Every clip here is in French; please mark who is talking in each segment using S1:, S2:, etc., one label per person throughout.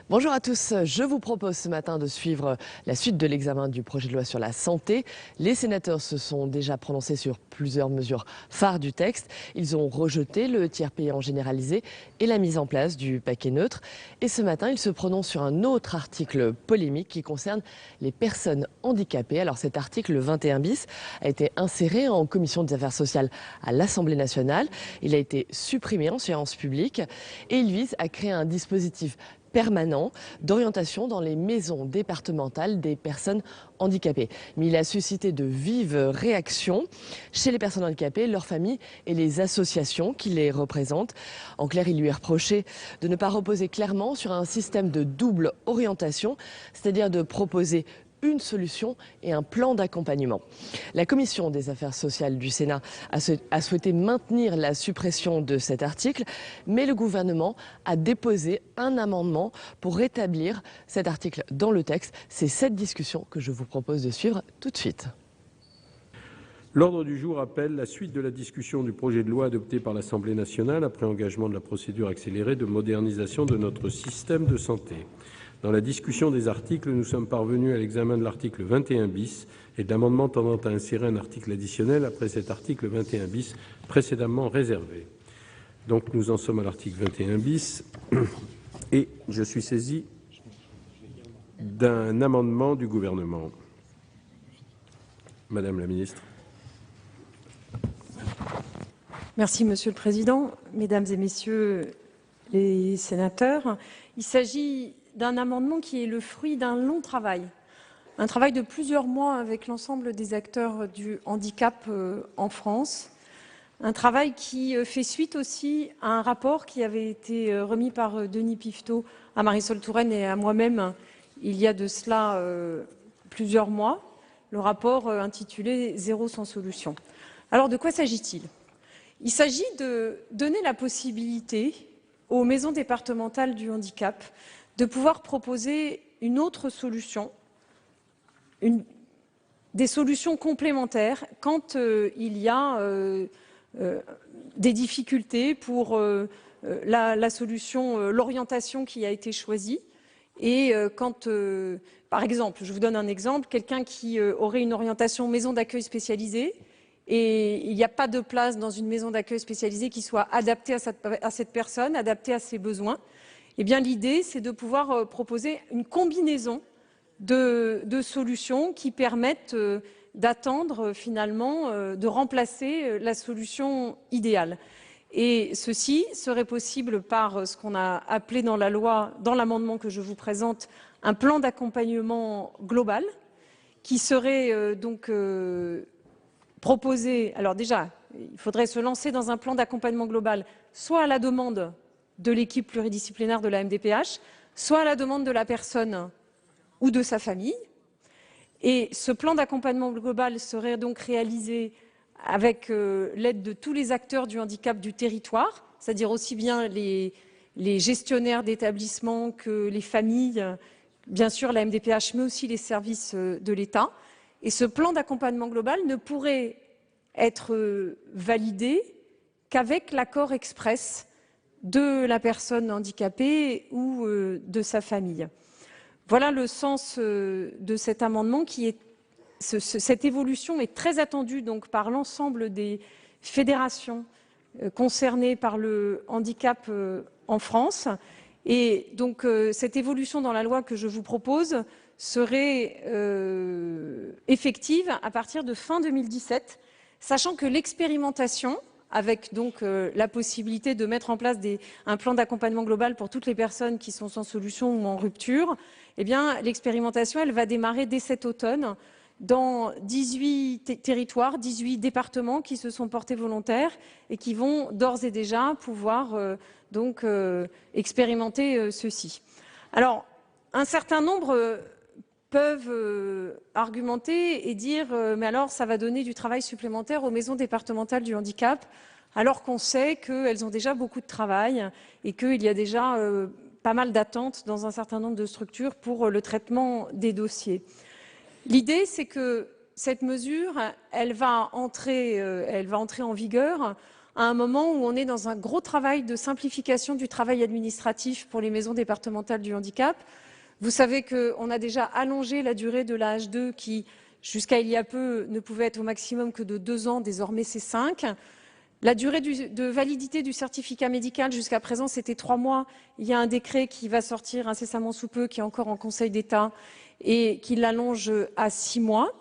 S1: Bonjour à tous, je vous propose ce matin de suivre la suite de l'examen du projet de loi sur la santé. Les sénateurs se sont déjà prononcés sur plusieurs mesures phares du texte. Ils ont rejeté le tiers payant généralisé et la mise en place du paquet neutre. Et ce matin, ils se prononcent sur un autre article polémique qui concerne les personnes handicapées. Alors cet article 21 bis a été inséré en commission des affaires sociales à l'Assemblée nationale. Il a été supprimé en séance publique et il vise à créer un dispositif permanent d'orientation dans les maisons départementales des personnes handicapées. Mais il a suscité de vives réactions chez les personnes handicapées, leurs familles et les associations qui les représentent. En clair, il lui est reproché de ne pas reposer clairement sur un système de double orientation, c'est-à-dire de proposer une solution et un plan d'accompagnement. La commission des affaires sociales du Sénat a souhaité maintenir la suppression de cet article, mais le gouvernement a déposé un amendement pour rétablir cet article dans le texte. C'est cette discussion que je vous propose de suivre tout de suite.
S2: L'ordre du jour appelle la suite de la discussion du projet de loi adopté par l'Assemblée nationale après engagement de la procédure accélérée de modernisation de notre système de santé. Dans la discussion des articles, nous sommes parvenus à l'examen de l'article 21 bis et de l'amendement tendant à insérer un article additionnel après cet article 21 bis précédemment réservé. Donc nous en sommes à l'article 21 bis et je suis saisi d'un amendement du gouvernement. Madame la ministre.
S3: Merci Monsieur le Président, Mesdames et Messieurs les sénateurs. Il s'agit d'un amendement qui est le fruit d'un long travail, un travail de plusieurs mois avec l'ensemble des acteurs du handicap en France, un travail qui fait suite aussi à un rapport qui avait été remis par Denis Piveteau à Marisol Touraine et à moi-même il y a de cela plusieurs mois, le rapport intitulé « Zéro sans solution ». Alors de quoi s'agit-il ? Il s'agit de donner la possibilité aux maisons départementales du handicap de pouvoir proposer une autre solution, des solutions complémentaires quand il y a des difficultés pour la solution, l'orientation qui a été choisie. Et quand, par exemple, je vous donne un exemple, quelqu'un qui aurait une orientation maison d'accueil spécialisée, et il n'y a pas de place dans une maison d'accueil spécialisée qui soit adaptée à cette personne, adaptée à ses besoins. Eh bien, l'idée, c'est de pouvoir proposer une combinaison de solutions qui permettent d'attendre finalement, de remplacer la solution idéale. Et ceci serait possible par ce qu'on a appelé dans la loi, dans l'amendement que je vous présente, un plan d'accompagnement global qui serait donc proposé. Alors déjà, il faudrait se lancer dans un plan d'accompagnement global, soit à la demande de l'équipe pluridisciplinaire de la MDPH, soit à la demande de la personne ou de sa famille. Et ce plan d'accompagnement global serait donc réalisé avec l'aide de tous les acteurs du handicap du territoire, c'est-à-dire aussi bien les gestionnaires d'établissements que les familles, bien sûr la MDPH, mais aussi les services de l'État. Et ce plan d'accompagnement global ne pourrait être validé qu'avec l'accord express de la personne handicapée ou de sa famille. Voilà le sens de cet amendement qui est cette évolution est très attendue donc par l'ensemble des fédérations concernées par le handicap en France. Et donc cette évolution dans la loi que je vous propose serait effective à partir de fin 2017, sachant que l'expérimentation, avec donc la possibilité de mettre en place un plan d'accompagnement global pour toutes les personnes qui sont sans solution ou en rupture, eh bien l'expérimentation elle va démarrer dès cet automne dans 18 territoires, 18 départements qui se sont portés volontaires et qui vont d'ores et déjà pouvoir donc expérimenter ceci. Alors, un certain nombre peuvent argumenter et dire mais alors ça va donner du travail supplémentaire aux maisons départementales du handicap alors qu'on sait qu'elles ont déjà beaucoup de travail et qu'il y a déjà pas mal d'attentes dans un certain nombre de structures pour le traitement des dossiers. L'idée, c'est que cette mesure, elle va entrer en vigueur à un moment où on est dans un gros travail de simplification du travail administratif pour les maisons départementales du handicap. Vous savez qu'on a déjà allongé la durée de la H2 qui, jusqu'à il y a peu, ne pouvait être au maximum que de 2 ans. Désormais, c'est 5. La durée de validité du certificat médical, jusqu'à présent, c'était 3 mois. Il y a un décret qui va sortir incessamment sous peu, qui est encore en Conseil d'État, et qui l'allonge à 6 mois.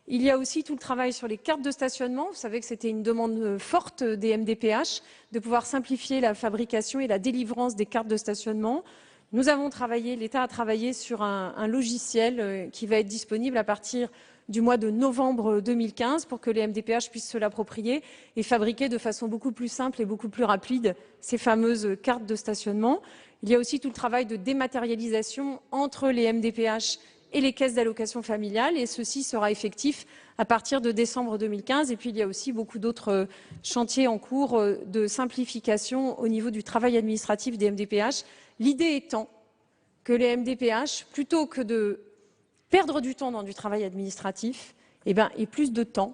S3: Il y a aussi tout le travail sur les cartes de stationnement. Vous savez que c'était une demande forte des MDPH de pouvoir simplifier la fabrication et la délivrance des cartes de stationnement. Nous avons travaillé, l'État a travaillé sur un logiciel qui va être disponible à partir du mois de novembre 2015 pour que les MDPH puissent se l'approprier et fabriquer de façon beaucoup plus simple et beaucoup plus rapide ces fameuses cartes de stationnement. Il y a aussi tout le travail de dématérialisation entre les MDPH et les caisses d'allocation familiale, et ceci sera effectif à partir de décembre 2015. Et puis il y a aussi beaucoup d'autres chantiers en cours de simplification au niveau du travail administratif des MDPH. L'idée étant que les MDPH, plutôt que de perdre du temps dans du travail administratif, aient plus de temps,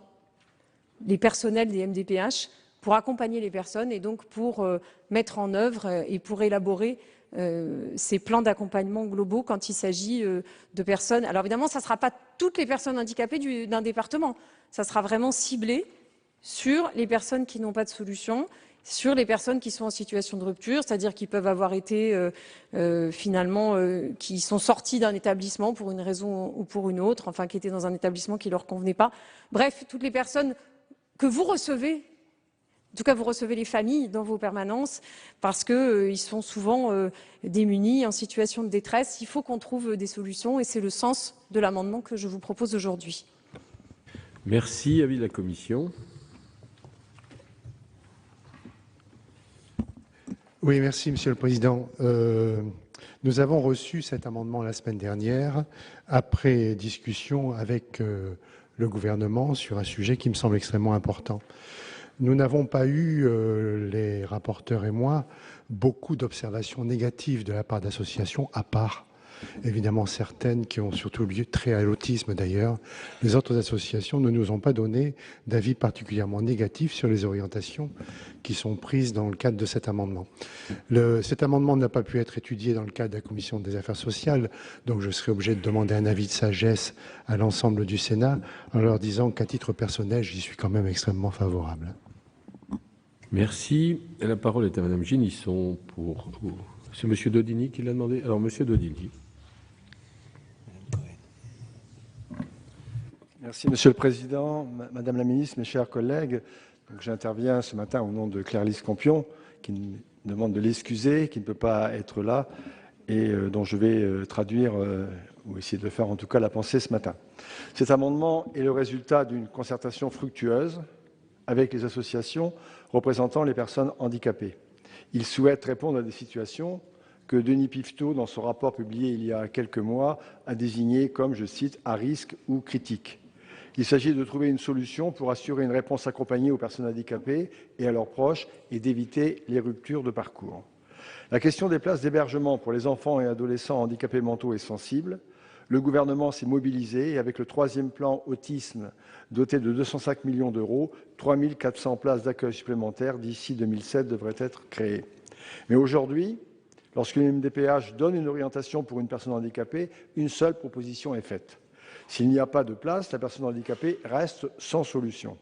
S3: les personnels des MDPH, pour accompagner les personnes et donc pour mettre en œuvre et pour élaborer ces plans d'accompagnement globaux quand il s'agit de personnes. Alors évidemment, ça ne sera pas toutes les personnes handicapées d'un département. Ça sera vraiment ciblé sur les personnes qui n'ont pas de solution, sur les personnes qui sont en situation de rupture, c'est-à-dire qui peuvent avoir été qui sont sortis d'un établissement pour une raison ou pour une autre, enfin qui étaient dans un établissement qui ne leur convenait pas. Bref, toutes les personnes que vous recevez. En tout cas, vous recevez les familles dans vos permanences parce qu'ils sont souvent démunis, en situation de détresse. Il faut qu'on trouve des solutions et c'est le sens de l'amendement que je vous propose aujourd'hui.
S2: Merci. Avis de la commission.
S4: Oui, merci, Monsieur le Président. Nous avons reçu cet amendement la semaine dernière après discussion avec le gouvernement sur un sujet qui me semble extrêmement important. Nous n'avons pas eu, les rapporteurs et moi, beaucoup d'observations négatives de la part d'associations, à part évidemment certaines qui ont surtout lieu trait à l'autisme d'ailleurs. Les autres associations ne nous ont pas donné d'avis particulièrement négatifs sur les orientations qui sont prises dans le cadre de cet amendement. Cet amendement n'a pas pu être étudié dans le cadre de la Commission des affaires sociales, donc je serai obligé de demander un avis de sagesse à l'ensemble du Sénat en leur disant qu'à titre personnel, j'y suis quand même extrêmement favorable.
S2: Merci. La parole est à Madame Génisson pour... C'est Monsieur Daudigny qui l'a demandé. Alors, Monsieur Daudigny.
S5: Merci Monsieur le Président, Madame la Ministre, mes chers collègues. J'interviens ce matin au nom de Claire-Lise Campion, qui me demande de l'excuser, qui ne peut pas être là, et dont je vais traduire, ou essayer de faire en tout cas la pensée ce matin. Cet amendement est le résultat d'une concertation fructueuse avec les associations représentant les personnes handicapées. Il souhaite répondre à des situations que Denis Piveteau, dans son rapport publié il y a quelques mois, a désignées comme, je cite, « à risque ou critique ». Il s'agit de trouver une solution pour assurer une réponse accompagnée aux personnes handicapées et à leurs proches et d'éviter les ruptures de parcours. La question des places d'hébergement pour les enfants et adolescents handicapés mentaux est sensible. Le gouvernement s'est mobilisé et avec le 3e plan autisme doté de 205 millions d'euros, 3 400 places d'accueil supplémentaires d'ici 2007 devraient être créées. Mais aujourd'hui, lorsqu'une MDPH donne une orientation pour une personne handicapée, une seule proposition est faite. S'il n'y a pas de place, la personne handicapée reste sans solution.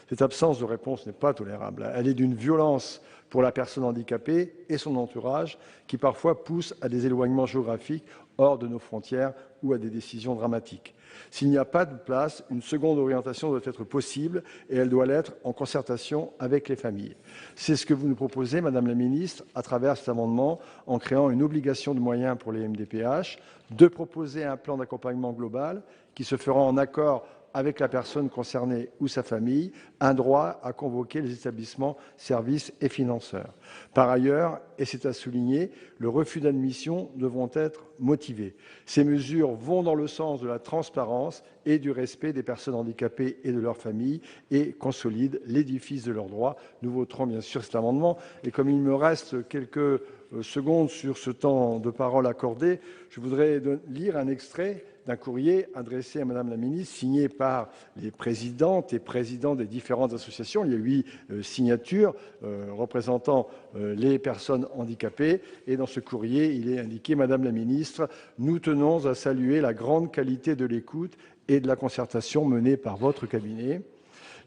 S5: Cette absence de réponse n'est pas tolérable. Elle est d'une violence pour la personne handicapée et son entourage qui parfois pousse à des éloignements géographiques hors de nos frontières ou à des décisions dramatiques. S'il n'y a pas de place, une seconde orientation doit être possible et elle doit l'être en concertation avec les familles. C'est ce que vous nous proposez, Madame la Ministre, à travers cet amendement, en créant une obligation de moyens pour les MDPH, de proposer un plan d'accompagnement global qui se fera en accord avec la personne concernée ou sa famille, un droit à convoquer les établissements, services et financeurs. Par ailleurs, et c'est à souligner, le refus d'admission devront être motivés. Ces mesures vont dans le sens de la transparence et du respect des personnes handicapées et de leurs familles et consolident l'édifice de leurs droits. Nous voterons bien sûr cet amendement. Et comme il me reste quelques secondes sur ce temps de parole accordé, je voudrais lire un extrait d'un courrier adressé à Madame la Ministre, signé par les présidentes et présidents des différentes associations. Il y a 8 signatures représentant les personnes handicapées. Et dans ce courrier, il est indiqué: Madame la Ministre, nous tenons à saluer la grande qualité de l'écoute et de la concertation menée par votre cabinet.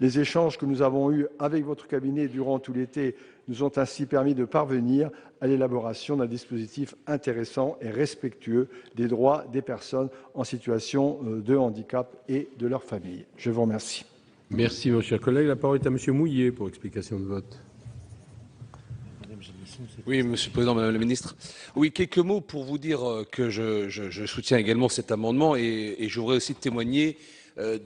S5: Les échanges que nous avons eus avec votre cabinet durant tout l'été nous ont ainsi permis de parvenir à l'élaboration d'un dispositif intéressant et respectueux des droits des personnes en situation de handicap et de leurs familles. Je vous remercie.
S2: Merci, mon cher collègue. La parole est à Monsieur Mouillet pour explication de vote.
S6: Oui, Monsieur le Président, Madame la Ministre. Oui, quelques mots pour vous dire que je soutiens également cet amendement et je voudrais aussi témoigner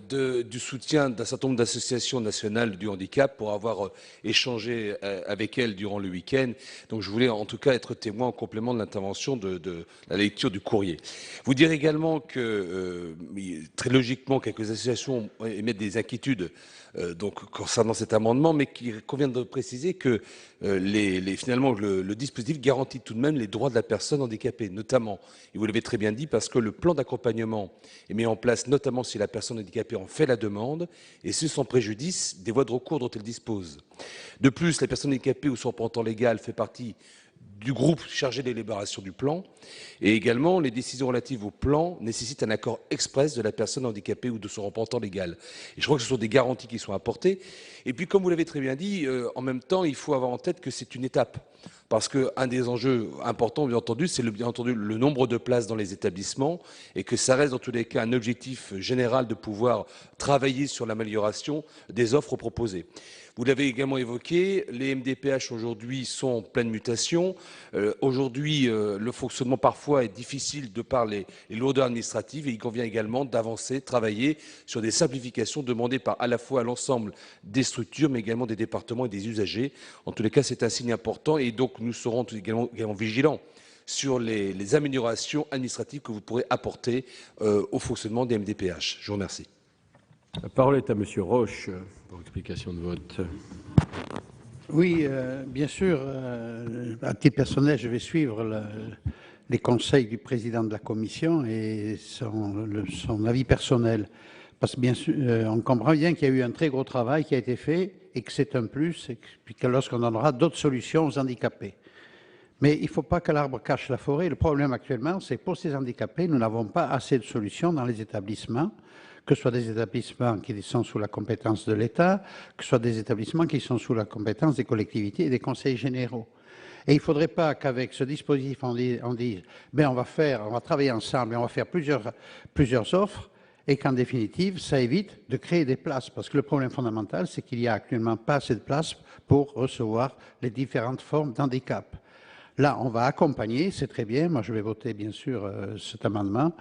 S6: du soutien d'un certain nombre d'associations nationales du handicap pour avoir échangé avec elles durant le week-end. Donc je voulais en tout cas être témoin en complément de l'intervention de la lecture du courrier. Vous dire également que très logiquement quelques associations émettent des inquiétudes donc concernant cet amendement, mais qu'il convient de préciser que finalement le dispositif garantit tout de même les droits de la personne handicapée, notamment, et vous l'avez très bien dit, parce que le plan d'accompagnement est mis en place notamment si la personne handicapée en fait la demande, et ce sans préjudice des voies de recours dont elle dispose. De plus, la personne handicapée ou son représentant légal fait partie du groupe chargé de l'élaboration du plan, et également les décisions relatives au plan nécessitent un accord express de la personne handicapée ou de son représentant légal. Et je crois que ce sont des garanties qui sont apportées. Et puis, comme vous l'avez très bien dit, en même temps, il faut avoir en tête que c'est une étape. Parce qu'un des enjeux importants, bien entendu, c'est le nombre de places dans les établissements et que ça reste dans tous les cas un objectif général de pouvoir travailler sur l'amélioration des offres proposées. Vous l'avez également évoqué, les MDPH aujourd'hui sont en pleine mutation. Aujourd'hui, le fonctionnement parfois est difficile de par les lourdeurs administratives et il convient également d'avancer, travailler sur des simplifications demandées par à la fois à l'ensemble des structures mais également des départements et des usagers. En tous les cas, c'est un signe important et donc nous serons également vigilants sur les améliorations administratives que vous pourrez apporter au fonctionnement des MDPH. Je vous remercie.
S2: La parole est à Monsieur Roche pour explication de vote.
S7: Oui, bien sûr, à titre personnel, je vais suivre les conseils du président de la commission et son avis personnel. Parce que bien sûr, on comprend bien qu'il y a eu un très gros travail qui a été fait et que c'est un plus, et puis que lorsqu'on donnera d'autres solutions aux handicapés. Mais il ne faut pas que l'arbre cache la forêt. Le problème actuellement, c'est que pour ces handicapés, nous n'avons pas assez de solutions dans les établissements, que ce soit des établissements qui sont sous la compétence de l'État, que ce soit des établissements qui sont sous la compétence des collectivités et des conseils généraux. Et il ne faudrait pas qu'avec ce dispositif, on dise on va travailler ensemble et on va faire plusieurs offres, et qu'en définitive, ça évite de créer des places. Parce que le problème fondamental, c'est qu'il n'y a actuellement pas assez de places pour recevoir les différentes formes d'handicap. Là, on va accompagner, c'est très bien. Moi, je vais voter, bien sûr, cet amendement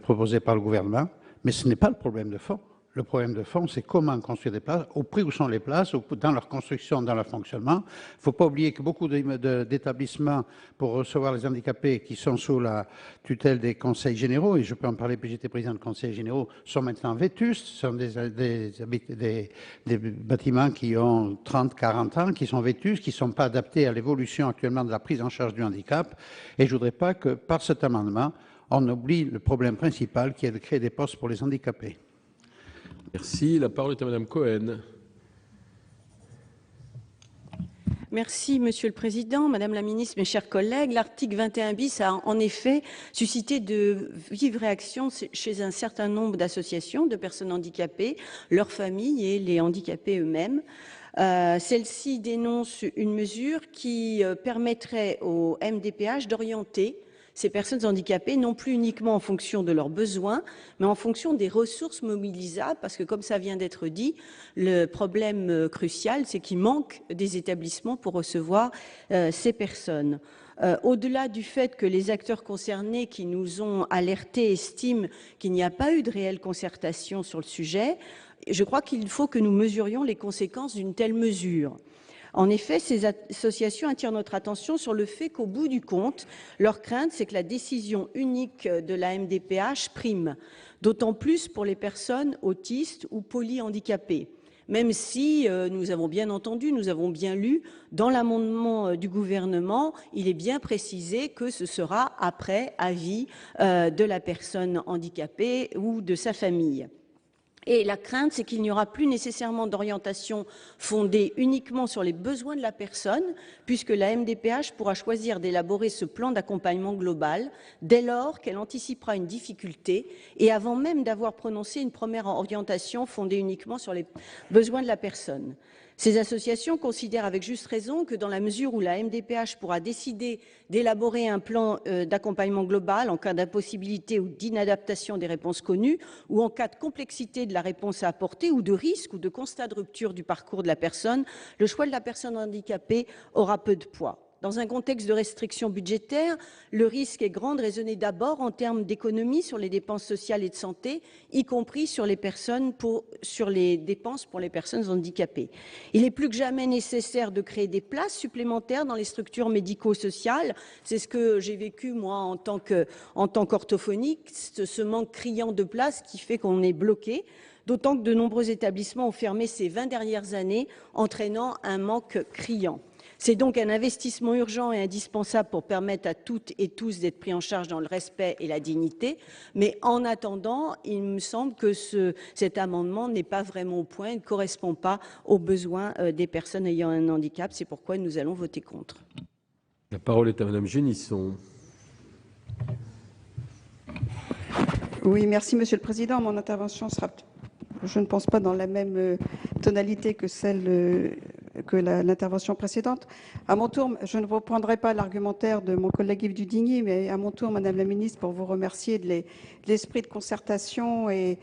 S7: proposé par le gouvernement. Mais ce n'est pas le problème de fond. Le problème de fond, c'est comment construire des places, au prix où sont les places, dans leur construction, dans leur fonctionnement. Il ne faut pas oublier que beaucoup d'établissements pour recevoir les handicapés qui sont sous la tutelle des conseils généraux, et je peux en parler puis j'étais président de conseils généraux, sont maintenant vétustes. Ce sont des bâtiments qui ont 30, 40 ans, qui sont vétustes, qui ne sont pas adaptés à l'évolution actuellement de la prise en charge du handicap. Et je ne voudrais pas que, par cet amendement, on oublie le problème principal qui est de créer des postes pour les handicapés.
S2: Merci. La parole est à Madame Cohen.
S8: Merci, Monsieur le Président, Madame la Ministre, mes chers collègues. L'article 21 bis a en effet suscité de vives réactions chez un certain nombre d'associations de personnes handicapées, leurs familles et les handicapés eux-mêmes. Celle-ci dénonce une mesure qui permettrait aux MDPH d'orienter ces personnes handicapées, non plus uniquement en fonction de leurs besoins, mais en fonction des ressources mobilisables, parce que, comme ça vient d'être dit, le problème crucial, c'est qu'il manque des établissements pour recevoir ces personnes. Au-delà du fait que les acteurs concernés qui nous ont alertés estiment qu'il n'y a pas eu de réelle concertation sur le sujet, je crois qu'il faut que nous mesurions les conséquences d'une telle mesure. En effet, ces associations attirent notre attention sur le fait qu'au bout du compte, leur crainte, c'est que la décision unique de la MDPH prime, d'autant plus pour les personnes autistes ou polyhandicapées. même si nous avons bien entendu, nous avons bien lu, dans l'amendement du gouvernement, il est bien précisé que ce sera après avis de la personne handicapée ou de sa famille. Et la crainte, c'est qu'il n'y aura plus nécessairement d'orientation fondée uniquement sur les besoins de la personne, puisque la MDPH pourra choisir d'élaborer ce plan d'accompagnement global dès lors qu'elle anticipera une difficulté et avant même d'avoir prononcé une première orientation fondée uniquement sur les besoins de la personne. Ces associations considèrent avec juste raison que dans la mesure où la MDPH pourra décider d'élaborer un plan d'accompagnement global en cas d'impossibilité ou d'inadaptation des réponses connues, ou en cas de complexité de la réponse à apporter, ou de risque ou de constat de rupture du parcours de la personne, le choix de la personne handicapée aura peu de poids. Dans un contexte de restrictions budgétaires, le risque est grand de raisonner d'abord en termes d'économies sur les dépenses sociales et de santé, y compris sur les dépenses pour les personnes handicapées. Il est plus que jamais nécessaire de créer des places supplémentaires dans les structures médico-sociales. C'est ce que j'ai vécu, moi, en tant qu'orthophoniste, ce manque criant de places qui fait qu'on est bloqué, d'autant que de nombreux établissements ont fermé ces 20 dernières années, entraînant un manque criant. C'est donc un investissement urgent et indispensable pour permettre à toutes et tous d'être pris en charge dans le respect et la dignité. Mais en attendant, il me semble que cet amendement n'est pas vraiment au point, il ne correspond pas aux besoins des personnes ayant un handicap. C'est pourquoi nous allons voter contre.
S2: La parole est à Madame Génisson.
S9: Oui, merci Monsieur le Président. Mon intervention sera, je ne pense pas, dans la même tonalité que celle que l'intervention précédente. À mon tour, je ne reprendrai pas l'argumentaire de mon collègue Yves Dudigny, mais à mon tour, Madame la Ministre, pour vous remercier de l'esprit de concertation et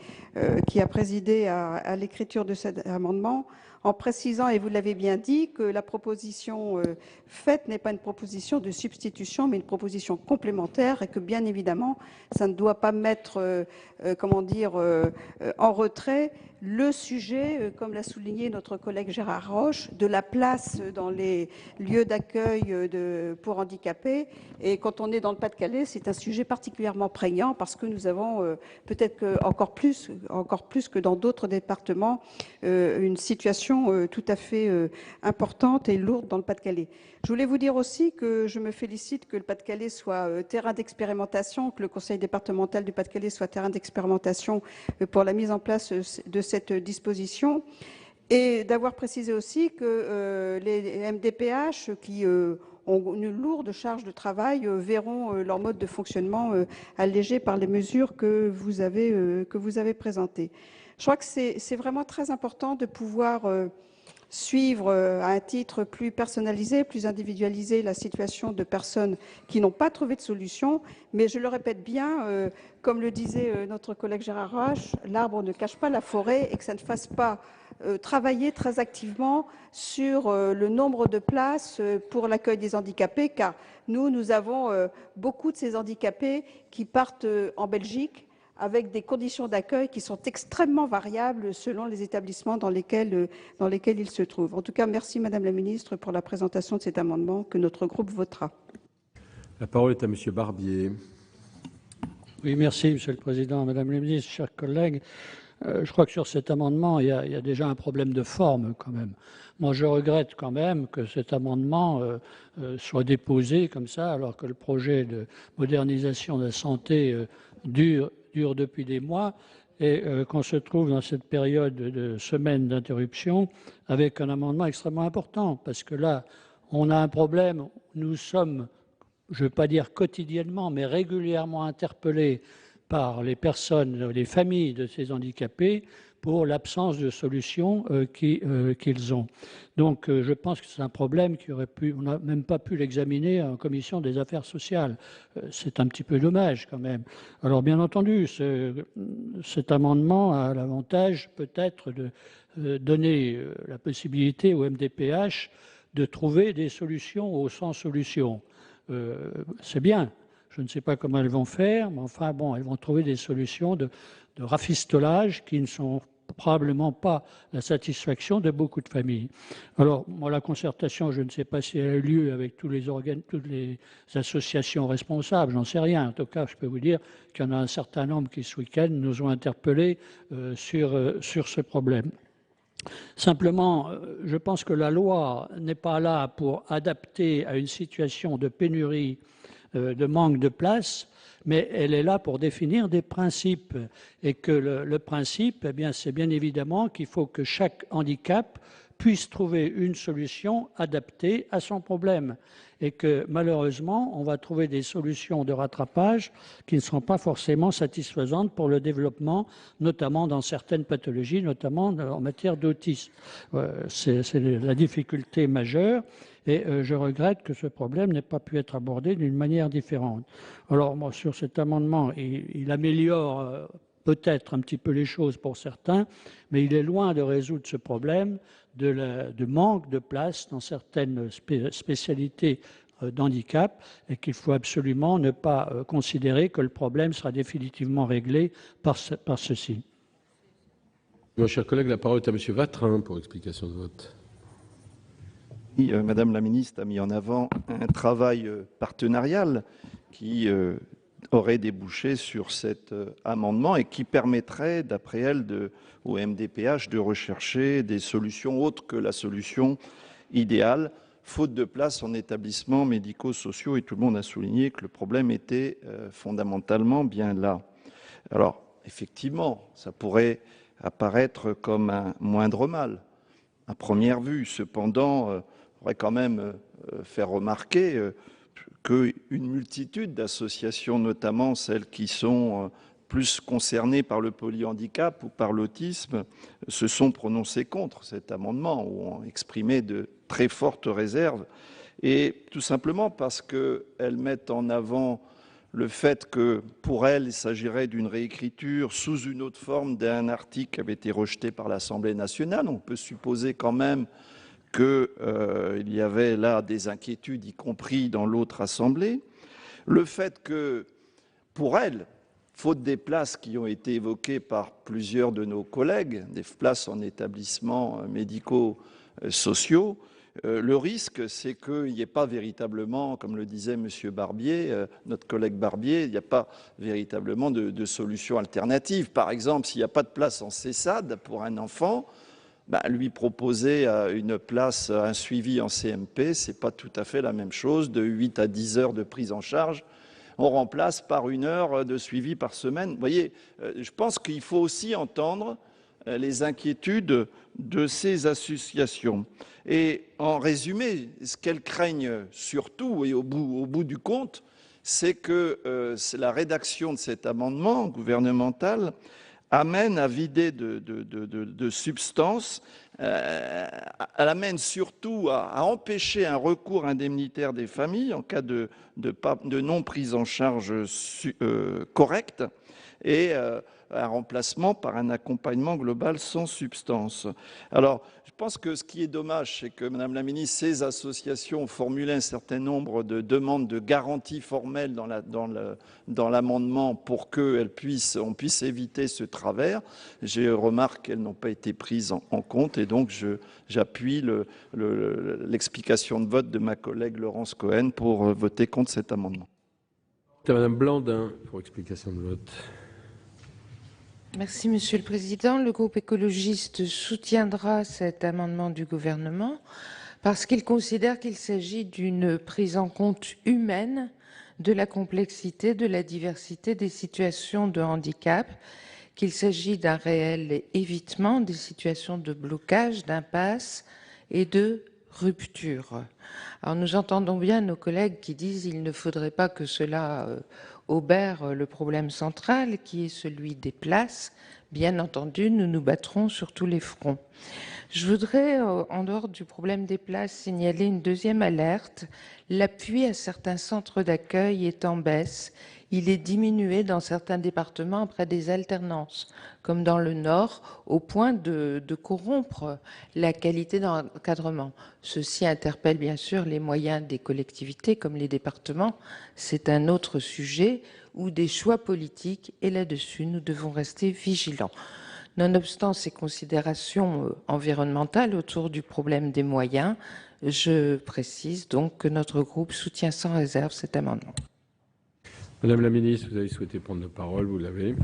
S9: qui a présidé à l'écriture de cet amendement, en précisant, et vous l'avez bien dit, que la proposition faite n'est pas une proposition de substitution, mais une proposition complémentaire, et que bien évidemment, ça ne doit pas mettre, en retrait le sujet, comme l'a souligné notre collègue Gérard Roche, de la place dans les lieux d'accueil pour handicapés. Et quand on est dans le Pas-de-Calais, c'est un sujet particulièrement prégnant parce que nous avons peut-être encore plus que dans d'autres départements, une situation tout à fait importante et lourde dans le Pas-de-Calais. Je voulais vous dire aussi que je me félicite que le Pas-de-Calais soit terrain d'expérimentation, que le Conseil départemental du Pas-de-Calais soit terrain d'expérimentation pour la mise en place de cette disposition, et d'avoir précisé aussi que les MDPH qui ont une lourde charge de travail verront leur mode de fonctionnement allégé par les mesures que vous avez présentées. Je crois que c'est vraiment très important de pouvoir suivre à un titre plus personnalisé, plus individualisé la situation de personnes qui n'ont pas trouvé de solution. Mais je le répète bien, comme le disait notre collègue Gérard Roche, l'arbre ne cache pas la forêt, et que ça ne fasse pas travailler très activement sur le nombre de places pour l'accueil des handicapés, car nous avons beaucoup de ces handicapés qui partent en Belgique avec des conditions d'accueil qui sont extrêmement variables selon les établissements dans lesquels ils se trouvent. En tout cas, merci Madame la Ministre pour la présentation de cet amendement que notre groupe votera.
S2: La parole est à Monsieur Barbier.
S10: Oui, merci Monsieur le Président, Madame la Ministre, chers collègues. Je crois que sur cet amendement, il y a déjà un problème de forme quand même. Moi, je regrette quand même que cet amendement soit déposé comme ça, alors que le projet de modernisation de la santé dure depuis des mois et qu'on se trouve dans cette période de semaine d'interruption avec un amendement extrêmement important. Parce que là, on a un problème, nous sommes, je ne veux pas dire quotidiennement, mais régulièrement interpellés par les personnes, les familles de ces handicapés pour l'absence de solution qu'ils ont. Donc je pense que c'est un problème qui aurait pu, on n'a même pas pu l'examiner en commission des affaires sociales. C'est un petit peu dommage quand même. Alors bien entendu, cet amendement a l'avantage peut-être de donner la possibilité au MDPH de trouver des solutions aux sans-solutions. C'est bien. Je ne sais pas comment elles vont faire, mais enfin bon, elles vont trouver des solutions de rafistolage qui ne sont probablement pas la satisfaction de beaucoup de familles. Alors, moi, la concertation, je ne sais pas si elle a eu lieu avec tous les organes, toutes les associations responsables, j'en sais rien. En tout cas, je peux vous dire qu'il y en a un certain nombre qui, ce week-end, nous ont interpellés sur ce problème. Simplement, je pense que la loi n'est pas là pour adapter à une situation de pénurie, de manque de place, mais elle est là pour définir des principes. Et que le principe, eh bien, c'est bien évidemment qu'il faut que chaque handicap puisse trouver une solution adaptée à son problème. Et que malheureusement, on va trouver des solutions de rattrapage qui ne seront pas forcément satisfaisantes pour le développement, notamment dans certaines pathologies, notamment en matière d'autisme. C'est la difficulté majeure. Et je regrette que ce problème n'ait pas pu être abordé d'une manière différente. Alors, moi, sur cet amendement, il améliore peut-être un petit peu les choses pour certains, mais il est loin de résoudre ce problème de manque de place dans certaines spécialités d'handicap et qu'il faut absolument ne pas considérer que le problème sera définitivement réglé par ceci.
S2: Mon cher collègue, la parole est à M. Vatrin pour explication de vote.
S11: Oui, Madame la ministre a mis en avant un travail partenarial qui aurait débouché sur cet amendement et qui permettrait, d'après elle, au MDPH de rechercher des solutions autres que la solution idéale, faute de place en établissements médico-sociaux. Et tout le monde a souligné que le problème était fondamentalement bien là. Alors, effectivement, ça pourrait apparaître comme un moindre mal à première vue. Cependant, on pourrait quand même faire remarquer qu'une multitude d'associations, notamment celles qui sont plus concernées par le polyhandicap ou par l'autisme, se sont prononcées contre cet amendement ou ont exprimé de très fortes réserves, et tout simplement parce qu'elles mettent en avant le fait que, pour elles, il s'agirait d'une réécriture sous une autre forme d'un article qui avait été rejeté par l'Assemblée nationale. On peut supposer quand même qu'il y avait là des inquiétudes, y compris dans l'autre Assemblée. Le fait que, pour elles, faute des places qui ont été évoquées par plusieurs de nos collègues, des places en établissements médico-sociaux, le risque, c'est qu'il n'y ait pas véritablement, comme le disait M. Barbier, notre collègue Barbier, il n'y a pas véritablement de solution alternative. Par exemple, s'il n'y a pas de place en CESAD pour un enfant, lui proposer une place, un suivi en CMP, ce n'est pas tout à fait la même chose. De 8 à 10 heures de prise en charge, on remplace par 1 heure de suivi par semaine. Vous voyez, je pense qu'il faut aussi entendre les inquiétudes de ces associations. Et en résumé, ce qu'elles craignent surtout, et au bout du compte, c'est que la rédaction de cet amendement gouvernemental amène à vider de substance, amène surtout à empêcher un recours indemnitaire des familles en cas de non prise en charge correcte, et un remplacement par un accompagnement global sans substance. Alors, je pense que ce qui est dommage, c'est que, Madame la Ministre, ces associations ont formulé un certain nombre de demandes de garanties formelles dans l'amendement pour qu'on puisse éviter ce travers. J'ai remarqué qu'elles n'ont pas été prises en compte, et donc j'appuie l'explication de vote de ma collègue Laurence Cohen pour voter contre cet amendement.
S2: Madame Blandin pour explication de vote.
S12: Merci, Monsieur le Président. Le groupe écologiste soutiendra cet amendement du gouvernement parce qu'il considère qu'il s'agit d'une prise en compte humaine de la complexité, de la diversité des situations de handicap, qu'il s'agit d'un réel évitement des situations de blocage, d'impasse et de rupture. Alors nous entendons bien nos collègues qui disent qu'il ne faudrait pas que cela obère le problème central qui est celui des places. Bien entendu, nous nous battrons sur tous les fronts. Je voudrais, en dehors du problème des places, signaler une deuxième alerte. L'appui à certains centres d'accueil est en baisse. Il est diminué dans certains départements après des alternances, comme dans le Nord, au point de corrompre la qualité d'encadrement. Ceci interpelle bien sûr les moyens des collectivités, comme les départements. C'est un autre sujet ou des choix politiques, et là-dessus, nous devons rester vigilants. Nonobstant ces considérations environnementales autour du problème des moyens, je précise donc que notre groupe soutient sans réserve cet amendement.
S2: Madame la Ministre, vous avez souhaité prendre la parole, vous l'avez.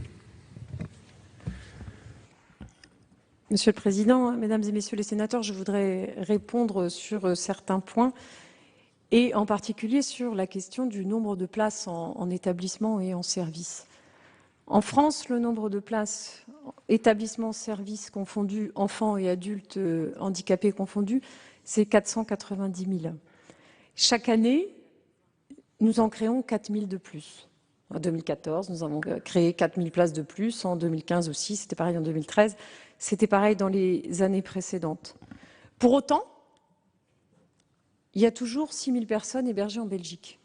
S3: Monsieur le Président, Mesdames et Messieurs les sénateurs, je voudrais répondre sur certains points et en particulier sur la question du nombre de places en établissement et en service. En France, le nombre de places établissements, services confondus, enfants et adultes handicapés confondus, c'est 490 000. Chaque année, nous en créons 4 000 de plus. En 2014, nous avons créé 4 000 places de plus. En 2015 aussi, c'était pareil en 2013. C'était pareil dans les années précédentes. Pour autant, il y a toujours 6 000 personnes hébergées en Belgique.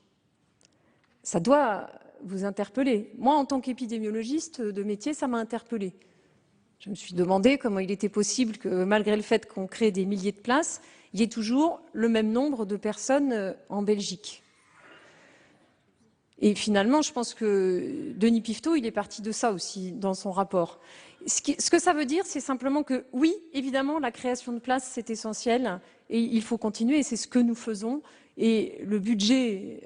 S3: Ça doit vous interpeller. Moi, en tant qu'épidémiologiste de métier, ça m'a interpellée. Je me suis demandé comment il était possible que, malgré le fait qu'on crée des milliers de places, il y ait toujours le même nombre de personnes en Belgique. Et finalement, je pense que Denis Piveteau, il est parti de ça aussi dans son rapport. Ce que ça veut dire, c'est simplement que, oui, évidemment, la création de places, c'est essentiel et il faut continuer, et c'est ce que nous faisons. Et le budget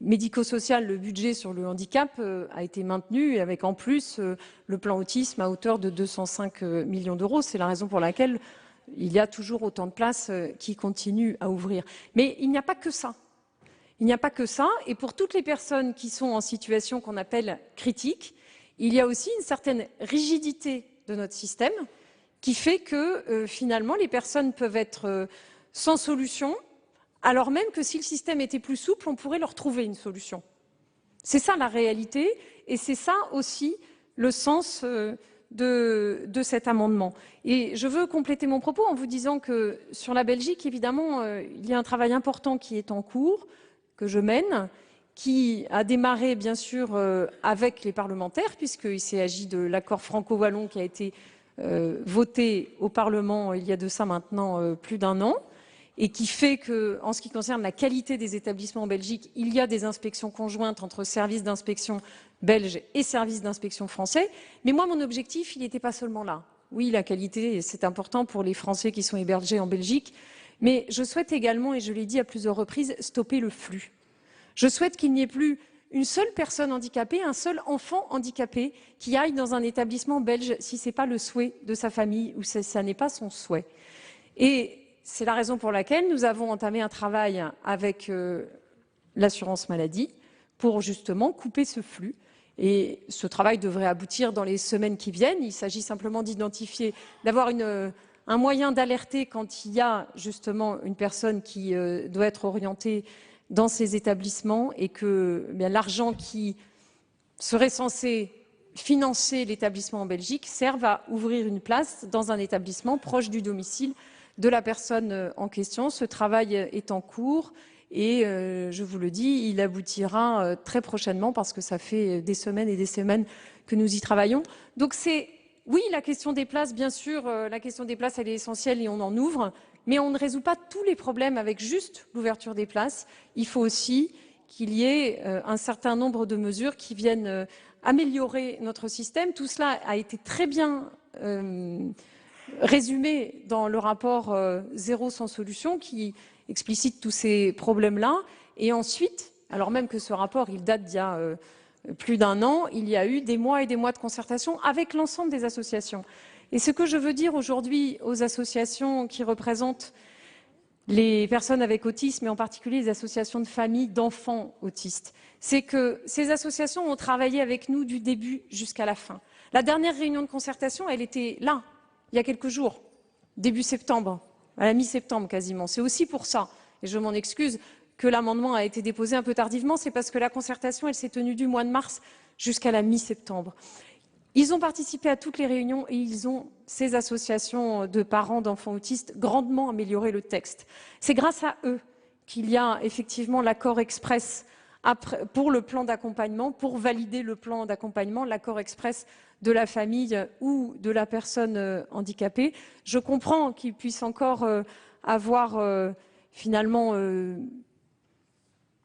S3: médico-social, le budget sur le handicap a été maintenu, avec en plus le plan autisme à hauteur de 205 millions d'euros. C'est la raison pour laquelle il y a toujours autant de places qui continuent à ouvrir. Mais il n'y a pas que ça. Il n'y a pas que ça, et pour toutes les personnes qui sont en situation qu'on appelle critique, il y a aussi une certaine rigidité de notre système qui fait que finalement les personnes peuvent être sans solution, alors même que si le système était plus souple, on pourrait leur trouver une solution. C'est ça la réalité, et c'est ça aussi le sens de cet amendement. Et je veux compléter mon propos en vous disant que sur la Belgique, évidemment, il y a un travail important qui est en cours, que je mène, qui a démarré bien sûr avec les parlementaires, puisqu'il s'agit de l'accord franco-wallon qui a été voté au Parlement il y a de ça maintenant plus d'1 an, et qui fait que, en ce qui concerne la qualité des établissements en Belgique, il y a des inspections conjointes entre services d'inspection belges et services d'inspection français. Mais moi, mon objectif, il n'était pas seulement là. Oui, la qualité, c'est important pour les Français qui sont hébergés en Belgique, mais je souhaite également, et je l'ai dit à plusieurs reprises, stopper le flux. Je souhaite qu'il n'y ait plus une seule personne handicapée, un seul enfant handicapé qui aille dans un établissement belge si ce n'est pas le souhait de sa famille ou si ça n'est pas son souhait. Et c'est la raison pour laquelle nous avons entamé un travail avec l'assurance maladie pour justement couper ce flux. Et ce travail devrait aboutir dans les semaines qui viennent. Il s'agit simplement d'identifier, d'avoir un moyen d'alerter quand il y a justement une personne qui doit être orientée dans ces établissements et que l'argent qui serait censé financer l'établissement en Belgique serve à ouvrir une place dans un établissement proche du domicile de la personne en question. Ce travail est en cours et je vous le dis, il aboutira très prochainement parce que ça fait des semaines et des semaines que nous y travaillons. Donc oui, la question des places, bien sûr, la question des places, elle est essentielle et on en ouvre, mais on ne résout pas tous les problèmes avec juste l'ouverture des places. Il faut aussi qu'il y ait un certain nombre de mesures qui viennent améliorer notre système. Tout cela a été très bien résumé dans le rapport Zéro sans solution qui explicite tous ces problèmes-là. Et ensuite, alors même que ce rapport, il date d'il y a plus d'1 an, il y a eu des mois et des mois de concertation avec l'ensemble des associations. Et ce que je veux dire aujourd'hui aux associations qui représentent les personnes avec autisme, et en particulier les associations de familles d'enfants autistes, c'est que ces associations ont travaillé avec nous du début jusqu'à la fin. La dernière réunion de concertation, elle était là, il y a quelques jours, début septembre, à la mi-septembre quasiment. C'est aussi pour ça, et je m'en excuse, que l'amendement a été déposé un peu tardivement, c'est parce que la concertation, elle s'est tenue du mois de mars jusqu'à la mi-septembre. Ils ont participé à toutes les réunions et ils ont, ces associations de parents d'enfants autistes, grandement amélioré le texte. C'est grâce à eux qu'il y a effectivement l'accord express pour le plan d'accompagnement, pour valider le plan d'accompagnement, l'accord express de la famille ou de la personne handicapée. Je comprends qu'ils puissent encore avoir finalement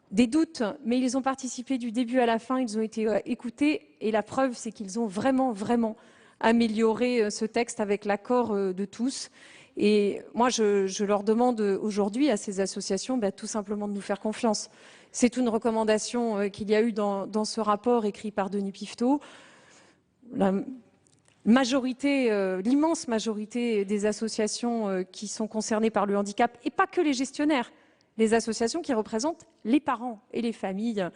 S3: des doutes, mais ils ont participé du début à la fin, ils ont été écoutés et la preuve, c'est qu'ils ont vraiment amélioré ce texte avec l'accord de tous. Et moi, je leur demande aujourd'hui à ces associations tout simplement de nous faire confiance. C'est une recommandation qu'il y a eu dans ce rapport écrit par Denis Piveteau. l'immense majorité des associations qui sont concernées par le handicap, et pas que les gestionnaires, les associations qui représentent les parents et les familles,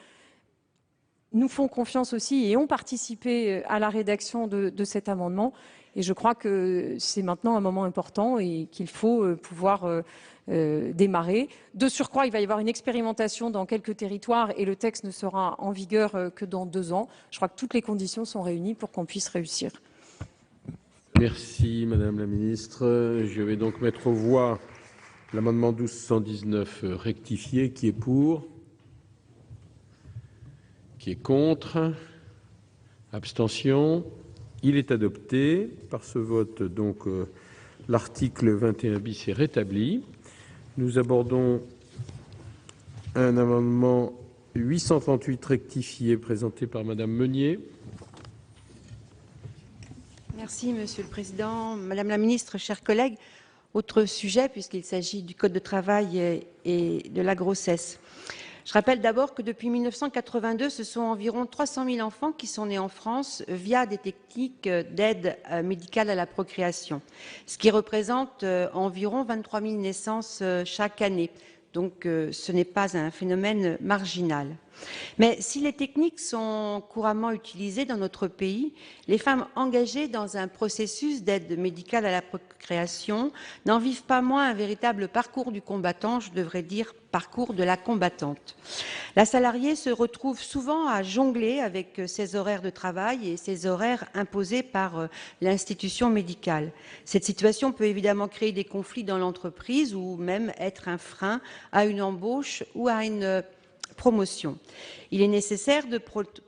S3: nous font confiance aussi et ont participé à la rédaction de cet amendement. Et je crois que c'est maintenant un moment important et qu'il faut pouvoir démarrer. De surcroît, il va y avoir une expérimentation dans quelques territoires et le texte ne sera en vigueur que dans 2 ans. Je crois que toutes les conditions sont réunies pour qu'on puisse réussir.
S2: Merci Madame la Ministre. Je vais donc mettre aux voix l'amendement 1219 rectifié. Qui est pour? Qui est contre? Abstention? Il est adopté. Par ce vote, donc, l'article 21 bis est rétabli. Nous abordons un amendement 838 rectifié présenté par Madame Meunier.
S8: Merci Monsieur le Président. Madame la Ministre, chers collègues, autre sujet puisqu'il s'agit du Code de travail et de la grossesse. Je rappelle d'abord que depuis 1982, ce sont environ 300 000 enfants qui sont nés en France via des techniques d'aide médicale à la procréation, ce qui représente environ 23 000 naissances chaque année. Donc ce n'est pas un phénomène marginal. Mais si les techniques sont couramment utilisées dans notre pays, les femmes engagées dans un processus d'aide médicale à la procréation n'en vivent pas moins un véritable parcours du combattant, je devrais dire parcours de la combattante. La salariée se retrouve souvent à jongler avec ses horaires de travail et ses horaires imposés par l'institution médicale. Cette situation peut évidemment créer des conflits dans l'entreprise ou même être un frein à une embauche ou à une promotion. Il est nécessaire de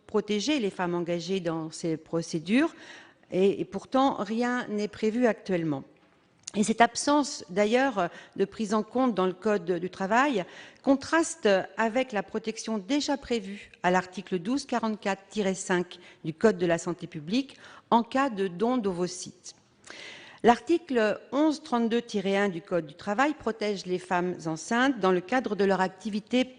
S8: protéger les femmes engagées dans ces procédures et pourtant rien n'est prévu actuellement. Et cette absence d'ailleurs de prise en compte dans le Code du travail contraste avec la protection déjà prévue à l'article 1244-5 du Code de la santé publique en cas de don d'ovocytes. L'article 1132-1 du Code du travail protège les femmes enceintes dans le cadre de leur activité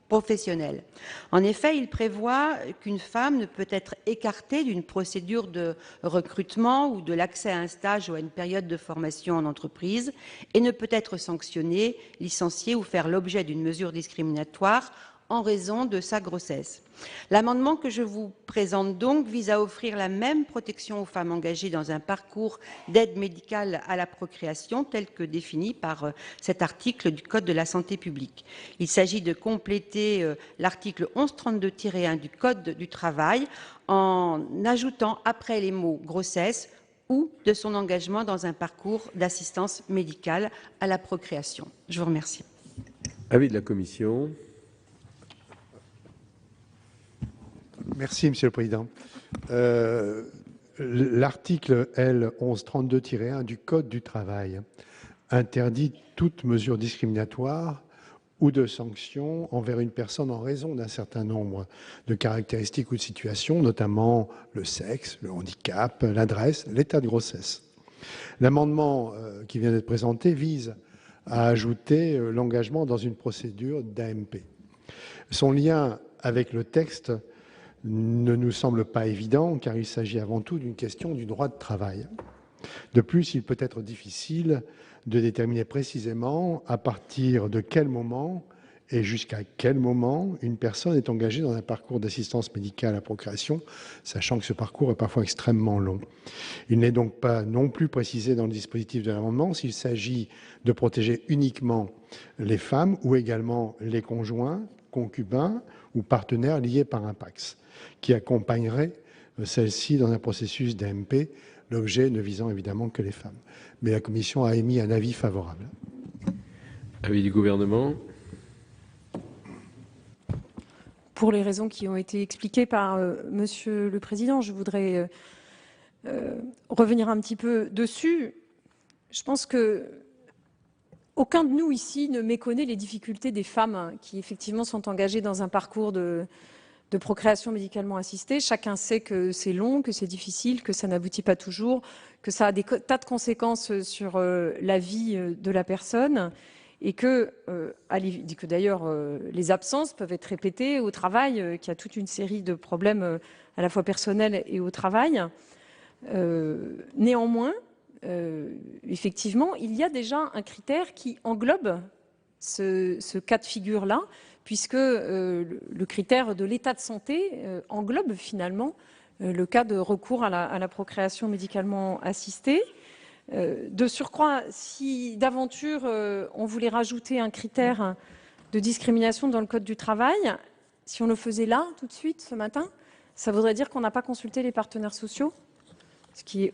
S8: professionnelle. En effet, il prévoit qu'une femme ne peut être écartée d'une procédure de recrutement ou de l'accès à un stage ou à une période de formation en entreprise et ne peut être sanctionnée, licenciée ou faire l'objet d'une mesure discriminatoire en raison de sa grossesse. L'amendement que je vous présente donc vise à offrir la même protection aux femmes engagées dans un parcours d'aide médicale à la procréation tel que défini par cet article du Code de la santé publique. Il s'agit de compléter l'article 1132-1 du Code du travail en ajoutant après les mots « grossesse » ou de son engagement dans un parcours d'assistance médicale à la procréation. Je vous remercie.
S2: Avis de la Commission.
S4: Merci, Monsieur le Président. L'article L. 1132-1 du Code du travail interdit toute mesure discriminatoire ou de sanction envers une personne en raison d'un certain nombre de caractéristiques ou de situations, notamment le sexe, le handicap, l'adresse, l'état de grossesse. L'amendement qui vient d'être présenté vise à ajouter l'engagement dans une procédure d'AMP. Son lien avec le texte ne nous semble pas évident, car il s'agit avant tout d'une question du droit de travail. De plus, il peut être difficile de déterminer précisément à partir de quel moment et jusqu'à quel moment une personne est engagée dans un parcours d'assistance médicale à la procréation, sachant que ce parcours est parfois extrêmement long. Il n'est donc pas non plus précisé dans le dispositif de l'amendement s'il s'agit de protéger uniquement les femmes ou également les conjoints, concubins ou partenaires liés par un PACS, qui accompagnerait celle-ci dans un processus d'AMP, l'objet ne visant évidemment que les femmes. Mais la Commission a émis un avis favorable.
S2: Avis du Gouvernement.
S3: Pour les raisons qui ont été expliquées par Monsieur le Président, je voudrais revenir un petit peu dessus. Je pense que aucun de nous ici ne méconnaît les difficultés des femmes qui effectivement sont engagées dans un parcours de procréation médicalement assistée. Chacun sait que c'est long, que c'est difficile, que ça n'aboutit pas toujours, que ça a des tas de conséquences sur la vie de la personne et que d'ailleurs les absences peuvent être répétées au travail, qu'il y a toute une série de problèmes à la fois personnels et au travail. Néanmoins, effectivement, il y a déjà un critère qui englobe ce cas de figure-là, puisque le critère de l'état de santé englobe finalement le cas de recours à la procréation médicalement assistée. De surcroît, si d'aventure on voulait rajouter un critère de discrimination dans le Code du travail, si on le faisait là, tout de suite, ce matin, ça voudrait dire qu'on n'a pas consulté les partenaires sociaux, ce qui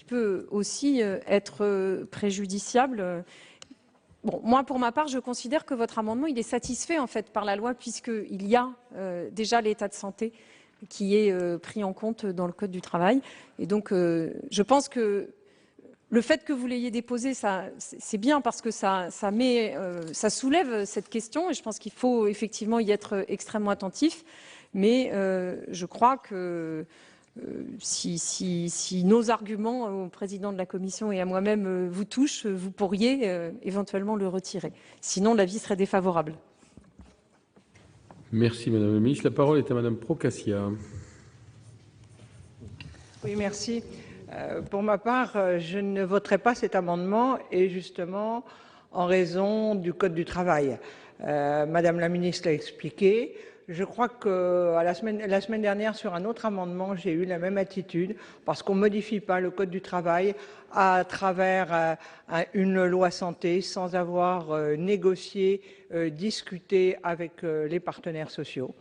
S3: peut aussi être préjudiciable. Bon, moi, pour ma part, je considère que votre amendement il est satisfait en fait par la loi, puisqu'il y a déjà l'état de santé qui est pris en compte dans le Code du travail. Et donc, je pense que le fait que vous l'ayez déposé, c'est bien parce que ça soulève cette question, et je pense qu'il faut effectivement y être extrêmement attentif. Mais je crois que si nos arguments au président de la commission et à moi-même vous touchent, vous pourriez éventuellement le retirer. Sinon, l'avis serait défavorable.
S2: Merci Madame la Ministre. La parole est à Madame Procaccia.
S13: Oui, merci. Pour ma part, je ne voterai pas cet amendement, et justement en raison du Code du travail. Madame la ministre l'a expliqué. Je crois que la semaine dernière, sur un autre amendement, j'ai eu la même attitude, parce qu'on ne modifie pas le Code du travail à travers une loi santé sans avoir négocié, discuté avec les partenaires sociaux.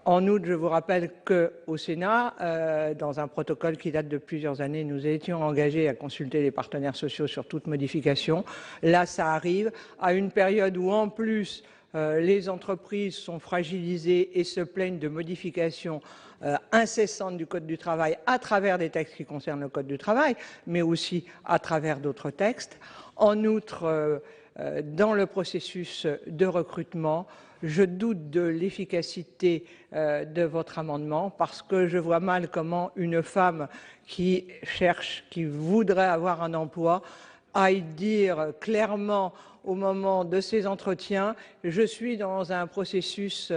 S13: En outre, je vous rappelle qu'au Sénat, dans un protocole qui date de plusieurs années, nous étions engagés à consulter les partenaires sociaux sur toute modification. Là, ça arrive à une période où, en plus, les entreprises sont fragilisées et se plaignent de modifications incessantes du Code du travail à travers des textes qui concernent le Code du travail, mais aussi à travers d'autres textes. En outre, dans le processus de recrutement, je doute de l'efficacité de votre amendement, parce que je vois mal comment une femme qui voudrait avoir un emploi, aille dire clairement au moment de ces entretiens: je suis dans un processus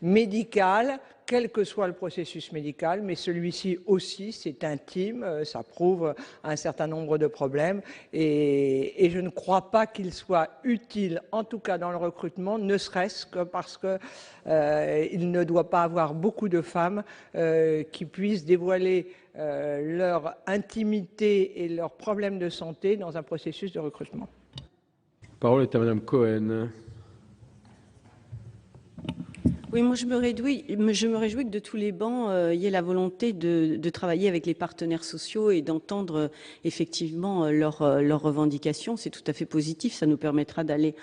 S13: médical, quel que soit le processus médical, mais celui-ci aussi, c'est intime, ça prouve un certain nombre de problèmes, et je ne crois pas qu'il soit utile, en tout cas dans le recrutement, ne serait-ce que parce qu'il ne doit pas avoir beaucoup de femmes qui puissent dévoiler leur intimité et leurs problèmes de santé dans un processus de recrutement.
S2: La parole est à Madame Cohen.
S8: Oui, moi je me réjouis que de tous les bancs, il y ait la volonté de travailler avec les partenaires sociaux et d'entendre effectivement leurs revendications. C'est tout à fait positif, ça nous permettra d'aller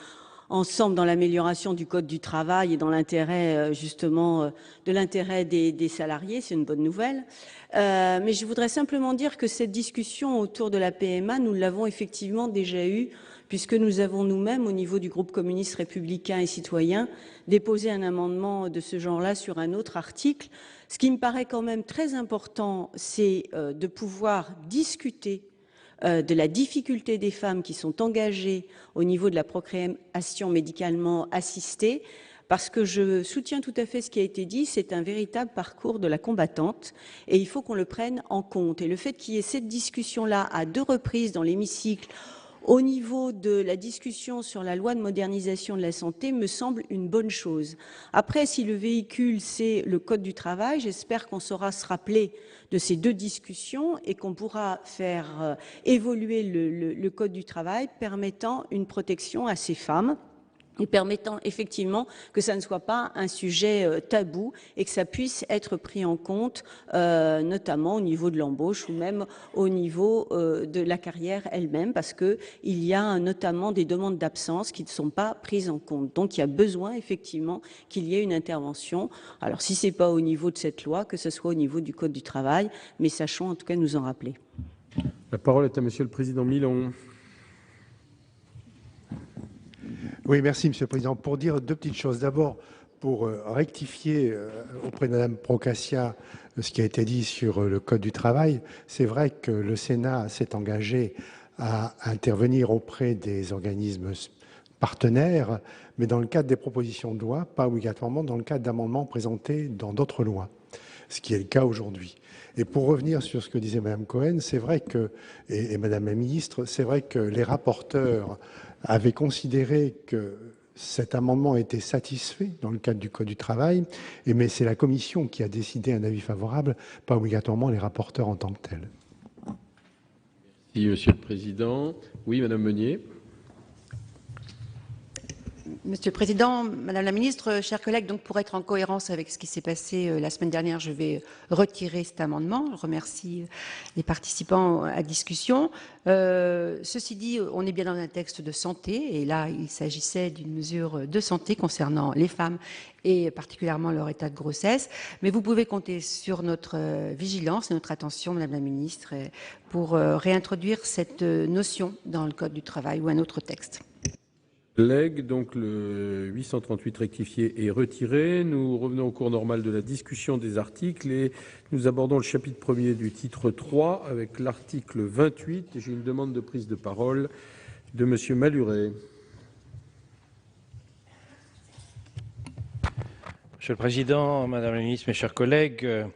S8: ensemble dans l'amélioration du Code du travail et dans l'intérêt justement de l'intérêt des salariés. C'est une bonne nouvelle. Mais je voudrais simplement dire que cette discussion autour de la PMA, nous l'avons effectivement déjà eue, puisque nous avons nous-mêmes, au niveau du groupe communiste républicain et citoyen, déposé un amendement de ce genre-là sur un autre article. Ce qui me paraît quand même très important, c'est de pouvoir discuter de la difficulté des femmes qui sont engagées au niveau de la procréation médicalement assistée, parce que je soutiens tout à fait ce qui a été dit, c'est un véritable parcours de la combattante et il faut qu'on le prenne en compte. Et le fait qu'il y ait cette discussion-là à 2 reprises dans l'hémicycle, au niveau de la discussion sur la loi de modernisation de la santé, me semble une bonne chose. Après, si le véhicule, c'est le Code du travail, j'espère qu'on saura se rappeler de ces 2 discussions et qu'on pourra faire évoluer le Code du travail, permettant une protection à ces femmes et permettant effectivement que ça ne soit pas un sujet tabou et que ça puisse être pris en compte, notamment au niveau de l'embauche ou même au niveau de la carrière elle-même, parce qu'il y a notamment des demandes d'absence qui ne sont pas prises en compte. Donc il y a besoin effectivement qu'il y ait une intervention. Alors si ce n'est pas au niveau de cette loi, que ce soit au niveau du Code du travail, mais sachons en tout cas nous en rappeler.
S2: La parole est à Monsieur le Président Milon.
S4: Oui, merci, Monsieur le Président. Pour dire 2 petites choses. D'abord, pour rectifier auprès de Madame Procaccia ce qui a été dit sur le Code du travail, c'est vrai que le Sénat s'est engagé à intervenir auprès des organismes partenaires, mais dans le cadre des propositions de loi, pas obligatoirement dans le cadre d'amendements présentés dans d'autres lois. ce qui est le cas aujourd'hui. Et pour revenir sur ce que disait Mme Cohen, c'est vrai que, et Mme la ministre, c'est vrai que les rapporteurs avaient considéré que cet amendement était satisfait dans le cadre du Code du travail, mais c'est la Commission qui a décidé un avis favorable, pas obligatoirement les rapporteurs en tant que tels.
S2: Merci, Monsieur le Président. Oui, Madame Meunier.
S14: Monsieur le Président, Madame la Ministre, chers collègues, donc pour être en cohérence avec ce qui s'est passé la semaine dernière, je vais retirer cet amendement. Je remercie les participants à la discussion. Ceci dit, on est bien dans un texte de santé et là, il s'agissait d'une mesure de santé concernant les femmes et particulièrement leur état de grossesse. Mais vous pouvez compter sur notre vigilance et notre attention, Madame la Ministre, pour réintroduire cette notion dans le Code du travail ou un autre texte.
S2: Collègues, donc le 838 rectifié est retiré. Nous revenons au cours normal de la discussion des articles et nous abordons le chapitre 1er du titre 3 avec l'article 28. J'ai une demande de prise de parole de Monsieur Malhuret.
S15: Monsieur le Président, Madame la Ministre, mes chers collègues,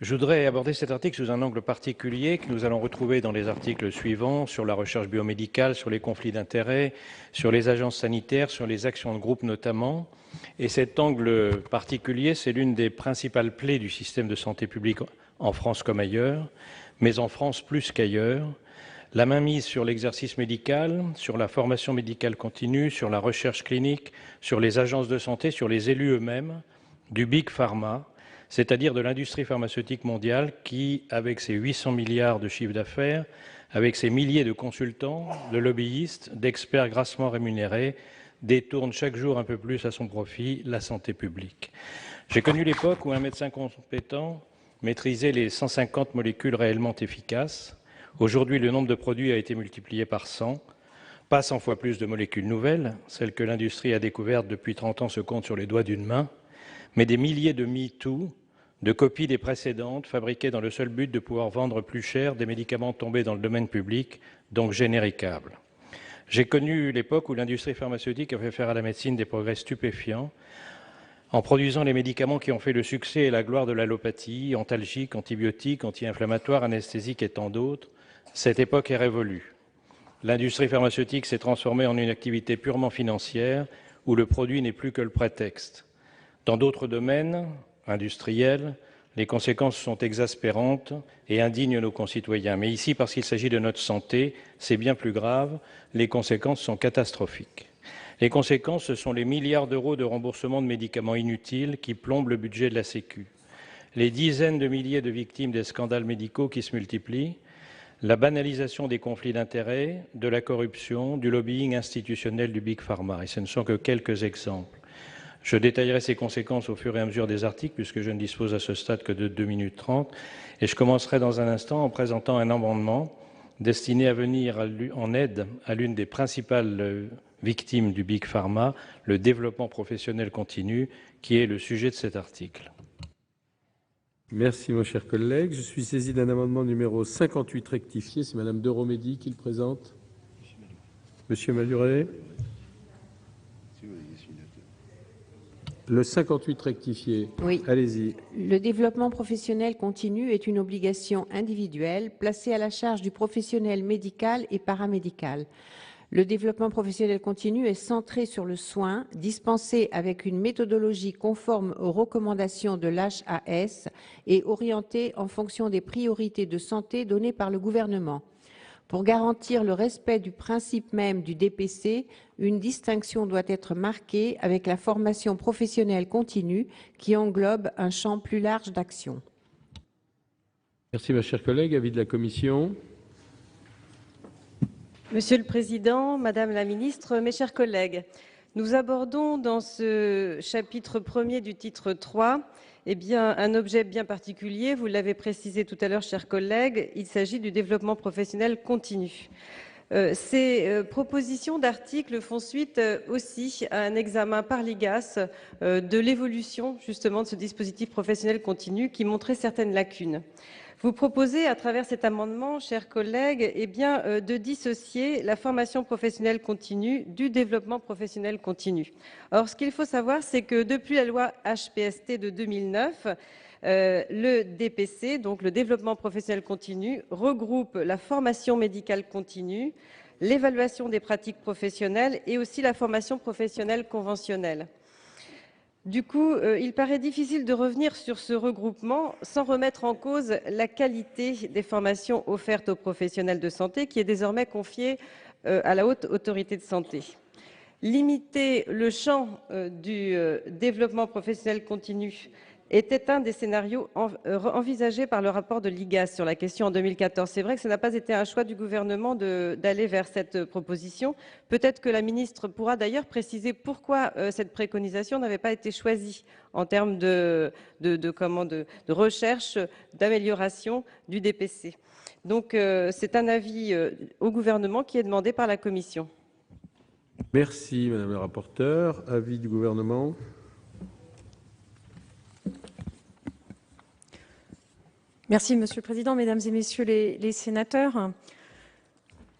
S15: je voudrais aborder cet article sous un angle particulier que nous allons retrouver dans les articles suivants, sur la recherche biomédicale, sur les conflits d'intérêts, sur les agences sanitaires, sur les actions de groupe notamment. Et cet angle particulier, c'est l'une des principales plaies du système de santé publique en France comme ailleurs, mais en France plus qu'ailleurs. La mainmise sur l'exercice médical, sur la formation médicale continue, sur la recherche clinique, sur les agences de santé, sur les élus eux-mêmes, du Big Pharma, c'est-à-dire de l'industrie pharmaceutique mondiale qui, avec ses 800 milliards de chiffre d'affaires, avec ses milliers de consultants, de lobbyistes, d'experts grassement rémunérés, détourne chaque jour un peu plus à son profit la santé publique. J'ai connu l'époque où un médecin compétent maîtrisait les 150 molécules réellement efficaces. Aujourd'hui, le nombre de produits a été multiplié par 100. Pas 100 fois plus de molécules nouvelles, celles que l'industrie a découvertes depuis 30 ans se comptent sur les doigts d'une main, mais des milliers de MeToo, de copies des précédentes, fabriquées dans le seul but de pouvoir vendre plus cher des médicaments tombés dans le domaine public, donc généricables. J'ai connu l'époque où l'industrie pharmaceutique a fait faire à la médecine des progrès stupéfiants, en produisant les médicaments qui ont fait le succès et la gloire de l'allopathie, antalgiques, antibiotiques, anti-inflammatoires, anesthésiques et tant d'autres. Cette époque est révolue. L'industrie pharmaceutique s'est transformée en une activité purement financière, où le produit n'est plus que le prétexte. Dans d'autres domaines industriels, les conséquences sont exaspérantes et indignes nos concitoyens. Mais ici, parce qu'il s'agit de notre santé, c'est bien plus grave, les conséquences sont catastrophiques. Les conséquences, ce sont les milliards d'euros de remboursement de médicaments inutiles qui plombent le budget de la Sécu, les dizaines de milliers de victimes des scandales médicaux qui se multiplient, la banalisation des conflits d'intérêts, de la corruption, du lobbying institutionnel du Big Pharma. Et ce ne sont que quelques exemples. Je détaillerai ces conséquences au fur et à mesure des articles, puisque je ne dispose à ce stade que de 2 minutes 30. Et je commencerai dans un instant en présentant un amendement destiné à venir en aide à l'une des principales victimes du Big Pharma, le développement professionnel continu, qui est le sujet de cet article.
S2: Merci, mon cher collègue. Je suis saisi d'un amendement numéro 58 rectifié. C'est Madame de Romédy qui le présente. Monsieur Malhuret. Le 58 rectifié.
S16: Oui.
S2: Allez-y.
S16: Le développement professionnel continu est une obligation individuelle placée à la charge du professionnel médical et paramédical. Le développement professionnel continu est centré sur le soin, dispensé avec une méthodologie conforme aux recommandations de l'HAS et orienté en fonction des priorités de santé données par le gouvernement. Pour garantir le respect du principe même du DPC, une distinction doit être marquée avec la formation professionnelle continue qui englobe un champ plus large d'action.
S2: Merci, ma chère collègue. Avis de la Commission.
S3: Monsieur le Président, Madame la Ministre, mes chers collègues, nous abordons dans ce chapitre 1er du titre 3 un objet bien particulier. Vous l'avez précisé tout à l'heure, chers collègues, il s'agit du développement professionnel continu. Ces propositions d'articles font suite aussi à un examen par l'IGAS de l'évolution justement de ce dispositif professionnel continu qui montrait certaines lacunes. Vous proposez, à travers cet amendement, chers collègues, de dissocier la formation professionnelle continue du développement professionnel continu. Or, ce qu'il faut savoir, c'est que depuis la loi HPST de 2009,
S17: Le DPC, donc le développement professionnel continu, regroupe la formation médicale continue, l'évaluation des pratiques professionnelles et aussi la formation professionnelle conventionnelle. Du coup, il paraît difficile de revenir sur ce regroupement sans remettre en cause la qualité des formations offertes aux professionnels de santé, qui est désormais confiée à la Haute Autorité de Santé. Limiter le champ du développement professionnel continu était un des scénarios envisagés par le rapport de l'IGAS sur la question en 2014. C'est vrai que ce n'a pas été un choix du gouvernement d'aller vers cette proposition. Peut-être que la ministre pourra d'ailleurs préciser pourquoi cette préconisation n'avait pas été choisie en termes de recherche, d'amélioration du DPC. Donc c'est un avis au gouvernement qui est demandé par la Commission.
S2: Merci, Madame la rapporteure. Avis du gouvernement.
S3: Merci, Monsieur le Président, Mesdames et Messieurs les sénateurs.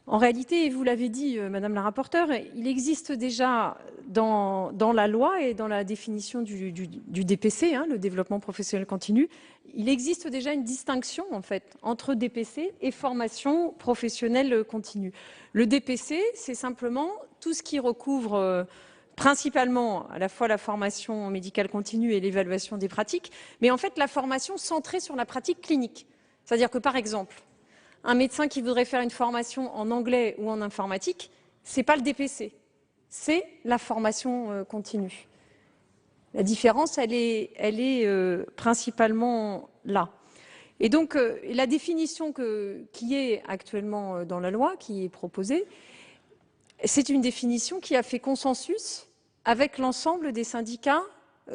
S3: En réalité, et vous l'avez dit, Madame la rapporteure, il existe déjà dans la loi et dans la définition du DPC, le développement professionnel continu, il existe déjà une distinction en fait entre DPC et formation professionnelle continue. Le DPC, c'est simplement tout ce qui recouvre principalement à la fois la formation médicale continue et l'évaluation des pratiques, mais en fait la formation centrée sur la pratique clinique. C'est-à-dire que par exemple, un médecin qui voudrait faire une formation en anglais ou en informatique, ce n'est pas le DPC, c'est la formation continue. La différence, elle est principalement là. Et donc, la définition qui est actuellement dans la loi, qui est proposée, c'est une définition qui a fait consensus avec l'ensemble des syndicats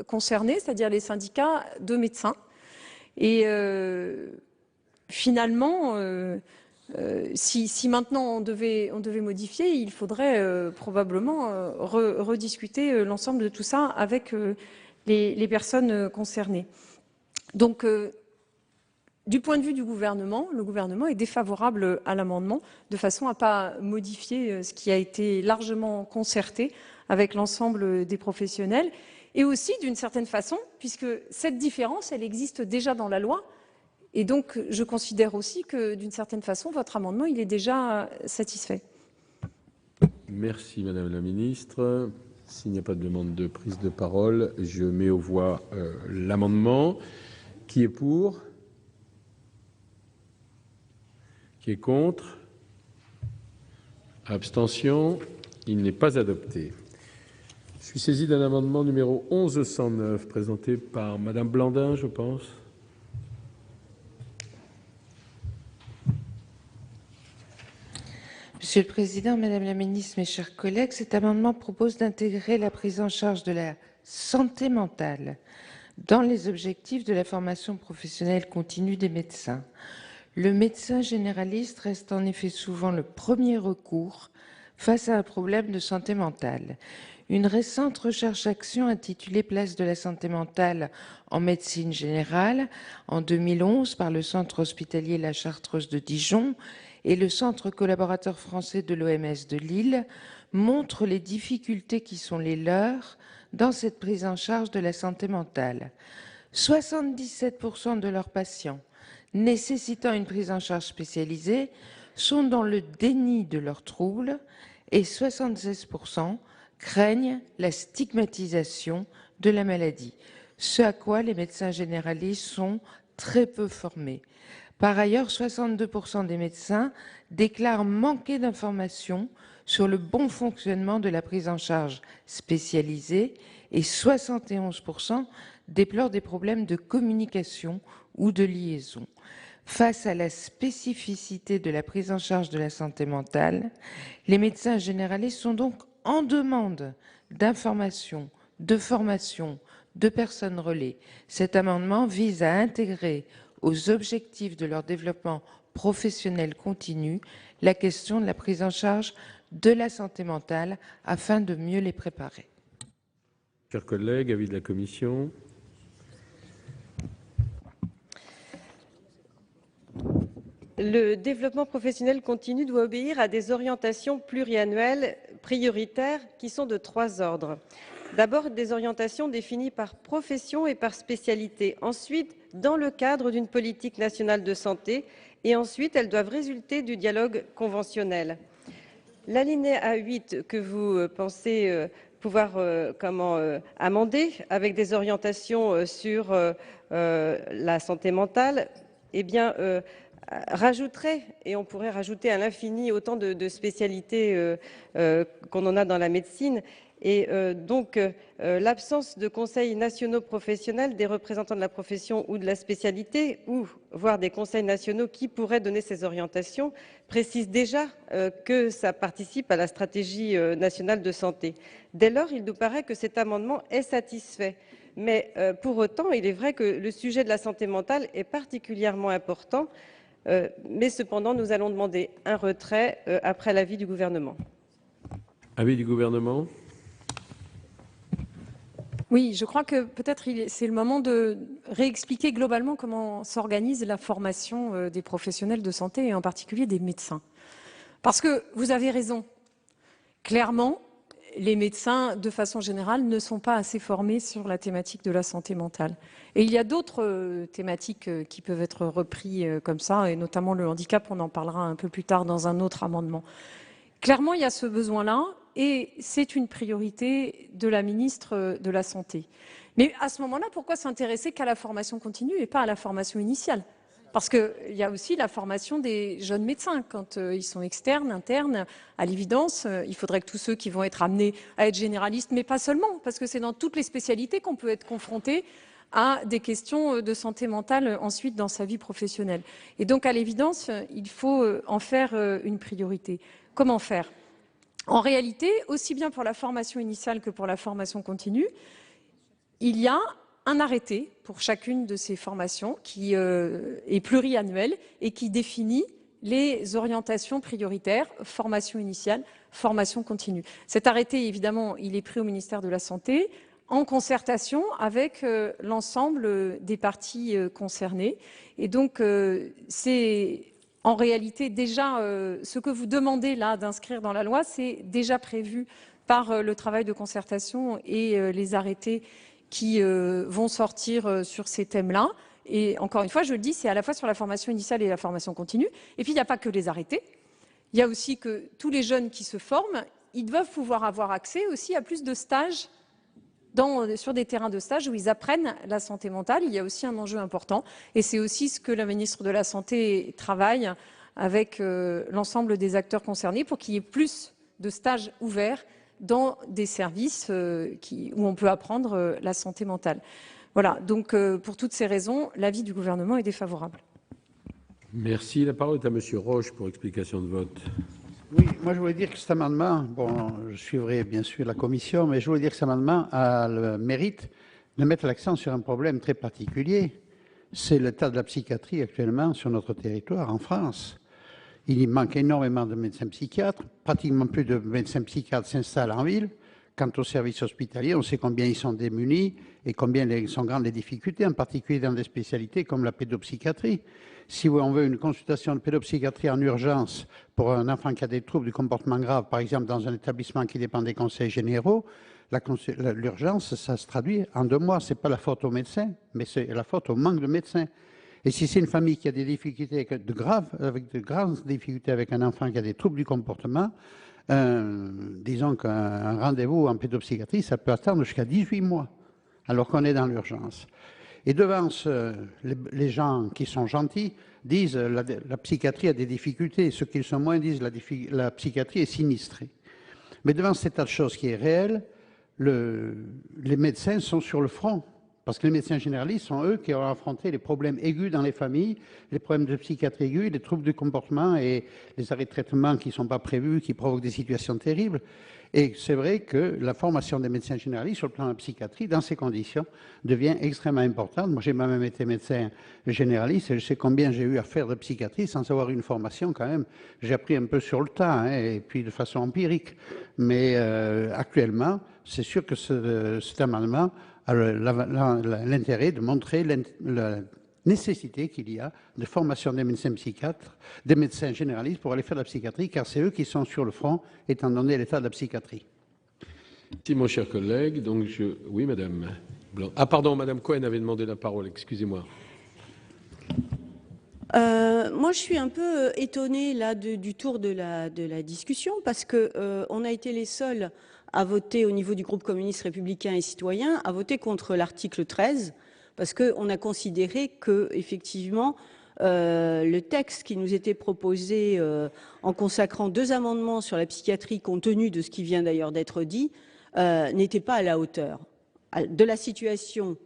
S3: concernés, c'est-à-dire les syndicats de médecins. Et finalement, si maintenant on devait modifier, il faudrait probablement rediscuter l'ensemble de tout ça avec les personnes concernées. Donc, du point de vue du gouvernement, le gouvernement est défavorable à l'amendement de façon à ne pas modifier ce qui a été largement concerté avec l'ensemble des professionnels et aussi d'une certaine façon, puisque cette différence, elle existe déjà dans la loi. Et donc, je considère aussi que, d'une certaine façon, votre amendement, il est déjà satisfait.
S2: Merci, Madame la Ministre. S'il n'y a pas de demande de prise de parole, je mets aux voix l'amendement. Qui est pour? Qui est contre? Abstention? Il n'est pas adopté. Je suis saisi d'un amendement numéro 1109, présenté par Madame Blandin, je pense.
S12: Monsieur le Président, Madame la Ministre, mes chers collègues, cet amendement propose d'intégrer la prise en charge de la santé mentale dans les objectifs de la formation professionnelle continue des médecins. Le médecin généraliste reste en effet souvent le premier recours face à un problème de santé mentale. Une récente recherche-action intitulée « Place de la santé mentale en médecine générale » en 2011 par le Centre hospitalier La Chartreuse de Dijon et le Centre collaborateur français de l'OMS de Lille montre les difficultés qui sont les leurs dans cette prise en charge de la santé mentale. 77% de leurs patients nécessitant une prise en charge spécialisée sont dans le déni de leurs troubles et 76% craignent la stigmatisation de la maladie, ce à quoi les médecins généralistes sont très peu formés. Par ailleurs, 62% des médecins déclarent manquer d'informations sur le bon fonctionnement de la prise en charge spécialisée et 71% déplorent des problèmes de communication ou de liaison. Face à la spécificité de la prise en charge de la santé mentale, les médecins généralistes sont donc en demande d'informations, de formation, de personnes relais. Cet amendement vise à intégrer aux objectifs de leur développement professionnel continu la question de la prise en charge de la santé mentale afin de mieux les préparer.
S2: Chers collègues, avis de la Commission.
S17: Le développement professionnel continu doit obéir à des orientations pluriannuelles prioritaires qui sont de 3 ordres. D'abord, des orientations définies par profession et par spécialité. Ensuite, dans le cadre d'une politique nationale de santé et ensuite elles doivent résulter du dialogue conventionnel. L'alinéa 8 que vous pensez pouvoir amender avec des orientations sur la santé mentale, eh bien, rajouterait, et on pourrait rajouter à l'infini autant de spécialités qu'on en a dans la médecine, et donc l'absence de conseils nationaux professionnels des représentants de la profession ou de la spécialité, ou voire des conseils nationaux qui pourraient donner ces orientations, précise déjà que ça participe à la stratégie nationale de santé. Dès lors, il nous paraît que cet amendement est satisfait. Mais pour autant, il est vrai que le sujet de la santé mentale est particulièrement important. Mais cependant, nous allons demander un retrait après l'avis du gouvernement.
S2: Avis du gouvernement.
S3: Oui, je crois que peut-être c'est le moment de réexpliquer globalement comment s'organise la formation des professionnels de santé et en particulier des médecins. Parce que vous avez raison, clairement, les médecins, de façon générale, ne sont pas assez formés sur la thématique de la santé mentale. Et il y a d'autres thématiques qui peuvent être reprises comme ça, et notamment le handicap, on en parlera un peu plus tard dans un autre amendement. Clairement, il y a ce besoin-là, et c'est une priorité de la ministre de la Santé. Mais à ce moment-là, pourquoi s'intéresser qu'à la formation continue et pas à la formation initiale ? Parce qu'il y a aussi la formation des jeunes médecins. Quand ils sont externes, internes, à l'évidence, il faudrait que tous ceux qui vont être amenés à être généralistes, mais pas seulement, parce que c'est dans toutes les spécialités qu'on peut être confronté à des questions de santé mentale ensuite dans sa vie professionnelle. Et donc, à l'évidence, il faut en faire une priorité. Comment faire ? En réalité, aussi bien pour la formation initiale que pour la formation continue, il y a un arrêté pour chacune de ces formations qui est pluriannuel et qui définit les orientations prioritaires, formation initiale, formation continue. Cet arrêté, évidemment, il est pris au ministère de la Santé en concertation avec l'ensemble des parties concernées. Et donc, c'est en réalité déjà ce que vous demandez là d'inscrire dans la loi, c'est déjà prévu par le travail de concertation et les arrêtés qui vont sortir sur ces thèmes-là. Et encore une fois, je le dis, c'est à la fois sur la formation initiale et la formation continue. Et puis, il n'y a pas que les arrêtés. Il y a aussi que tous les jeunes qui se forment, ils doivent pouvoir avoir accès aussi à plus de stages sur des terrains de stage où ils apprennent la santé mentale. Il y a aussi un enjeu important. Et c'est aussi ce que la ministre de la Santé travaille avec l'ensemble des acteurs concernés pour qu'il y ait plus de stages ouverts dans des services où on peut apprendre la santé mentale. Voilà, donc pour toutes ces raisons, l'avis du gouvernement est défavorable.
S2: Merci. La parole est à Monsieur Roche pour explication de vote.
S7: Oui, moi je voulais dire que cet amendement, bon, je suivrai bien sûr la commission, mais je voulais dire que cet amendement a le mérite de mettre l'accent sur un problème très particulier. C'est l'état de la psychiatrie actuellement sur notre territoire en France. Il y manque énormément de médecins psychiatres, pratiquement plus de médecins psychiatres s'installent en ville. Quant aux services hospitaliers, on sait combien ils sont démunis et combien sont grandes les difficultés, en particulier dans des spécialités comme la pédopsychiatrie. Si on veut une consultation de pédopsychiatrie en urgence pour un enfant qui a des troubles du comportement grave, par exemple dans un établissement qui dépend des conseils généraux, l'urgence, ça se traduit en 2 mois. Ce n'est pas la faute aux médecins, mais c'est la faute au manque de médecins. Et si c'est une famille qui a des difficultés avec de grandes difficultés avec un enfant qui a des troubles du comportement, disons qu'un rendez-vous en pédopsychiatrie, ça peut attendre jusqu'à 18 mois, alors qu'on est dans l'urgence. Et devant les gens qui sont gentils disent la psychiatrie a des difficultés, ceux qui le sont moins disent la psychiatrie est sinistrée. Mais devant cet état de choses qui est réel, les médecins sont sur le front. Parce que les médecins généralistes sont eux qui ont affronté les problèmes aigus dans les familles, les problèmes de psychiatrie aiguë, les troubles du comportement et les arrêts de traitement qui ne sont pas prévus, qui provoquent des situations terribles. Et c'est vrai que la formation des médecins généralistes sur le plan de la psychiatrie, dans ces conditions, devient extrêmement importante. Moi, j'ai moi-même été médecin généraliste et je sais combien j'ai eu à faire de psychiatrie sans avoir une formation quand même. J'ai appris un peu sur le tas et puis de façon empirique. Mais actuellement, c'est sûr que cet amendement a l'intérêt de montrer la nécessité qu'il y a de formation des médecins psychiatres, des médecins généralistes pour aller faire de la psychiatrie, car c'est eux qui sont sur le front, étant donné l'état de la psychiatrie.
S2: Merci, mon cher collègue. Donc oui, Madame Blanc. Ah, pardon, Madame Cohen avait demandé la parole, excusez-moi.
S8: Moi, je suis un peu étonnée là du tour de la discussion parce que on a été les seuls à voter au niveau du groupe communiste républicain et citoyen à voter contre l'article 13 parce que on a considéré que effectivement le texte qui nous était proposé en consacrant 2 amendements sur la psychiatrie, compte tenu de ce qui vient d'ailleurs d'être dit, n'était pas à la hauteur de la situation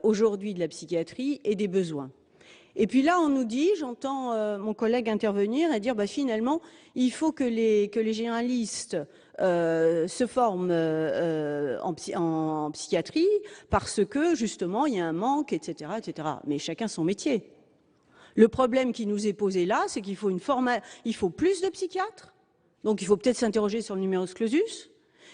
S8: aujourd'hui de la psychiatrie et des besoins. Et puis là, on nous dit, j'entends mon collègue intervenir et dire finalement, il faut que les généralistes se forment en psychiatrie parce que justement, il y a un manque, etc., etc. Mais chacun son métier. Le problème qui nous est posé là, c'est qu'il faut il faut plus de psychiatres. Donc il faut peut-être s'interroger sur le numerus clausus.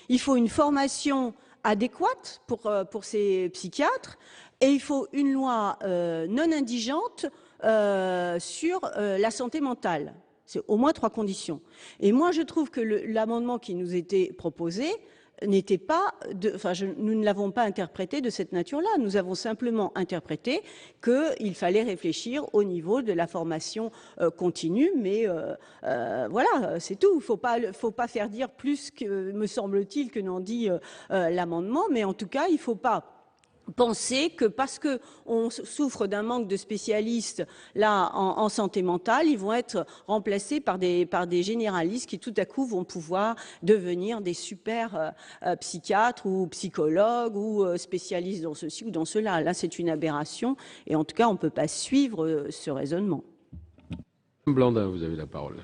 S8: Il faut une formation adéquate pour ces psychiatres. Et il faut une loi non indigente sur la santé mentale. C'est au moins 3 conditions. Et moi, je trouve que l'amendement qui nous était proposé n'était pas, nous ne l'avons pas interprété de cette nature-là. Nous avons simplement interprété qu'il fallait réfléchir au niveau de la formation continue, mais voilà, c'est tout. Il ne faut pas faire dire plus que, me semble-t-il, que n'en dit l'amendement, mais en tout cas, il ne faut pas penser que parce qu'on souffre d'un manque de spécialistes là en santé mentale, ils vont être remplacés par des généralistes qui tout à coup vont pouvoir devenir des super psychiatres ou psychologues ou spécialistes dans ceci ou dans cela. Là, c'est une aberration et en tout cas, on ne peut pas suivre ce raisonnement.
S2: Blandin, vous avez la parole.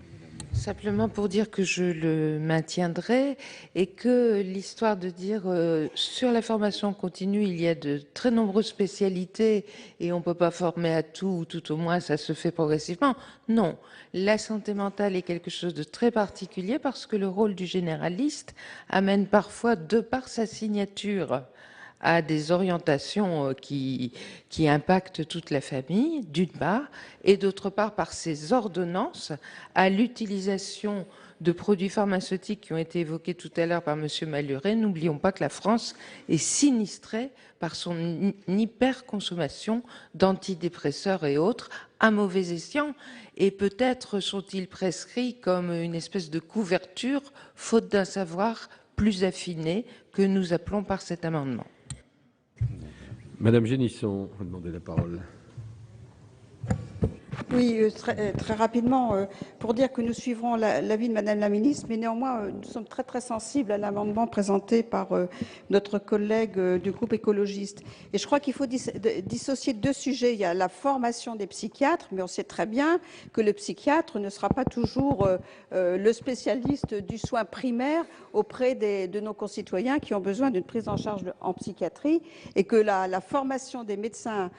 S12: Simplement pour dire que je le maintiendrai et que l'histoire de dire sur la formation continue, il y a de très nombreuses spécialités et on ne peut pas former à tout, ou tout au moins ça se fait progressivement. Non, la santé mentale est quelque chose de très particulier parce que le rôle du généraliste amène parfois, de par sa signature, à des orientations qui impactent toute la famille, d'une part, et d'autre part par ses ordonnances à l'utilisation de produits pharmaceutiques qui ont été évoqués tout à l'heure par M. Malhuret. N'oublions pas que la France est sinistrée par son hyperconsommation d'antidépresseurs et autres à mauvais escient, et peut-être sont-ils prescrits comme une espèce de couverture, faute d'un savoir plus affiné que nous appelons par cet amendement.
S2: Madame Génisson a demandé la parole.
S9: Oui, très rapidement, pour dire que nous suivrons l'avis de Madame la Ministre, mais néanmoins, nous sommes très très sensibles à l'amendement présenté par notre collègue du groupe écologiste. Et je crois qu'il faut dissocier 2 sujets. Il y a la formation des psychiatres, mais on sait très bien que le psychiatre ne sera pas toujours le spécialiste du soin primaire auprès de nos concitoyens qui ont besoin d'une prise en charge en psychiatrie, et que la formation des médecins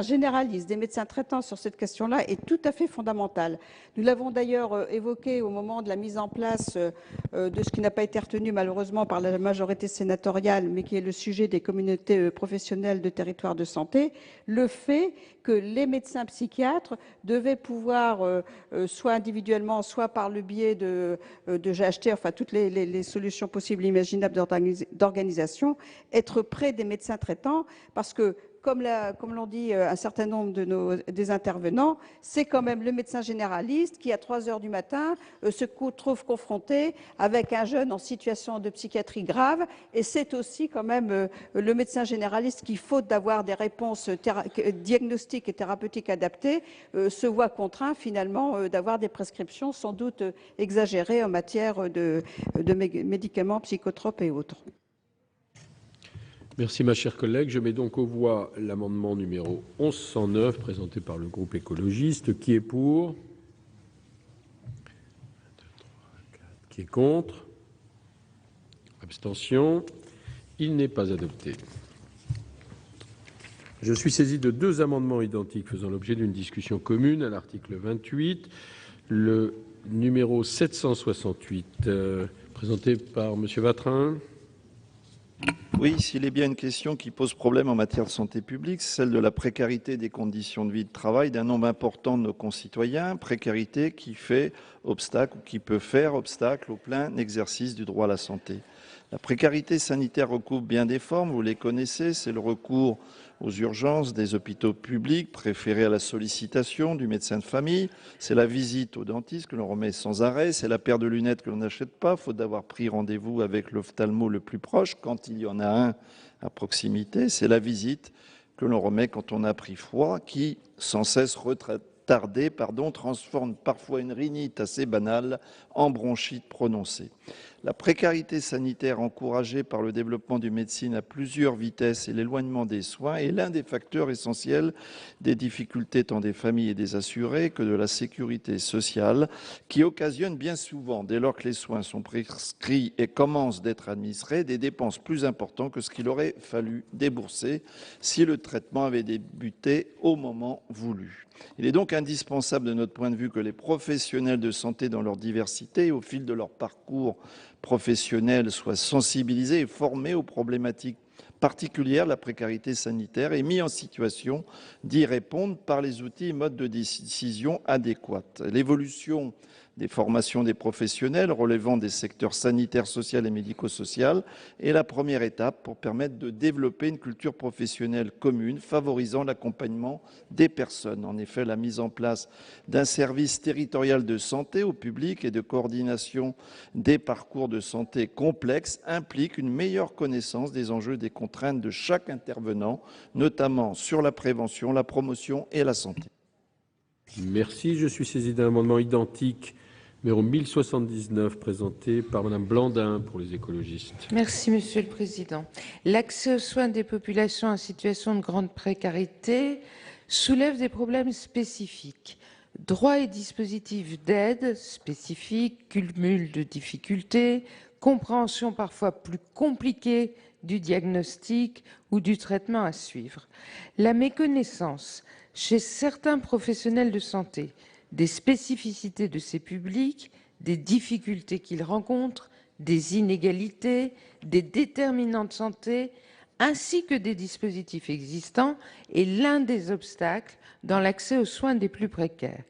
S9: généralistes, des médecins traitants sur cette question-là est tout à fait fondamentale. Nous l'avons d'ailleurs évoqué au moment de la mise en place de ce qui n'a pas été retenu malheureusement par la majorité sénatoriale, mais qui est le sujet des communautés professionnelles de territoire de santé, le fait que les médecins psychiatres devaient pouvoir, soit individuellement, soit par le biais de GHT, enfin toutes les solutions possibles et imaginables d'organisation, être près des médecins traitants, parce que comme l'ont dit un certain nombre des intervenants, c'est quand même le médecin généraliste qui, à 3 heures du matin, se trouve confronté avec un jeune en situation de psychiatrie grave. Et c'est aussi quand même le médecin généraliste qui, faute d'avoir des réponses diagnostiques et thérapeutiques adaptées, se voit contraint finalement d'avoir des prescriptions sans doute exagérées en matière de médicaments psychotropes et autres.
S2: Merci, ma chère collègue. Je mets donc aux voix l'amendement numéro 1109 présenté par le groupe écologiste. Qui est pour? Qui est contre? Abstention? Il n'est pas adopté. Je suis saisi de 2 amendements identiques faisant l'objet d'une discussion commune à l'article 28. Le numéro 768 présenté par M. Vatrin.
S11: Oui, s'il est bien une question qui pose problème en matière de santé publique, c'est celle de la précarité des conditions de vie et de travail d'un nombre important de nos concitoyens, précarité qui fait obstacle ou qui peut faire obstacle au plein exercice du droit à la santé. La précarité sanitaire recoupe bien des formes, vous les connaissez, c'est le recours aux urgences des hôpitaux publics, préférés à la sollicitation du médecin de famille. C'est la visite au dentiste que l'on remet sans arrêt. C'est la paire de lunettes que l'on n'achète pas, faute d'avoir pris rendez-vous avec l'ophtalmo le plus proche, quand il y en a un à proximité. C'est la visite que l'on remet quand on a pris froid, qui, sans cesse retardée, transforme parfois une rhinite assez banale en bronchite prononcée. La précarité sanitaire encouragée par le développement d'une médecine à plusieurs vitesses et l'éloignement des soins est l'un des facteurs essentiels des difficultés tant des familles et des assurés que de la sécurité sociale, qui occasionnent bien souvent, dès lors que les soins sont prescrits et commencent d'être administrés, des dépenses plus importantes que ce qu'il aurait fallu débourser si le traitement avait débuté au moment voulu. Il est donc indispensable, de notre point de vue, que les professionnels de santé, dans leur diversité et au fil de leur parcours professionnel, soient sensibilisés et formés aux problématiques particulières de la précarité sanitaire et mis en situation d'y répondre par les outils et modes de décision adéquats. L'évolution des formations des professionnels relevant des secteurs sanitaires, social et médico-social est la première étape pour permettre de développer une culture professionnelle commune favorisant l'accompagnement des personnes. En effet, la mise en place d'un service territorial de santé au public et de coordination des parcours de santé complexes implique une meilleure connaissance des enjeux et des contraintes de chaque intervenant, notamment sur la prévention, la promotion et la santé.
S2: Merci. Je suis saisi d'un amendement identique numéro 1079 présenté par Madame Blandin pour les écologistes.
S12: Merci Monsieur le Président. L'accès aux soins des populations en situation de grande précarité soulève des problèmes spécifiques. Droits et dispositifs d'aide spécifiques, cumul de difficultés, compréhension parfois plus compliquée du diagnostic ou du traitement à suivre. La méconnaissance chez certains professionnels de santé des spécificités de ces publics, des difficultés qu'ils rencontrent, des inégalités, des déterminants de santé, ainsi que des dispositifs existants, est l'un des obstacles dans l'accès aux soins des plus précaires.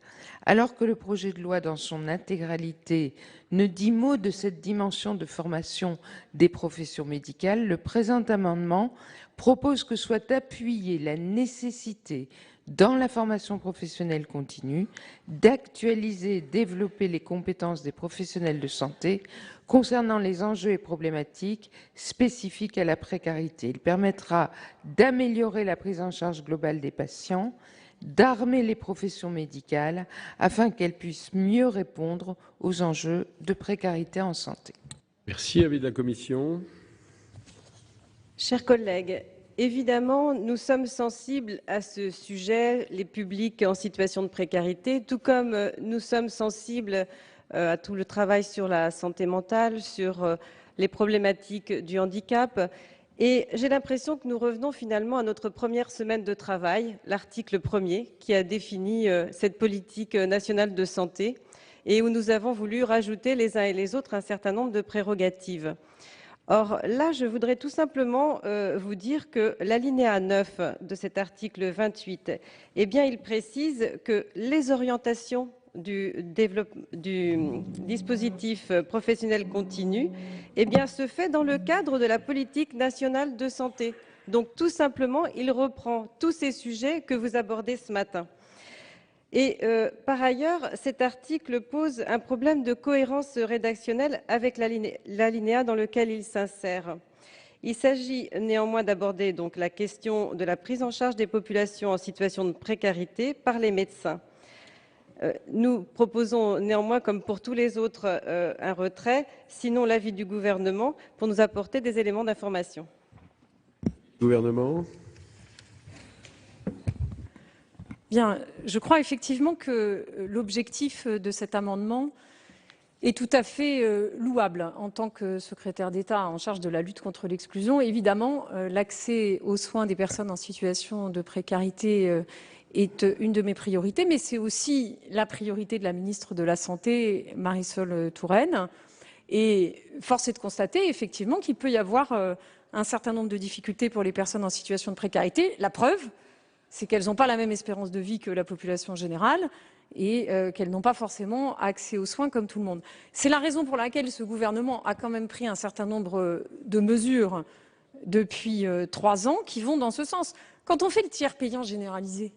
S12: Alors que le projet de loi dans son intégralité ne dit mot de cette dimension de formation des professions médicales, le présent amendement propose que soit appuyée la nécessité dans la formation professionnelle continue, d'actualiser et développer les compétences des professionnels de santé concernant les enjeux et problématiques spécifiques à la précarité. Il permettra d'améliorer la prise en charge globale des patients, d'armer les professions médicales afin qu'elles puissent mieux répondre aux enjeux de précarité en santé.
S2: Merci. Avis de la commission.
S17: Chers collègues, évidemment, nous sommes sensibles à ce sujet, les publics en situation de précarité, tout comme nous sommes sensibles à tout le travail sur la santé mentale, sur les problématiques du handicap. Et j'ai l'impression que nous revenons finalement à notre première semaine de travail, l'article 1er, qui a défini cette politique nationale de santé et où nous avons voulu rajouter les uns et les autres un certain nombre de prérogatives. Or, là, je voudrais tout simplement vous dire que l'alinéa 9 de cet article 28, eh bien, il précise que les orientations du dispositif professionnel continu, eh bien, se fait dans le cadre de la politique nationale de santé. Donc, tout simplement, il reprend tous ces sujets que vous abordez ce matin. Et par ailleurs, cet article pose un problème de cohérence rédactionnelle avec l'alinéa dans lequel il s'insère. Il s'agit néanmoins d'aborder donc la question de la prise en charge des populations en situation de précarité par les médecins. Nous proposons néanmoins, comme pour tous les autres, un retrait, sinon l'avis du gouvernement, pour nous apporter des éléments d'information.
S2: Gouvernement.
S3: Bien, je crois effectivement que l'objectif de cet amendement est tout à fait louable. En tant que secrétaire d'État en charge de la lutte contre l'exclusion, évidemment, l'accès aux soins des personnes en situation de précarité est une de mes priorités, mais c'est aussi la priorité de la ministre de la Santé, Marisol Touraine. Et force est de constater effectivement qu'il peut y avoir un certain nombre de difficultés pour les personnes en situation de précarité. La preuve, c'est qu'elles n'ont pas la même espérance de vie que la population générale et qu'elles n'ont pas forcément accès aux soins comme tout le monde. C'est la raison pour laquelle ce gouvernement a quand même pris un certain nombre de mesures depuis 3 ans qui vont dans ce sens. Quand on fait le tiers payant généralisé,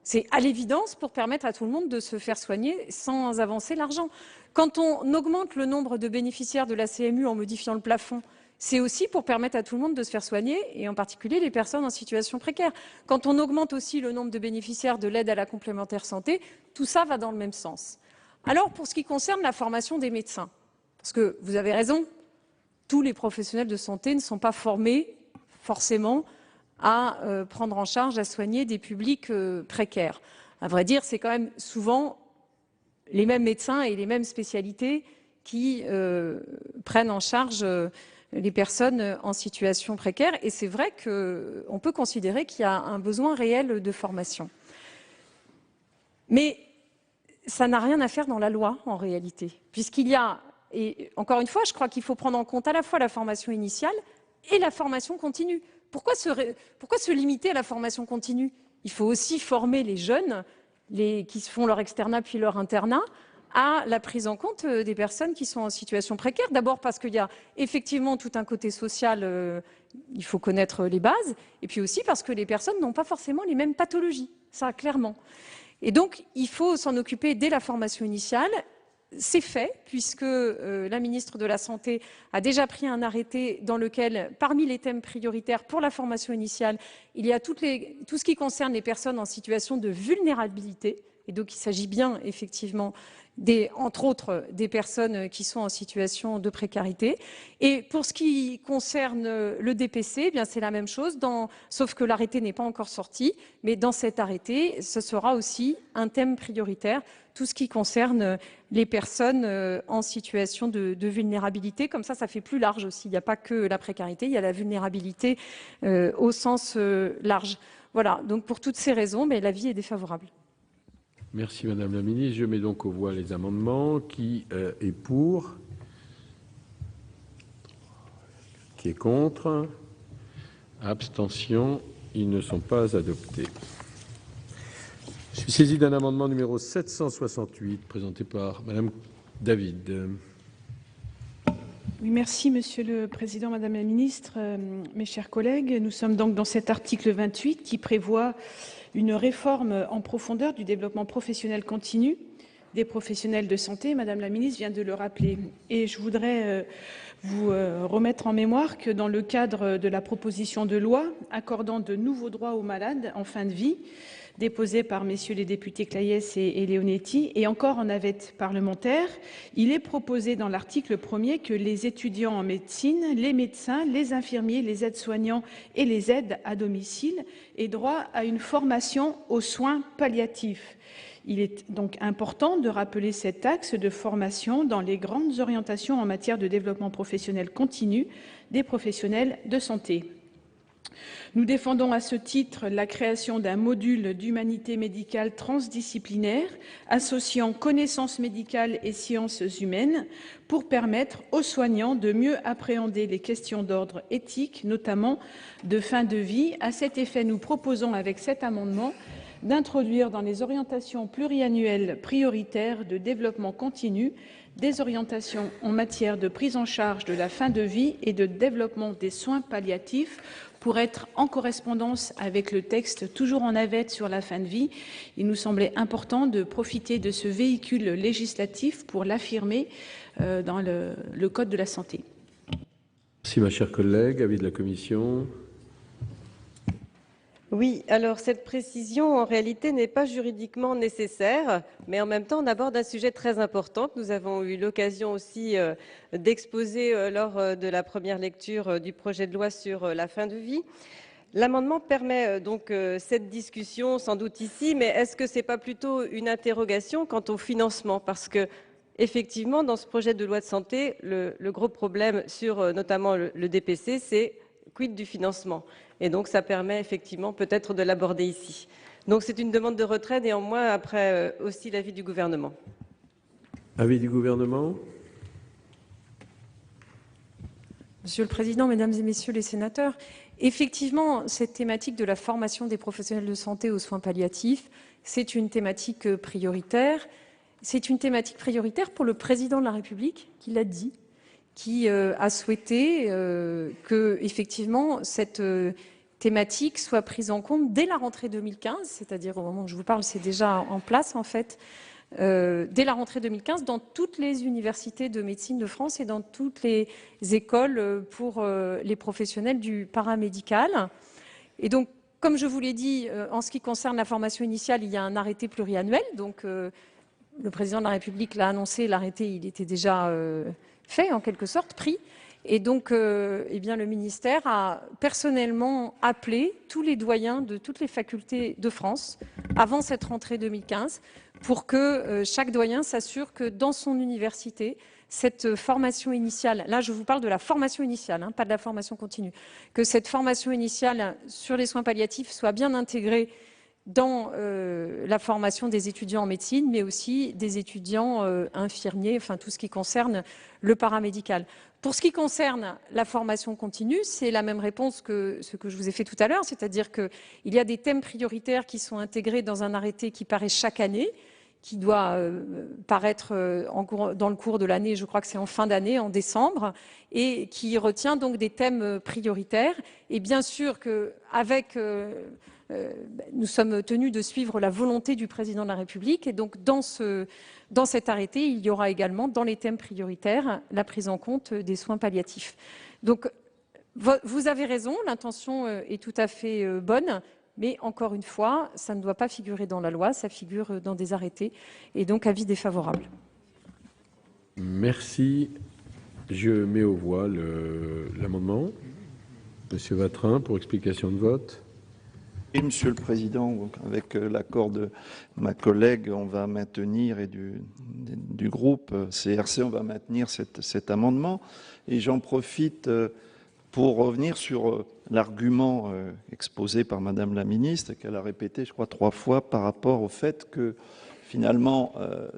S3: c'est à l'évidence pour permettre à tout le monde de se faire soigner sans avancer l'argent. Quand on augmente le nombre de bénéficiaires de la CMU en modifiant le plafond, c'est aussi pour permettre à tout le monde de se faire soigner, et en particulier les personnes en situation précaire. Quand on augmente aussi le nombre de bénéficiaires de l'aide à la complémentaire santé, tout ça va dans le même sens. Alors, pour ce qui concerne la formation des médecins, parce que vous avez raison, tous les professionnels de santé ne sont pas formés forcément à prendre en charge, à soigner des publics précaires. À vrai dire, c'est quand même souvent les mêmes médecins et les mêmes spécialités qui prennent en charge les personnes en situation précaire. Et c'est vrai qu'on peut considérer qu'il y a un besoin réel de formation. Mais ça n'a rien à faire dans la loi, en réalité, puisqu'il y a, et encore une fois, je crois qu'il faut prendre en compte à la fois la formation initiale et la formation continue. Pourquoi se limiter à la formation continue? Il faut aussi former les jeunes qui font leur externat puis leur internat à la prise en compte des personnes qui sont en situation précaire. D'abord parce qu'il y a effectivement tout un côté social, il faut connaître les bases, et puis aussi parce que les personnes n'ont pas forcément les mêmes pathologies, ça clairement. Et donc il faut s'en occuper dès la formation initiale. C'est fait, puisque la ministre de la Santé a déjà pris un arrêté dans lequel, parmi les thèmes prioritaires pour la formation initiale, il y a tout ce qui concerne les personnes en situation de vulnérabilité. Et donc, il s'agit bien, effectivement, entre autres, des personnes qui sont en situation de précarité. Et pour ce qui concerne le DPC, eh bien, c'est la même chose, sauf que l'arrêté n'est pas encore sorti. Mais dans cet arrêté, ce sera aussi un thème prioritaire, tout ce qui concerne les personnes en situation de vulnérabilité. Comme ça fait plus large aussi. Il n'y a pas que la précarité, il y a la vulnérabilité au sens large. Voilà, donc pour toutes ces raisons, l'avis est défavorable.
S2: Merci Madame la Ministre. Je mets donc aux voix les amendements. Qui est pour? Qui est contre? Abstention. Ils ne sont pas adoptés. Je suis saisi d'un amendement numéro 768 présenté par Madame David.
S18: Oui, merci Monsieur le Président, Madame la Ministre, mes chers collègues. Nous sommes donc dans cet article 28 qui prévoit une réforme en profondeur du développement professionnel continu des professionnels de santé. Madame la Ministre vient de le rappeler. Et je voudrais vous remettre en mémoire que dans le cadre de la proposition de loi accordant de nouveaux droits aux malades en fin de vie, déposée par messieurs les députés Claes et Leonetti, et encore en navette parlementaire, il est proposé dans l'article 1er que les étudiants en médecine, les médecins, les infirmiers, les aides-soignants et les aides à domicile aient droit à une formation aux soins palliatifs. Il est donc important de rappeler cet axe de formation dans les grandes orientations en matière de développement professionnel continu des professionnels de santé. Nous défendons à ce titre la création d'un module d'humanité médicale transdisciplinaire associant connaissances médicales et sciences humaines pour permettre aux soignants de mieux appréhender les questions d'ordre éthique, notamment de fin de vie. À cet effet, nous proposons avec cet amendement d'introduire dans les orientations pluriannuelles prioritaires de développement continu des orientations en matière de prise en charge de la fin de vie et de développement des soins palliatifs pour être en correspondance avec le texte toujours en navette sur la fin de vie. Il nous semblait important de profiter de ce véhicule législatif pour l'affirmer dans le Code de la santé.
S2: Merci ma chère collègue. Avis de la Commission.
S17: Oui, alors cette précision en réalité n'est pas juridiquement nécessaire, mais en même temps on aborde un sujet très important que nous avons eu l'occasion aussi d'exposer lors de la première lecture du projet de loi sur la fin de vie. L'amendement permet donc cette discussion sans doute ici, mais est-ce que ce n'est pas plutôt une interrogation quant au financement? Parce que effectivement dans ce projet de loi de santé, le gros problème sur notamment le DPC, c'est quid du financement? Et donc, ça permet effectivement peut-être de l'aborder ici. Donc, c'est une demande de retrait, néanmoins, après aussi l'avis du gouvernement.
S2: Avis du gouvernement.
S3: Monsieur le Président, Mesdames et Messieurs les sénateurs, effectivement, cette thématique de la formation des professionnels de santé aux soins palliatifs, c'est une thématique prioritaire. C'est une thématique prioritaire pour le Président de la République, qui l'a dit, qui a souhaité que, effectivement, cette thématique soit prise en compte dès la rentrée 2015, c'est-à-dire au moment où je vous parle, c'est déjà en place en fait, dès la rentrée 2015 dans toutes les universités de médecine de France et dans toutes les écoles pour les professionnels du paramédical. Et donc, comme je vous l'ai dit, en ce qui concerne la formation initiale, il y a un arrêté pluriannuel. Donc, le président de la République l'a annoncé, l'arrêté, il était déjà fait, en quelque sorte, pris. Et donc, eh bien, le ministère a personnellement appelé tous les doyens de toutes les facultés de France avant cette rentrée 2015 pour que chaque doyen s'assure que dans son université, cette formation initiale, là je vous parle de la formation initiale, pas de la formation continue, que cette formation initiale sur les soins palliatifs soit bien intégrée dans la formation des étudiants en médecine, mais aussi des étudiants infirmiers, enfin tout ce qui concerne le paramédical. Pour ce qui concerne la formation continue, c'est la même réponse que ce que je vous ai fait tout à l'heure, c'est-à-dire qu'il y a des thèmes prioritaires qui sont intégrés dans un arrêté qui paraît chaque année, qui doit paraître dans le cours de l'année, je crois que c'est en fin d'année, en décembre, et qui retient donc des thèmes prioritaires. Et bien sûr qu'avec nous sommes tenus de suivre la volonté du président de la République. Et donc, dans cet arrêté, il y aura également, dans les thèmes prioritaires, la prise en compte des soins palliatifs. Donc, vous avez raison, l'intention est tout à fait bonne. Mais encore une fois, ça ne doit pas figurer dans la loi, ça figure dans des arrêtés. Et donc, avis défavorable.
S2: Merci. Je mets aux voix l'amendement. Monsieur Vatrin, pour explication de vote.
S11: Et Monsieur le Président, avec l'accord de ma collègue, on va maintenir, et du groupe CRC, on va maintenir cet amendement. Et j'en profite pour revenir sur l'argument exposé par Madame la Ministre, qu'elle a répété, je crois, 3 fois, par rapport au fait que finalement,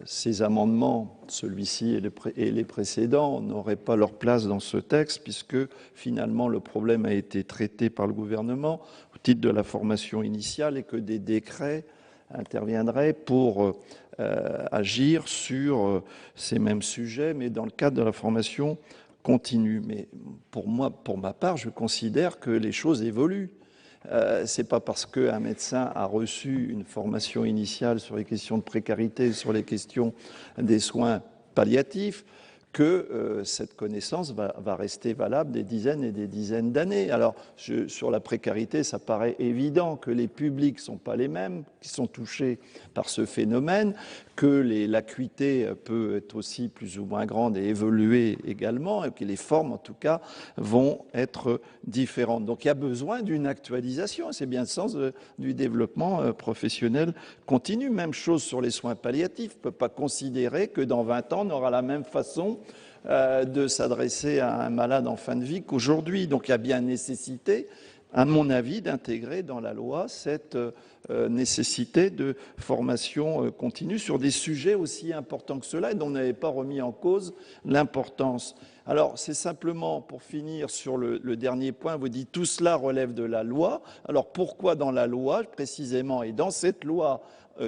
S11: ces amendements, celui-ci et les précédents, n'auraient pas leur place dans ce texte, puisque finalement le problème a été traité par le gouvernement au titre de la formation initiale et que des décrets interviendraient pour agir sur ces mêmes sujets, mais dans le cadre de la formation continue. Mais pour ma part, je considère que les choses évoluent. C'est pas parce qu'un médecin a reçu une formation initiale sur les questions de précarité, sur les questions des soins palliatifs, que cette connaissance va rester valable des dizaines et des dizaines d'années. Alors, sur la précarité, ça paraît évident que les publics ne sont pas les mêmes, qui sont touchés par ce phénomène, que l'acuité peut être aussi plus ou moins grande et évoluer également, et que les formes, en tout cas, vont être différentes. Donc, il y a besoin d'une actualisation, c'est bien le sens du développement professionnel continu. Même chose sur les soins palliatifs. On ne peut pas considérer que dans 20 ans, on aura la même façon de s'adresser à un malade en fin de vie qu'aujourd'hui. Donc, il y a bien nécessité, à mon avis, d'intégrer dans la loi cette nécessité de formation continue sur des sujets aussi importants que cela et dont on n'avait pas remis en cause l'importance. Alors, c'est simplement, pour finir sur le dernier point, vous dites tout cela relève de la loi. Alors, pourquoi dans la loi, précisément, et dans cette loi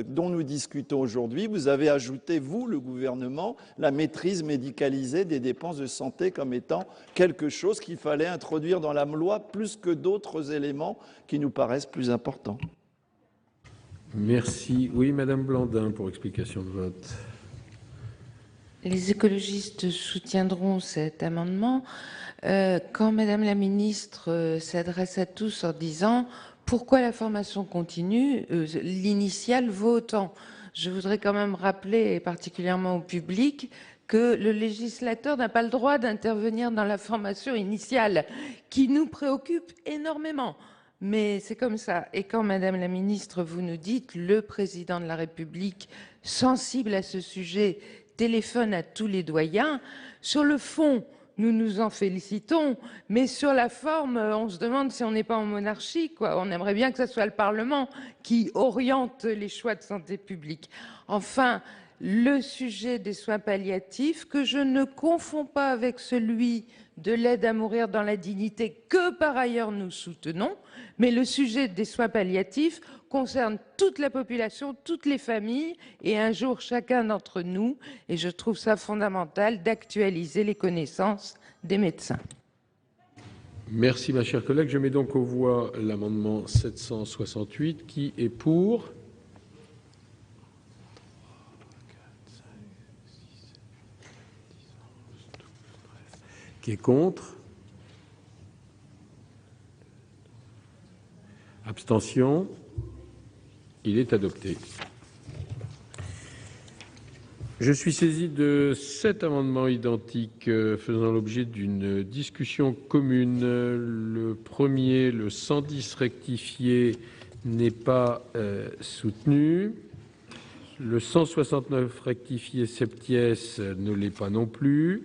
S11: dont nous discutons aujourd'hui, vous avez ajouté, vous, le gouvernement, la maîtrise médicalisée des dépenses de santé comme étant quelque chose qu'il fallait introduire dans la loi plus que d'autres éléments qui nous paraissent plus importants.
S2: Merci. Oui, Madame Blandin, pour explication de vote.
S12: Les écologistes soutiendront cet amendement. Quand Madame la Ministre s'adresse à tous en disant « Pourquoi la formation continue ? L'initiale vaut autant ». Je voudrais quand même rappeler, et particulièrement au public, que le législateur n'a pas le droit d'intervenir dans la formation initiale, qui nous préoccupe énormément. Mais c'est comme ça. Et quand, Madame la Ministre, vous nous dites le président de la République, sensible à ce sujet, téléphone à tous les doyens, sur le fond, nous nous en félicitons, mais sur la forme, on se demande si on n'est pas en monarchie, quoi. On aimerait bien que ce soit le Parlement qui oriente les choix de santé publique. Enfin, le sujet des soins palliatifs, que je ne confonds pas avec celui de l'aide à mourir dans la dignité, que par ailleurs nous soutenons, mais le sujet des soins palliatifs concerne toute la population, toutes les familles, et un jour chacun d'entre nous, et je trouve ça fondamental d'actualiser les connaissances des médecins.
S2: Merci, ma chère collègue. Je mets donc aux voix l'amendement 768. Qui est pour? Qui est contre? Abstention? Il est adopté. Je suis saisi de 7 amendements identiques faisant l'objet d'une discussion commune. Le premier, le 110 rectifié, n'est pas soutenu. Le 169 rectifié septies ne l'est pas non plus.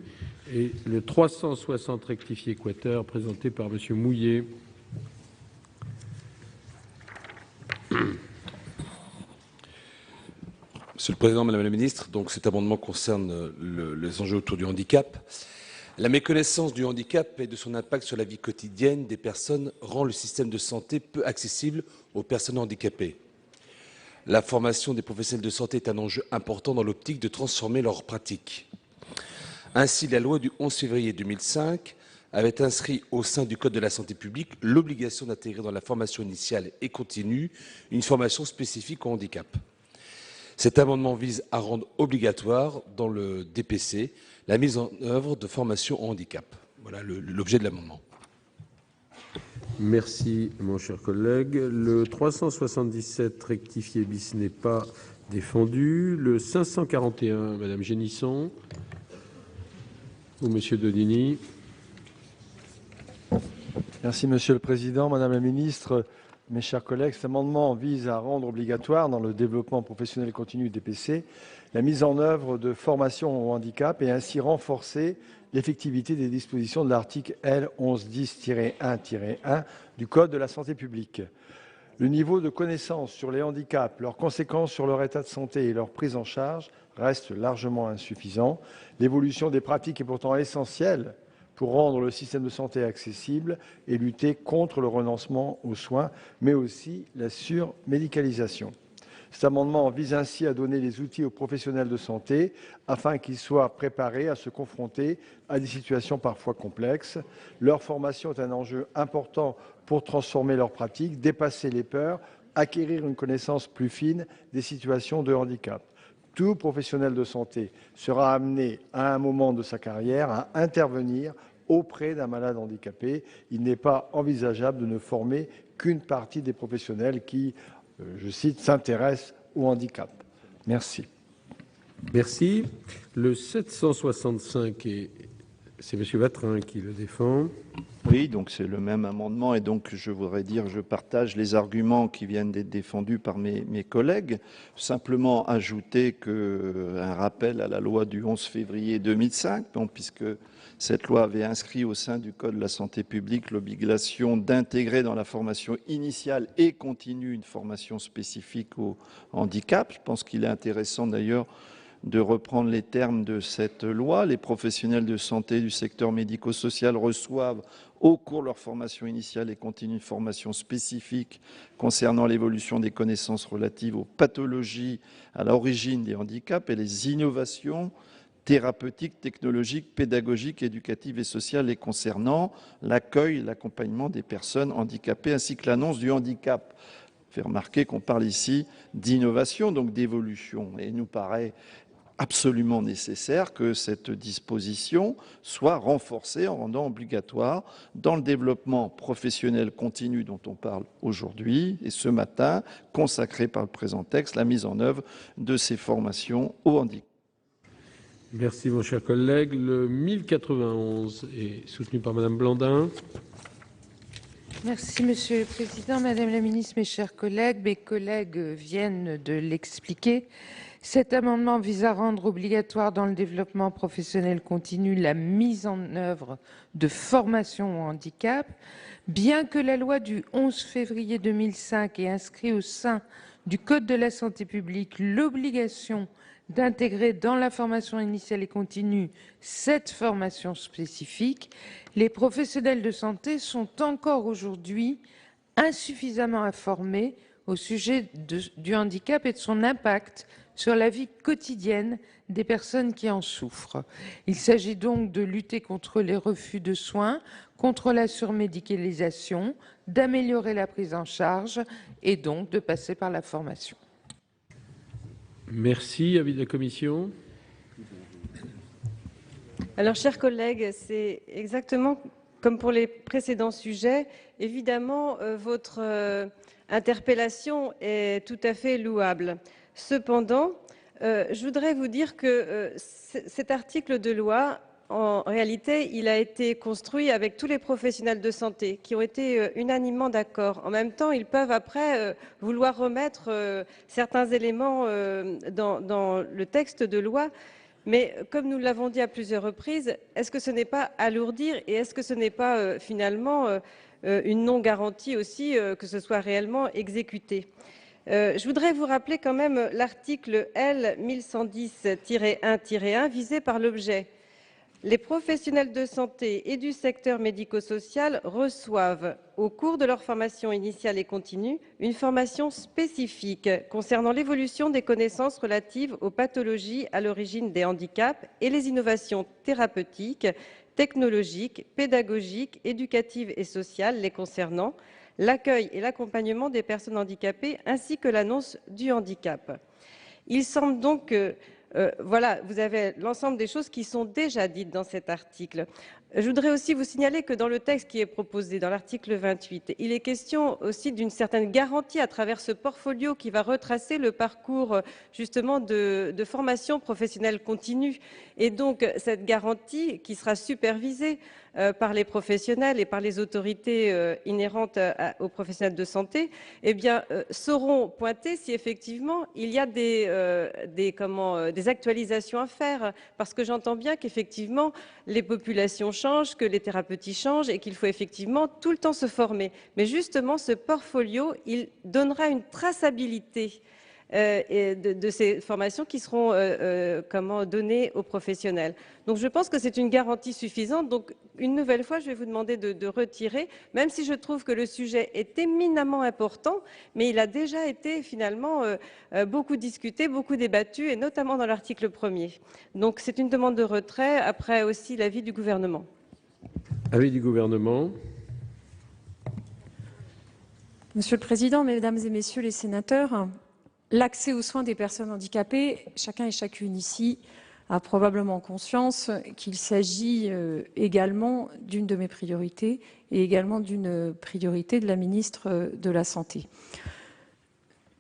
S2: Et le 360 rectifié quater, présenté par M. Mouillet.
S6: Monsieur le Président, Madame la Ministre, donc cet amendement concerne les enjeux autour du handicap. La méconnaissance du handicap et de son impact sur la vie quotidienne des personnes rend le système de santé peu accessible aux personnes handicapées. La formation des professionnels de santé est un enjeu important dans l'optique de transformer leurs pratiques. Ainsi, la loi du 11 février 2005 avait inscrit au sein du Code de la santé publique l'obligation d'intégrer dans la formation initiale et continue une formation spécifique au handicap. Cet amendement vise à rendre obligatoire dans le DPC la mise en œuvre de formations au handicap. Voilà l'objet de l'amendement.
S2: Merci, mon cher collègue. Le 377 rectifié bis n'est pas défendu. Le 541, Madame Génisson ou Monsieur Donini.
S5: Merci, Monsieur le Président, Madame la Ministre. Mes chers collègues, cet amendement vise à rendre obligatoire dans le développement professionnel continu DPC la mise en œuvre de formations au handicap et ainsi renforcer l'effectivité des dispositions de l'article L. 1110-1-1 du Code de la santé publique. Le niveau de connaissance sur les handicaps, leurs conséquences sur leur état de santé et leur prise en charge reste largement insuffisant. L'évolution des pratiques est pourtant essentielle pour rendre le système de santé accessible et lutter contre le renoncement aux soins, mais aussi la surmédicalisation. Cet amendement vise ainsi à donner les outils aux professionnels de santé afin qu'ils soient préparés à se confronter à des situations parfois complexes. Leur formation est un enjeu important pour transformer leurs pratiques, dépasser les peurs, acquérir une connaissance plus fine des situations de handicap. Tout professionnel de santé sera amené à un moment de sa carrière à intervenir auprès d'un malade handicapé. Il n'est pas envisageable de ne former qu'une partie des professionnels qui, je cite, s'intéressent au handicap. Merci.
S2: Merci. Le 765, c'est M. Vatrin qui le défend.
S11: Oui, donc c'est le même amendement et donc je voudrais dire, je partage les arguments qui viennent d'être défendus par mes collègues. Simplement ajouter un rappel à la loi du 11 février 2005, puisque cette loi avait inscrit au sein du Code de la santé publique l'obligation d'intégrer dans la formation initiale et continue une formation spécifique au handicap. Je pense qu'il est intéressant d'ailleurs de reprendre les termes de cette loi. Les professionnels de santé du secteur médico-social reçoivent au cours de leur formation initiale et continue une formation spécifique concernant l'évolution des connaissances relatives aux pathologies à l'origine des handicaps et les innovations thérapeutiques, technologiques, pédagogiques, éducatives et sociales les concernant, l'accueil et l'accompagnement des personnes handicapées ainsi que l'annonce du handicap. Fait remarquer qu'on parle ici d'innovation, donc d'évolution, et il nous paraît absolument nécessaire que cette disposition soit renforcée en rendant obligatoire dans le développement professionnel continu dont on parle aujourd'hui et ce matin, consacré par le présent texte, la mise en œuvre de ces formations au handicap.
S2: Merci, mon cher collègue. Le 1091 est soutenu par Madame Blandin.
S12: Merci, Monsieur le Président, Madame la Ministre, mes chers collègues. Mes collègues viennent de l'expliquer. Cet amendement vise à rendre obligatoire dans le développement professionnel continu la mise en œuvre de formations au handicap. Bien que la loi du 11 février 2005 ait inscrit au sein du Code de la santé publique l'obligation d'intégrer dans la formation initiale et continue cette formation spécifique, les professionnels de santé sont encore aujourd'hui insuffisamment informés au sujet du handicap et de son impact sur la vie quotidienne des personnes qui en souffrent. Il s'agit donc de lutter contre les refus de soins, contre la surmédicalisation, d'améliorer la prise en charge et donc de passer par la formation.
S2: Merci. Avis de la commission.
S17: Alors, chers collègues, c'est exactement comme pour les précédents sujets. Évidemment, votre interpellation est tout à fait louable. Cependant, je voudrais vous dire que cet article de loi, en réalité, il a été construit avec tous les professionnels de santé qui ont été unanimement d'accord. En même temps, ils peuvent après vouloir remettre certains éléments dans le texte de loi. Mais comme nous l'avons dit à plusieurs reprises, est-ce que ce n'est pas alourdir et est-ce que ce n'est pas finalement une non-garantie aussi que ce soit réellement exécuté? Je voudrais vous rappeler quand même l'article L 1110-1-1 visé par l'objet. Les professionnels de santé et du secteur médico-social reçoivent, au cours de leur formation initiale et continue, une formation spécifique concernant l'évolution des connaissances relatives aux pathologies à l'origine des handicaps et les innovations thérapeutiques, technologiques, pédagogiques, éducatives et sociales les concernant, l'accueil et l'accompagnement des personnes handicapées ainsi que l'annonce du handicap. Il semble donc que voilà, vous avez l'ensemble des choses qui sont déjà dites dans cet article. Je voudrais aussi vous signaler que dans le texte qui est proposé, dans l'article 28, il est question aussi d'une certaine garantie à travers ce portfolio qui va retracer le parcours justement de formation professionnelle continue. Et donc cette garantie qui sera supervisée par les professionnels et par les autorités inhérentes aux professionnels de santé, eh bien, sauront pointer si effectivement il y a des actualisations à faire. Parce que j'entends bien qu'effectivement les populations changent, que les thérapeutes changent et qu'il faut effectivement tout le temps se former. Mais justement, ce portfolio, il donnera une traçabilité de ces formations qui seront données aux professionnels. Donc je pense que c'est une garantie suffisante. Donc une nouvelle fois, je vais vous demander de retirer, même si je trouve que le sujet est éminemment important, mais il a déjà été finalement beaucoup discuté, beaucoup débattu, et notamment dans l'article 1er. Donc c'est une demande de retrait, après aussi l'avis du gouvernement.
S2: Avis du gouvernement.
S3: Monsieur le Président, Mesdames et Messieurs les sénateurs, l'accès aux soins des personnes handicapées, chacun et chacune ici a probablement conscience qu'il s'agit également d'une de mes priorités et également d'une priorité de la ministre de la Santé.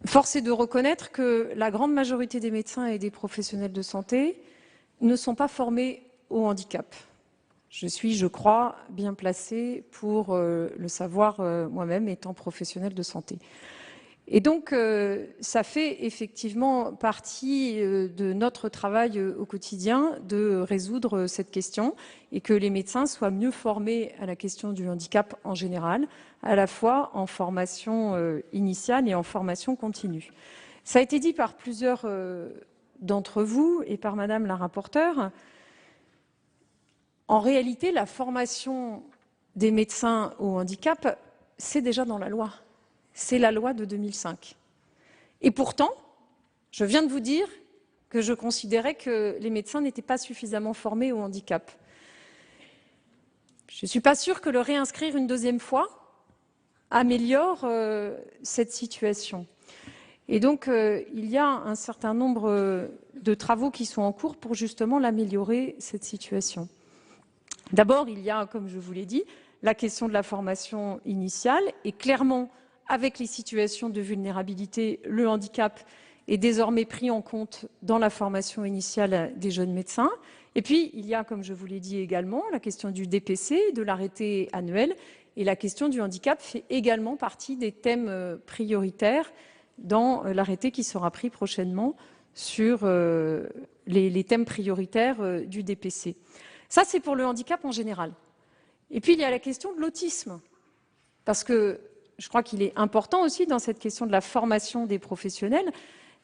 S3: Force est de reconnaître que la grande majorité des médecins et des professionnels de santé ne sont pas formés au handicap. Je suis, je crois, bien placée pour le savoir moi-même étant professionnelle de santé. Et donc, ça fait effectivement partie de notre travail au quotidien de résoudre cette question et que les médecins soient mieux formés à la question du handicap en général, à la fois en formation initiale et en formation continue. Ça a été dit par plusieurs d'entre vous et par Madame la rapporteure. En réalité, la formation des médecins au handicap, c'est déjà dans la loi. C'est la loi de 2005. Et pourtant, je viens de vous dire que je considérais que les médecins n'étaient pas suffisamment formés au handicap. Je ne suis pas sûre que le réinscrire une deuxième fois améliore cette situation. Et donc, il y a un certain nombre de travaux qui sont en cours pour justement l'améliorer, cette situation. D'abord, il y a, comme je vous l'ai dit, la question de la formation initiale et clairement, avec les situations de vulnérabilité, le handicap est désormais pris en compte dans la formation initiale des jeunes médecins. Et puis, il y a, comme je vous l'ai dit également, la question du DPC, de l'arrêté annuel, et la question du handicap fait également partie des thèmes prioritaires dans l'arrêté qui sera pris prochainement sur les thèmes prioritaires du DPC. Ça, c'est pour le handicap en général. Et puis, il y a la question de l'autisme, parce que je crois qu'il est important aussi dans cette question de la formation des professionnels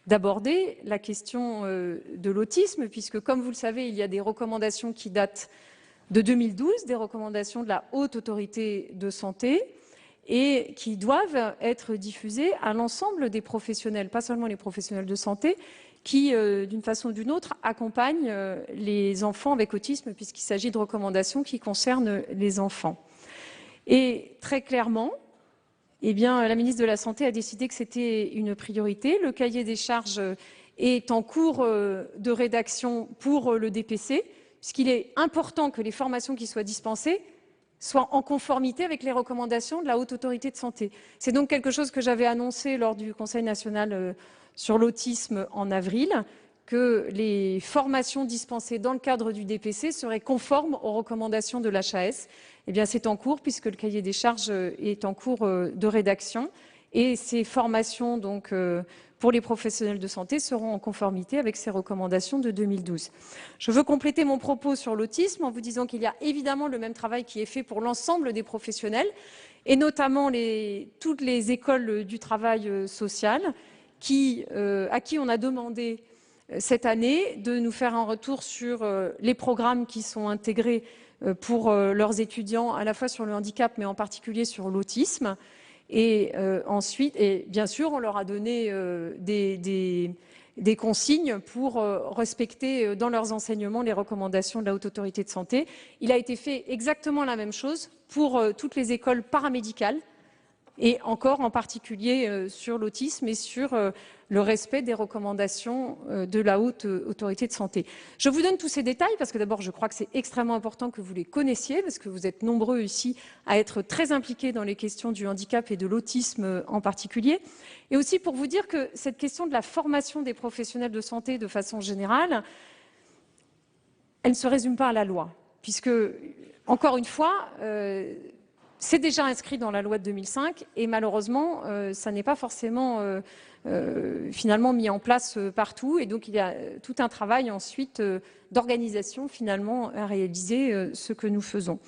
S3: d'aborder la question de l'autisme, puisque comme vous le savez, il y a des recommandations qui datent de 2012, des recommandations de la Haute Autorité de Santé, et qui doivent être diffusées à l'ensemble des professionnels, pas seulement les professionnels de santé, qui, d'une façon ou d'une autre, accompagnent les enfants avec autisme, puisqu'il s'agit de recommandations qui concernent les enfants. Et très clairement, eh bien, la ministre de la Santé a décidé que c'était une priorité. Le cahier des charges est en cours de rédaction pour le DPC, puisqu'il est important que les formations qui soient dispensées soient en conformité avec les recommandations de la Haute Autorité de Santé. C'est donc quelque chose que j'avais annoncé lors du Conseil national sur l'autisme en avril, que les formations dispensées dans le cadre du DPC seraient conformes aux recommandations de l'HAS. Eh bien, c'est en cours puisque le cahier des charges est en cours de rédaction et ces formations donc pour les professionnels de santé seront en conformité avec ces recommandations de 2012. Je veux compléter mon propos sur l'autisme en vous disant qu'il y a évidemment le même travail qui est fait pour l'ensemble des professionnels et notamment toutes les écoles du travail social à qui on a demandé cette année de nous faire un retour sur les programmes qui sont intégrés pour leurs étudiants, à la fois sur le handicap, mais en particulier sur l'autisme. Et ensuite, et bien sûr, on leur a donné des consignes pour respecter dans leurs enseignements les recommandations de la Haute Autorité de Santé. Il a été fait exactement la même chose pour toutes les écoles paramédicales, et encore en particulier sur l'autisme et sur le respect des recommandations de la Haute Autorité de Santé. Je vous donne tous ces détails parce que d'abord je crois que c'est extrêmement important que vous les connaissiez parce que vous êtes nombreux ici à être très impliqués dans les questions du handicap et de l'autisme en particulier. Et aussi pour vous dire que cette question de la formation des professionnels de santé de façon générale, elle ne se résume pas à la loi puisque, encore une fois, c'est déjà inscrit dans la loi de 2005 et malheureusement, ça n'est pas forcément finalement mis en place partout. Et donc, il y a tout un travail ensuite d'organisation finalement à réaliser ce que nous faisons.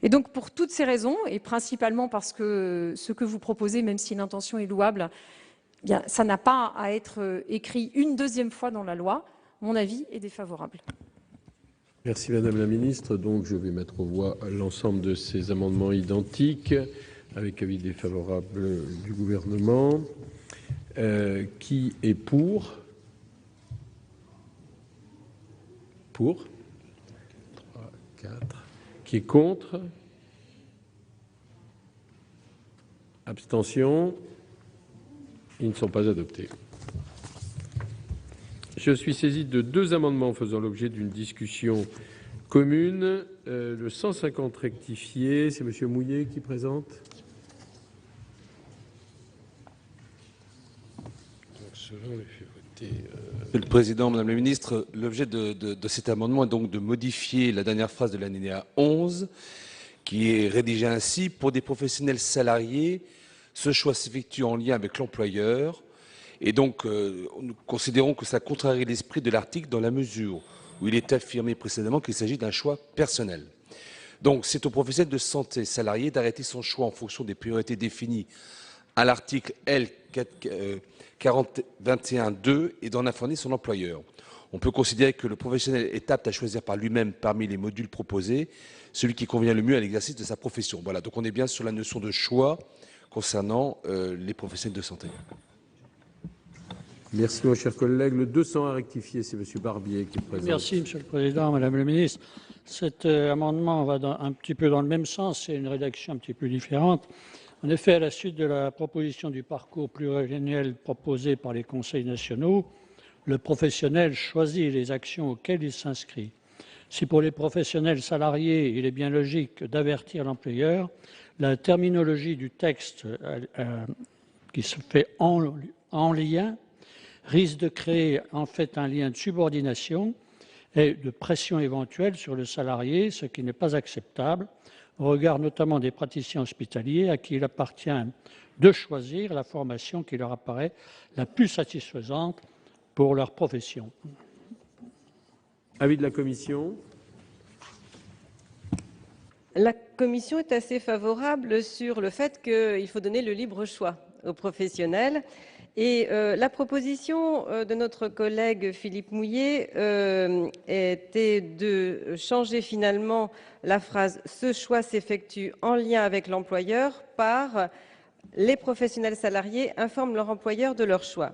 S3: Et donc, pour toutes ces raisons, et principalement parce que ce que vous proposez, même si l'intention est louable, eh bien, ça n'a pas à être écrit une deuxième fois dans la loi, mon avis est défavorable.
S2: Merci Madame la Ministre. Donc je vais mettre aux voix l'ensemble de ces amendements identiques avec avis défavorable du gouvernement. Qui est pour? Pour 3, 4. Qui est contre? Abstention? Ils ne sont pas adoptés. Je suis saisi de deux amendements faisant l'objet d'une discussion commune. Le 150 rectifié, c'est Monsieur Mouillet qui présente.
S6: Monsieur le Président, Madame la Ministre, l'objet de cet amendement est donc de modifier la dernière phrase de l'alinéa 11, qui est rédigée ainsi: pour des professionnels salariés, ce choix s'effectue en lien avec l'employeur. Et donc, nous considérons que ça contrarie l'esprit de l'article dans la mesure où il est affirmé précédemment qu'il s'agit d'un choix personnel. Donc, c'est au professionnel de santé salarié d'arrêter son choix en fonction des priorités définies à l'article L. 4021-2 et d'en informer son employeur. On peut considérer que le professionnel est apte à choisir par lui-même parmi les modules proposés celui qui convient le mieux à l'exercice de sa profession. Voilà, donc on est bien sur la notion de choix concernant les professionnels de santé.
S2: Merci, mon cher collègue. Le 200 à rectifier, c'est M. Barbier qui présente.
S10: Merci, Monsieur le Président, Madame la Ministre. Cet amendement va un petit peu dans le même sens, c'est une rédaction un petit peu différente. En effet, à la suite de la proposition du parcours pluriannuel proposé par les conseils nationaux, le professionnel choisit les actions auxquelles il s'inscrit. Si pour les professionnels salariés, il est bien logique d'avertir l'employeur, la terminologie du texte qui se fait en lien risque de créer en fait un lien de subordination et de pression éventuelle sur le salarié, ce qui n'est pas acceptable, au regard notamment des praticiens hospitaliers à qui il appartient de choisir la formation qui leur apparaît la plus satisfaisante pour leur profession.
S2: Avis de la commission.
S17: La commission est assez favorable sur le fait qu'il faut donner le libre choix aux professionnels. Et la proposition de notre collègue Philippe Mouillet était de changer finalement la phrase « Ce choix s'effectue en lien avec l'employeur » par « Les professionnels salariés informent leur employeur de leur choix ».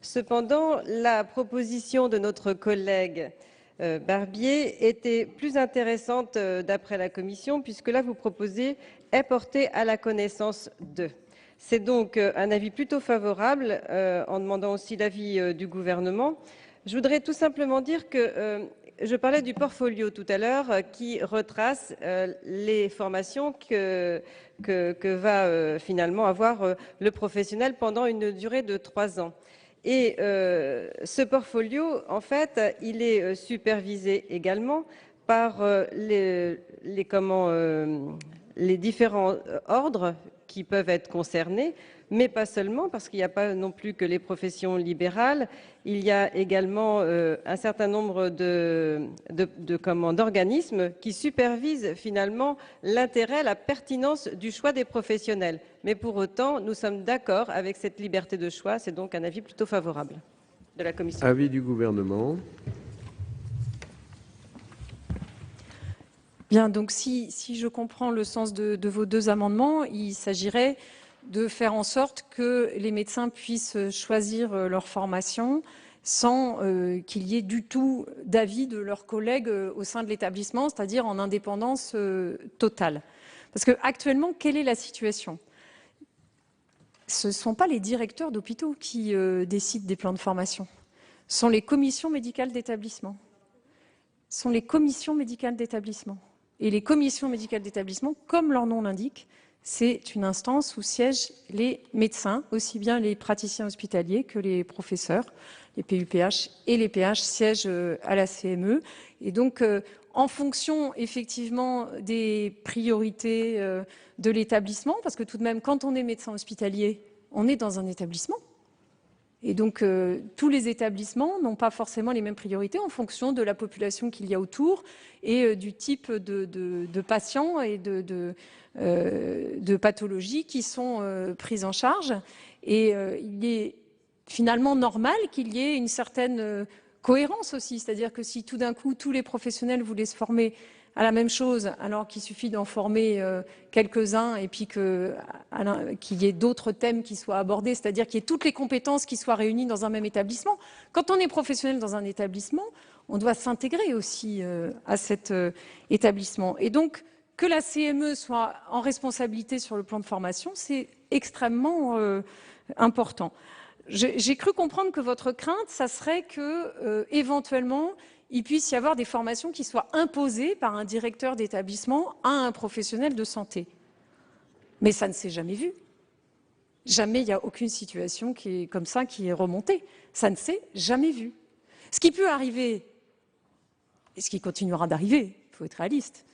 S17: Cependant, la proposition de notre collègue Barbier était plus intéressante d'après la Commission, puisque là, vous proposez « est porté à la connaissance de ». C'est donc un avis plutôt favorable, en demandant aussi l'avis du gouvernement. Je voudrais tout simplement dire que je parlais du portfolio tout à l'heure, qui retrace les formations que va finalement avoir le professionnel pendant une durée de 3 ans. Et ce portfolio, en fait, il est supervisé également par les différents ordres qui peuvent être concernés, mais pas seulement, parce qu'il n'y a pas non plus que les professions libérales. Il y a également un certain nombre d'organismes qui supervisent finalement l'intérêt, la pertinence du choix des professionnels. Mais pour autant, nous sommes d'accord avec cette liberté de choix. C'est donc un avis plutôt favorable de la Commission.
S2: Avis du gouvernement.
S3: Bien, donc si je comprends le sens de vos 2 amendements, il s'agirait de faire en sorte que les médecins puissent choisir leur formation sans qu'il y ait du tout d'avis de leurs collègues au sein de l'établissement, c'est-à-dire en indépendance totale. Parce qu'actuellement, quelle est la situation? Ce ne sont pas les directeurs d'hôpitaux qui décident des plans de formation. Ce sont les commissions médicales d'établissement. Ce sont les commissions médicales d'établissement. Et les commissions médicales d'établissement, comme leur nom l'indique, c'est une instance où siègent les médecins, aussi bien les praticiens hospitaliers que les professeurs, les PUPH et les PH siègent à la CME. Et donc, en fonction effectivement des priorités de l'établissement, parce que tout de même, quand on est médecin hospitalier, on est dans un établissement. Et donc, tous les établissements n'ont pas forcément les mêmes priorités en fonction de la population qu'il y a autour et du type de patients et de pathologies qui sont prises en charge. Et il est finalement normal qu'il y ait une certaine cohérence aussi. C'est-à-dire que si tout d'un coup, tous les professionnels voulaient se former à la même chose, alors qu'il suffit d'en former quelques-uns et puis qu'il y ait d'autres thèmes qui soient abordés, c'est-à-dire qu'il y ait toutes les compétences qui soient réunies dans un même établissement. Quand on est professionnel dans un établissement, on doit s'intégrer aussi à cet établissement. Et donc, que la CME soit en responsabilité sur le plan de formation, c'est extrêmement important. J'ai cru comprendre que votre crainte, ça serait que, éventuellement, il puisse y avoir des formations qui soient imposées par un directeur d'établissement à un professionnel de santé. Mais ça ne s'est jamais vu. Jamais il n'y a aucune situation qui est comme ça qui est remontée. Ça ne s'est jamais vu. Ce qui peut arriver, et ce qui continuera d'arriver, il faut être réaliste,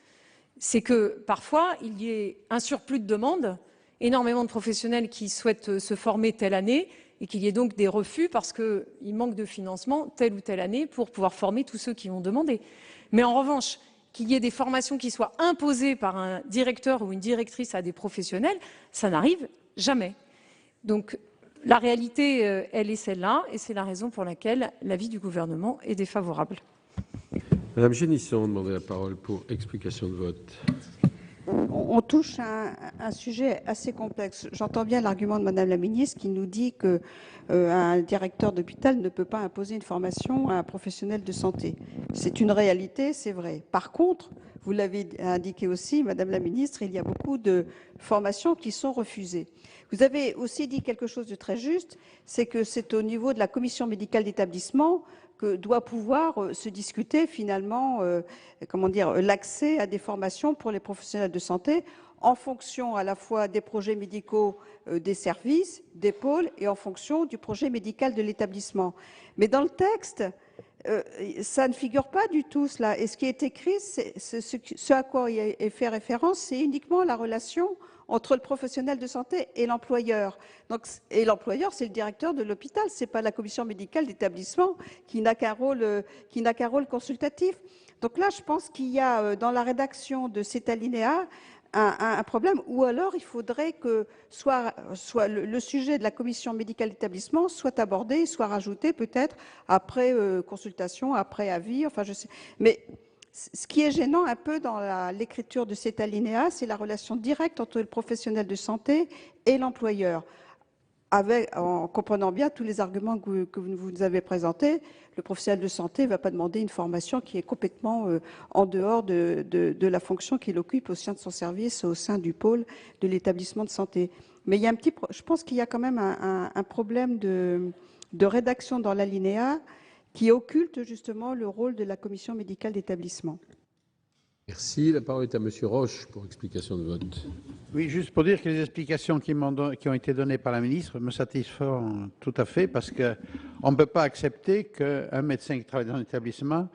S3: c'est que parfois il y ait un surplus de demandes, énormément de professionnels qui souhaitent se former telle année, et qu'il y ait donc des refus parce qu'il manque de financement telle ou telle année pour pouvoir former tous ceux qui ont demandé. Mais en revanche, qu'il y ait des formations qui soient imposées par un directeur ou une directrice à des professionnels, ça n'arrive jamais. Donc la réalité, elle est celle-là, et c'est la raison pour laquelle l'avis du gouvernement est défavorable.
S2: Madame Génisson demandait la parole pour explication de vote.
S9: On touche à un sujet assez complexe. J'entends bien l'argument de Madame la ministre qui nous dit qu'un directeur d'hôpital ne peut pas imposer une formation à un professionnel de santé. C'est une réalité, c'est vrai. Par contre, vous l'avez indiqué aussi, Madame la ministre, il y a beaucoup de formations qui sont refusées. Vous avez aussi dit quelque chose de très juste, c'est que c'est au niveau de la commission médicale d'établissement que doit pouvoir se discuter finalement l'accès à des formations pour les professionnels de santé en fonction à la fois des projets médicaux des services, des pôles et en fonction du projet médical de l'établissement. Mais dans le texte, ça ne figure pas du tout cela. Et ce qui est écrit, ce à quoi il est fait référence, c'est uniquement la relation entre le professionnel de santé et l'employeur. Et l'employeur, c'est le directeur de l'hôpital, c'est pas la commission médicale d'établissement qui n'a qu'un rôle consultatif. Donc là, je pense qu'il y a dans la rédaction de cet alinéa un problème, ou alors il faudrait que soit le sujet de la commission médicale d'établissement soit abordé, soit rajouté peut-être après consultation, après avis, enfin je sais. Mais ce qui est gênant un peu dans l'écriture de cet alinéa, c'est la relation directe entre le professionnel de santé et l'employeur. en comprenant bien tous les arguments que vous nous avez présentés. Le professionnel de santé ne va pas demander une formation qui est complètement en dehors de la fonction qu'il occupe au sein de son service, au sein du pôle de l'établissement de santé. Mais il y a je pense qu'il y a quand même un problème de rédaction dans l'alinéa qui occulte justement le rôle de la commission médicale d'établissement.
S2: Merci. La parole est à Monsieur Roche pour explication de vote.
S7: Oui, juste pour dire que les explications qui ont été données par la ministre me satisfont tout à fait, parce qu'on ne peut pas accepter qu'un médecin qui travaille dans un établissement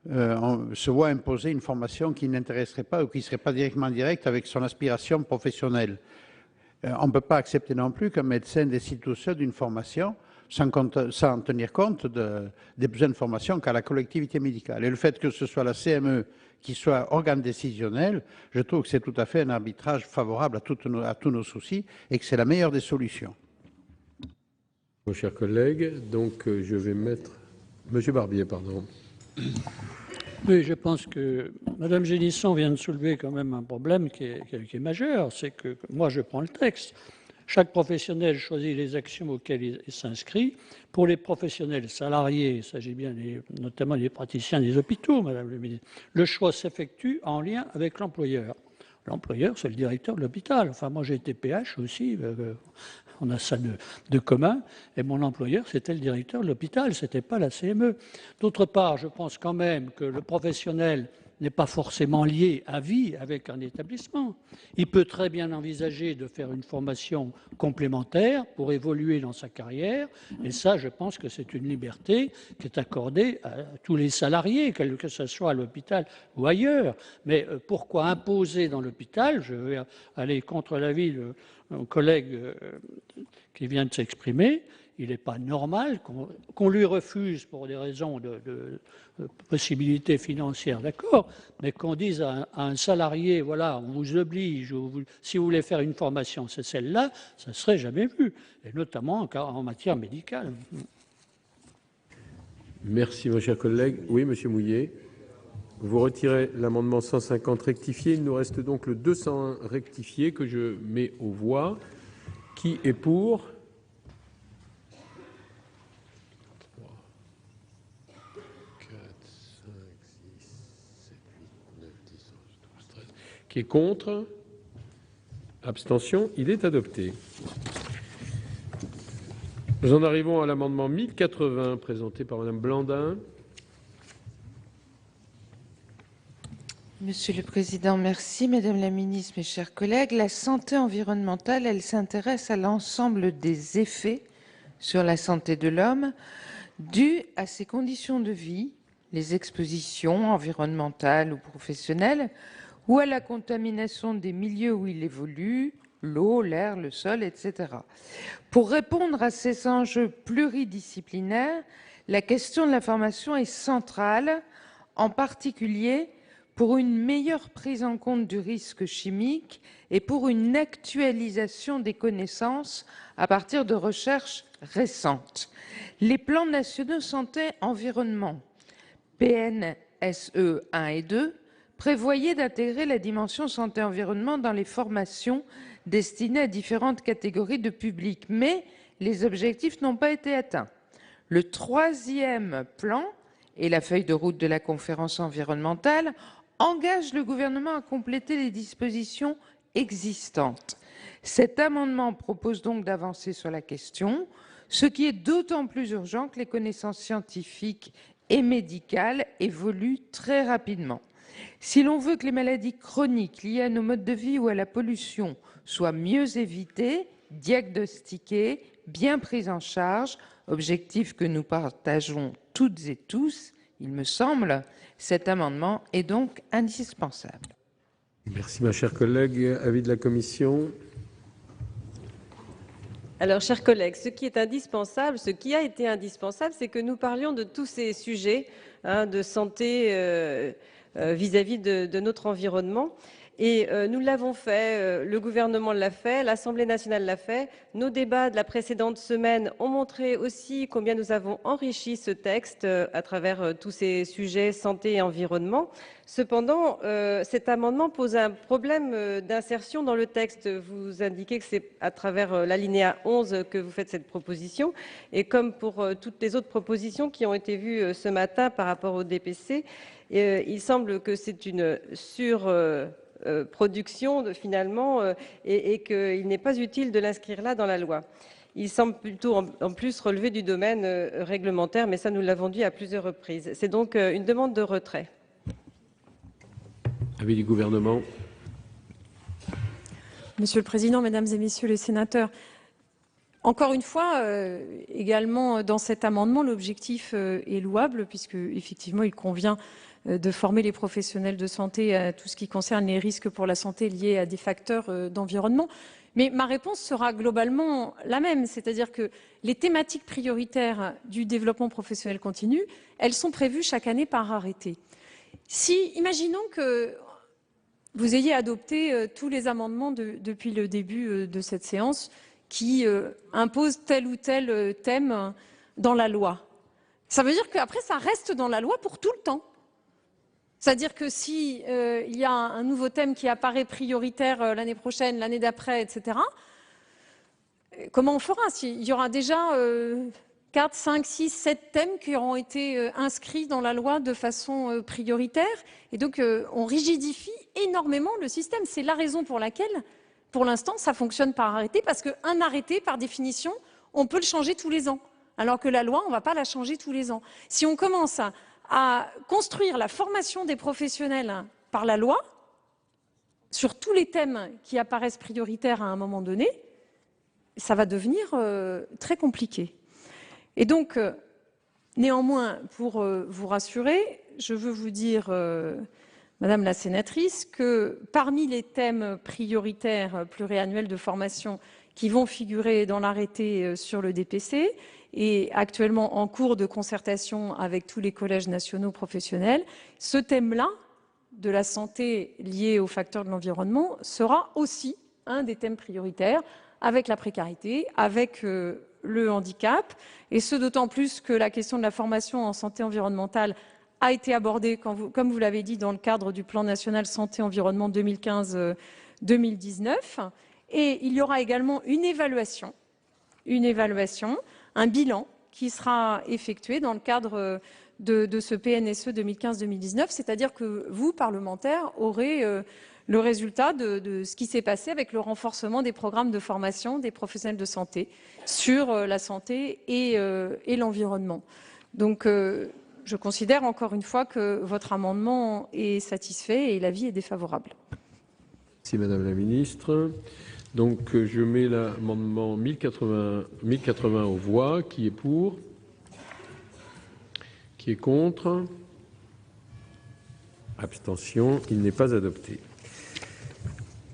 S7: se voit imposer une formation qui n'intéresserait pas ou qui ne serait pas directement directe avec son aspiration professionnelle. On ne peut pas accepter non plus qu'un médecin décide tout seul d'une formation sans tenir compte des besoins de formation qu'a la collectivité médicale. Et le fait que ce soit la CME qui soit organe décisionnel, je trouve que c'est tout à fait un arbitrage favorable à tous nos soucis et que c'est la meilleure des solutions.
S2: Mon cher collègue, donc je vais mettre... Monsieur Barbier, pardon.
S10: Oui, je pense que Mme Génisson vient de soulever quand même un problème qui est majeur. C'est que moi, je prends le texte. Chaque professionnel choisit les actions auxquelles il s'inscrit. Pour les professionnels salariés, il s'agit bien notamment des praticiens des hôpitaux, Madame le ministre, le choix s'effectue en lien avec l'employeur. L'employeur, c'est le directeur de l'hôpital. Enfin, moi, j'ai été PH aussi, on a ça de commun, et mon employeur, c'était le directeur de l'hôpital, ce n'était pas la CME. D'autre part, je pense quand même que le professionnel n'est pas forcément lié à vie avec un établissement. Il peut très bien envisager de faire une formation complémentaire pour évoluer dans sa carrière, et ça, je pense que c'est une liberté qui est accordée à tous les salariés, que ce soit à l'hôpital ou ailleurs. Mais pourquoi imposer dans l'hôpital? Je vais aller contre l'avis de mon collègue qui vient de s'exprimer. Il n'est pas normal qu'on lui refuse pour des raisons de possibilités financières, d'accord, mais qu'on dise à un salarié, voilà, on vous oblige, si vous voulez faire une formation, c'est celle-là, ça ne serait jamais vu, et notamment en matière médicale.
S2: Merci, mon cher collègue. Oui, Monsieur Mouillet. Vous retirez l'amendement 150 rectifié. Il nous reste donc le 201 rectifié que je mets aux voix. Qui est pour? 3, 4, 5, 6, 7, 8, 9, 10, 11, 12, 13. Qui est contre? Abstention. Il est adopté. Nous en arrivons à l'amendement 1080 présenté par Madame Blandin.
S12: Monsieur le Président, merci. Madame la Ministre, mes chers collègues, la santé environnementale, elle s'intéresse à l'ensemble des effets sur la santé de l'homme dus à ses conditions de vie, les expositions environnementales ou professionnelles, ou à la contamination des milieux où il évolue, l'eau, l'air, le sol, etc. Pour répondre à ces enjeux pluridisciplinaires, la question de la formation est centrale, en particulier pour une meilleure prise en compte du risque chimique et pour une actualisation des connaissances à partir de recherches récentes. Les plans nationaux santé-environnement, PNSE 1 et 2, prévoyaient d'intégrer la dimension santé-environnement dans les formations destinées à différentes catégories de publics, mais les objectifs n'ont pas été atteints. Le troisième plan et la feuille de route de la conférence environnementale engage le gouvernement à compléter les dispositions existantes. Cet amendement propose donc d'avancer sur la question, ce qui est d'autant plus urgent que les connaissances scientifiques et médicales évoluent très rapidement. Si l'on veut que les maladies chroniques liées à nos modes de vie ou à la pollution soient mieux évitées, diagnostiquées, bien prises en charge, objectif que nous partageons toutes et tous, il me semble, cet amendement est donc indispensable.
S2: Merci, ma chère collègue. Avis de la commission.
S17: Alors, chers collègues, ce qui est indispensable, ce qui a été indispensable, c'est que nous parlions de tous ces sujets de santé vis-à-vis de notre environnement. Et nous l'avons fait, le gouvernement l'a fait, l'Assemblée nationale l'a fait. Nos débats de la précédente semaine ont montré aussi combien nous avons enrichi ce texte à travers tous ces sujets santé et environnement. Cependant, cet amendement pose un problème d'insertion dans le texte. Vous indiquez que c'est à travers l'alinéa 11 que vous faites cette proposition. Et comme pour toutes les autres propositions qui ont été vues ce matin par rapport au DPC, il semble que c'est une surproduction finalement et qu'il n'est pas utile de l'inscrire là dans la loi. Il semble plutôt en plus relever du domaine réglementaire, mais ça nous l'avons dit à plusieurs reprises. C'est donc une demande de retrait.
S2: Avis du gouvernement.
S3: Monsieur le Président, Mesdames et Messieurs les sénateurs, encore une fois, également dans cet amendement, l'objectif est louable puisque effectivement il convient de former les professionnels de santé à tout ce qui concerne les risques pour la santé liés à des facteurs d'environnement. Mais ma réponse sera globalement la même, c'est-à-dire que les thématiques prioritaires du développement professionnel continu, elles sont prévues chaque année par arrêté. Imaginons que vous ayez adopté tous les amendements depuis le début de cette séance qui imposent tel ou tel thème dans la loi. Ça veut dire qu'après, ça reste dans la loi pour tout le temps. C'est-à-dire que si il y a un nouveau thème qui apparaît prioritaire l'année prochaine, l'année d'après, etc., comment on fera? Il y aura déjà 4, 5, 6, 7 thèmes qui auront été inscrits dans la loi de façon prioritaire. Et donc, on rigidifie énormément le système. C'est la raison pour laquelle, pour l'instant, ça fonctionne par arrêté, parce qu'un arrêté, par définition, on peut le changer tous les ans. Alors que la loi, on ne va pas la changer tous les ans. Si on commence à construire la formation des professionnels par la loi, sur tous les thèmes qui apparaissent prioritaires à un moment donné, ça va devenir très compliqué. Et donc, néanmoins, pour vous rassurer, je veux vous dire, Madame la sénatrice, que parmi les thèmes prioritaires pluriannuels de formation qui vont figurer dans l'arrêté sur le DPC, et actuellement en cours de concertation avec tous les collèges nationaux professionnels, ce thème-là, de la santé liée aux facteurs de l'environnement, sera aussi un des thèmes prioritaires, avec la précarité, avec le handicap, et ce d'autant plus que la question de la formation en santé environnementale a été abordée, comme vous l'avez dit, dans le cadre du plan national santé-environnement 2015-2019. Et il y aura également une évaluation, un bilan qui sera effectué dans le cadre de ce PNSE 2015-2019, c'est-à-dire que vous, parlementaires, aurez le résultat de ce qui s'est passé avec le renforcement des programmes de formation des professionnels de santé sur la santé et l'environnement. Donc, je considère encore une fois que votre amendement est satisfait et l'avis est défavorable.
S2: Merci Madame la Ministre. Donc, je mets l'amendement 1080 aux voix. Qui est pour? Qui est contre? Abstention. Il n'est pas adopté.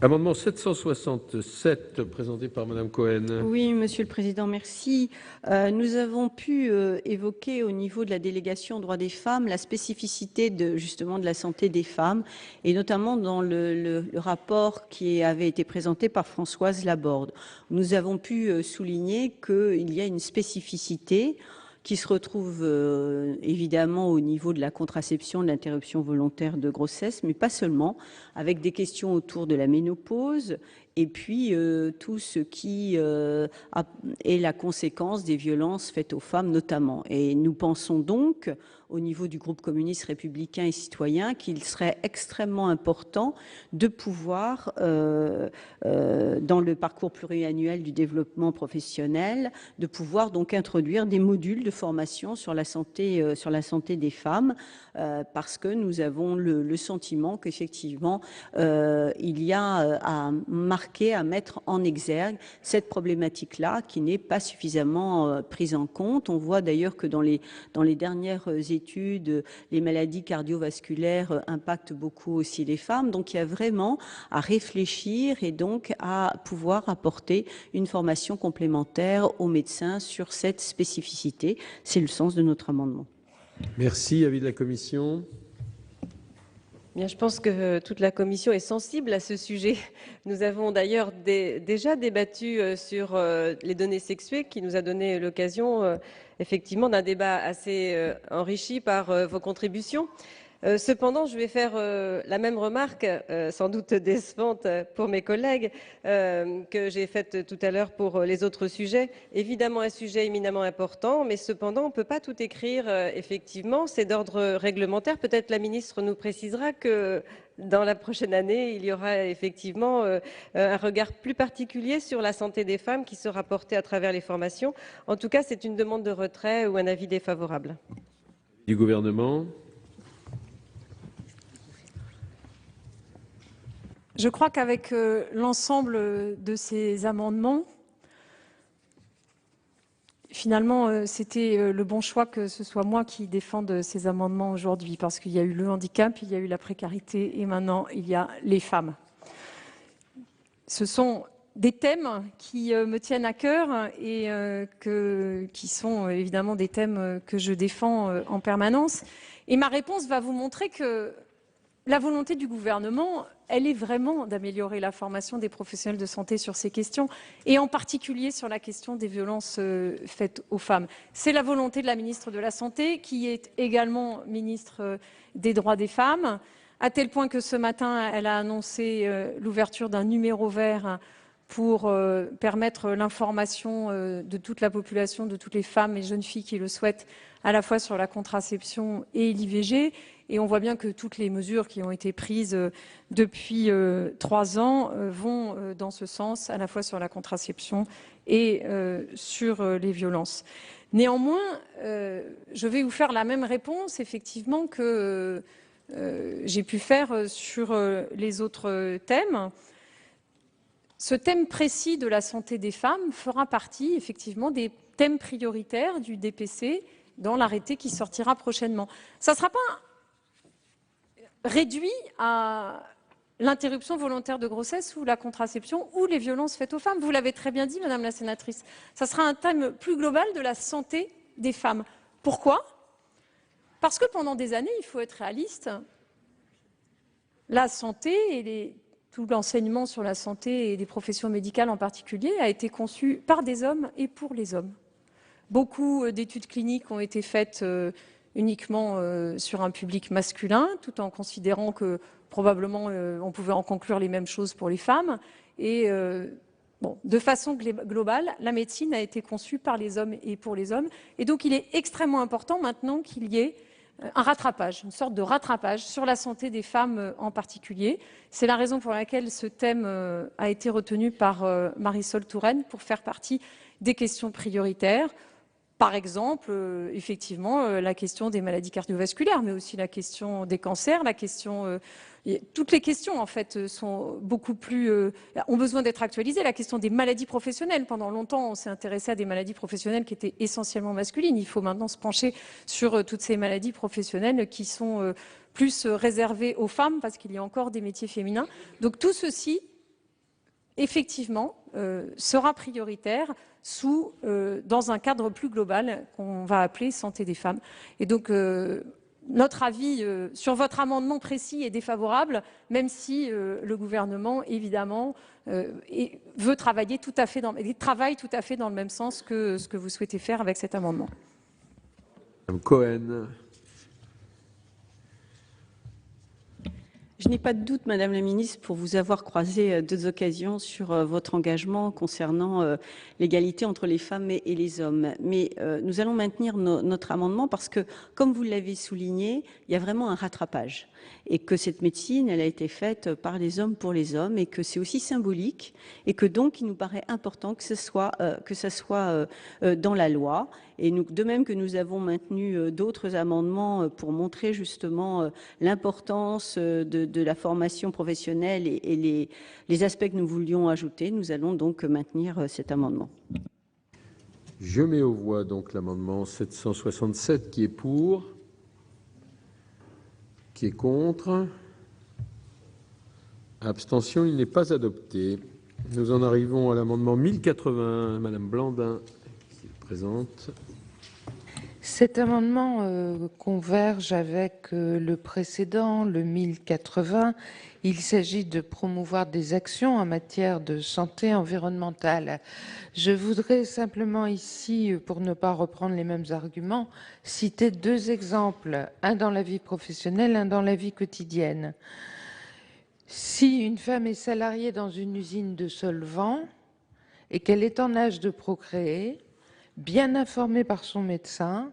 S2: Amendement 767, présenté par Madame Cohen.
S8: Oui, Monsieur le Président, merci. Nous avons pu évoquer au niveau de la délégation aux droits des femmes la spécificité justement de la santé des femmes, et notamment dans le rapport qui avait été présenté par Françoise Laborde. Nous avons pu souligner qu'il y a une spécificité qui se retrouve évidemment au niveau de la contraception, de l'interruption volontaire de grossesse, mais pas seulement, avec des questions autour de la ménopause et puis tout ce qui est la conséquence des violences faites aux femmes notamment. Et nous pensons donc, au niveau du groupe communiste républicain et citoyen, qu'il serait extrêmement important de pouvoir, dans le parcours pluriannuel du développement professionnel, de pouvoir donc introduire des modules de formation sur la santé des femmes, parce que nous avons le sentiment qu'effectivement, il y a à marquer, à mettre en exergue cette problématique-là qui n'est pas suffisamment prise en compte. On voit d'ailleurs que dans les dernières études, les maladies cardiovasculaires impactent beaucoup aussi les femmes. Donc il y a vraiment à réfléchir et donc à pouvoir apporter une formation complémentaire aux médecins sur cette spécificité. C'est le sens de notre amendement.
S2: Merci. Avis de la commission.
S17: Bien, je pense que toute la commission est sensible à ce sujet. Nous avons d'ailleurs déjà débattu sur les données sexuées, qui nous a donné l'occasion effectivement d'un débat assez enrichi par vos contributions. Cependant, je vais faire la même remarque, sans doute décevante pour mes collègues, que j'ai faite tout à l'heure pour les autres sujets. Évidemment, un sujet éminemment important, mais cependant, on ne peut pas tout écrire, effectivement. C'est d'ordre réglementaire. Peut-être la ministre nous précisera que dans la prochaine année, il y aura effectivement un regard plus particulier sur la santé des femmes qui sera porté à travers les formations. En tout cas, c'est une demande de retrait ou un avis défavorable.
S2: Du gouvernement.
S3: Je crois qu'avec l'ensemble de ces amendements, finalement, c'était le bon choix que ce soit moi qui défende ces amendements aujourd'hui, parce qu'il y a eu le handicap, il y a eu la précarité et maintenant il y a les femmes. Ce sont des thèmes qui me tiennent à cœur et qui sont évidemment des thèmes que je défends en permanence. Et ma réponse va vous montrer que la volonté du gouvernement, elle est vraiment d'améliorer la formation des professionnels de santé sur ces questions, et en particulier sur la question des violences faites aux femmes. C'est la volonté de la ministre de la Santé, qui est également ministre des droits des femmes, à tel point que ce matin, elle a annoncé l'ouverture d'un numéro vert pour permettre l'information de toute la population, de toutes les femmes et jeunes filles qui le souhaitent, à la fois sur la contraception et l'IVG. Et on voit bien que toutes les mesures qui ont été prises depuis 3 ans vont dans ce sens, à la fois sur la contraception et sur les violences. Néanmoins, je vais vous faire la même réponse, effectivement, que j'ai pu faire sur les autres thèmes. Ce thème précis de la santé des femmes fera partie, effectivement, des thèmes prioritaires du DPC dans l'arrêté qui sortira prochainement. Ça ne sera pas réduit à l'interruption volontaire de grossesse ou la contraception ou les violences faites aux femmes. Vous l'avez très bien dit, Madame la sénatrice. Ça sera un thème plus global de la santé des femmes. Pourquoi? Parce que pendant des années, il faut être réaliste, la santé et tout l'enseignement sur la santé et des professions médicales en particulier a été conçu par des hommes et pour les hommes. Beaucoup d'études cliniques ont été faites uniquement sur un public masculin, tout en considérant que probablement on pouvait en conclure les mêmes choses pour les femmes. Et de façon globale, la médecine a été conçue par les hommes et pour les hommes. Et donc il est extrêmement important maintenant qu'il y ait un rattrapage, une sorte de rattrapage sur la santé des femmes en particulier. C'est la raison pour laquelle ce thème a été retenu par Marisol Touraine pour faire partie des questions prioritaires. Par exemple, effectivement, la question des maladies cardiovasculaires, mais aussi la question des cancers, toutes les questions en fait sont beaucoup plus ont besoin d'être actualisées. La question des maladies professionnelles, pendant longtemps, on s'est intéressé à des maladies professionnelles qui étaient essentiellement masculines. Il faut maintenant se pencher sur toutes ces maladies professionnelles qui sont plus réservées aux femmes, parce qu'il y a encore des métiers féminins. Donc tout ceci, effectivement, sera prioritaire dans un cadre plus global qu'on va appeler santé des femmes. Et donc, notre avis sur votre amendement précis est défavorable, même si le gouvernement, évidemment, veut travailler travaille tout à fait dans le même sens que ce que vous souhaitez faire avec cet amendement.
S2: Madame Cohen.
S8: Je n'ai pas de doute, Madame la Ministre, pour vous avoir croisé 2 occasions sur votre engagement concernant l'égalité entre les femmes et les hommes. Mais nous allons maintenir notre amendement parce que, comme vous l'avez souligné, il y a vraiment un rattrapage. Et que cette médecine, elle a été faite par les hommes pour les hommes, et que c'est aussi symbolique, et que donc il nous paraît important que ça soit dans la loi. Et nous, de même que nous avons maintenu d'autres amendements pour montrer justement l'importance de la formation professionnelle et les aspects que nous voulions ajouter, nous allons donc maintenir cet amendement.
S2: Je mets aux voix donc l'amendement 767 qui est pour, qui est contre. Abstention, il n'est pas adopté. Nous en arrivons à l'amendement 1080, Madame Blandin qui est présente.
S12: Cet amendement converge avec le précédent, le 1080. Il s'agit de promouvoir des actions en matière de santé environnementale. Je voudrais simplement ici, pour ne pas reprendre les mêmes arguments, citer deux exemples, un dans la vie professionnelle, un dans la vie quotidienne. Si une femme est salariée dans une usine de solvants et qu'elle est en âge de procréer, bien informée par son médecin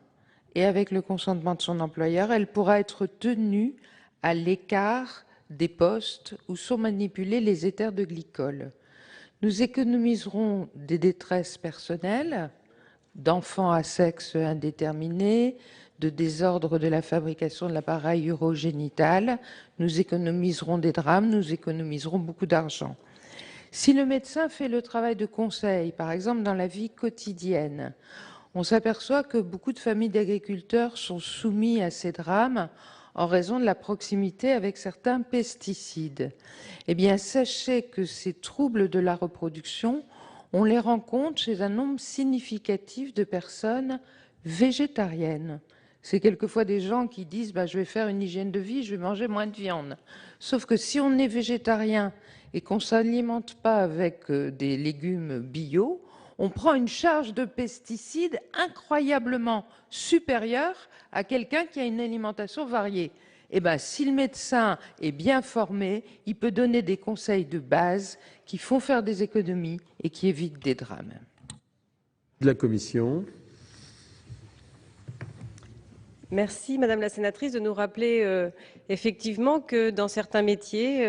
S12: et avec le consentement de son employeur, elle pourra être tenue à l'écart des postes où sont manipulés les éthers de glycol. Nous économiserons des détresses personnelles, d'enfants à sexe indéterminé, de désordre de la fabrication de l'appareil urogénital. Nous économiserons des drames, nous économiserons beaucoup d'argent. Si le médecin fait le travail de conseil, par exemple dans la vie quotidienne, on s'aperçoit que beaucoup de familles d'agriculteurs sont soumis à ces drames en raison de la proximité avec certains pesticides. Eh bien, sachez que ces troubles de la reproduction, on les rencontre chez un nombre significatif de personnes végétariennes. C'est quelquefois des gens qui disent je vais faire une hygiène de vie, je vais manger moins de viande. Sauf que si on est végétarien et qu'on ne s'alimente pas avec des légumes bio, on prend une charge de pesticides incroyablement supérieure à quelqu'un qui a une alimentation variée. Eh bien, si le médecin est bien formé, il peut donner des conseils de base qui font faire des économies et qui évitent des drames.
S2: De la Commission.
S17: Merci, Madame la sénatrice, de nous rappeler effectivement que dans certains métiers,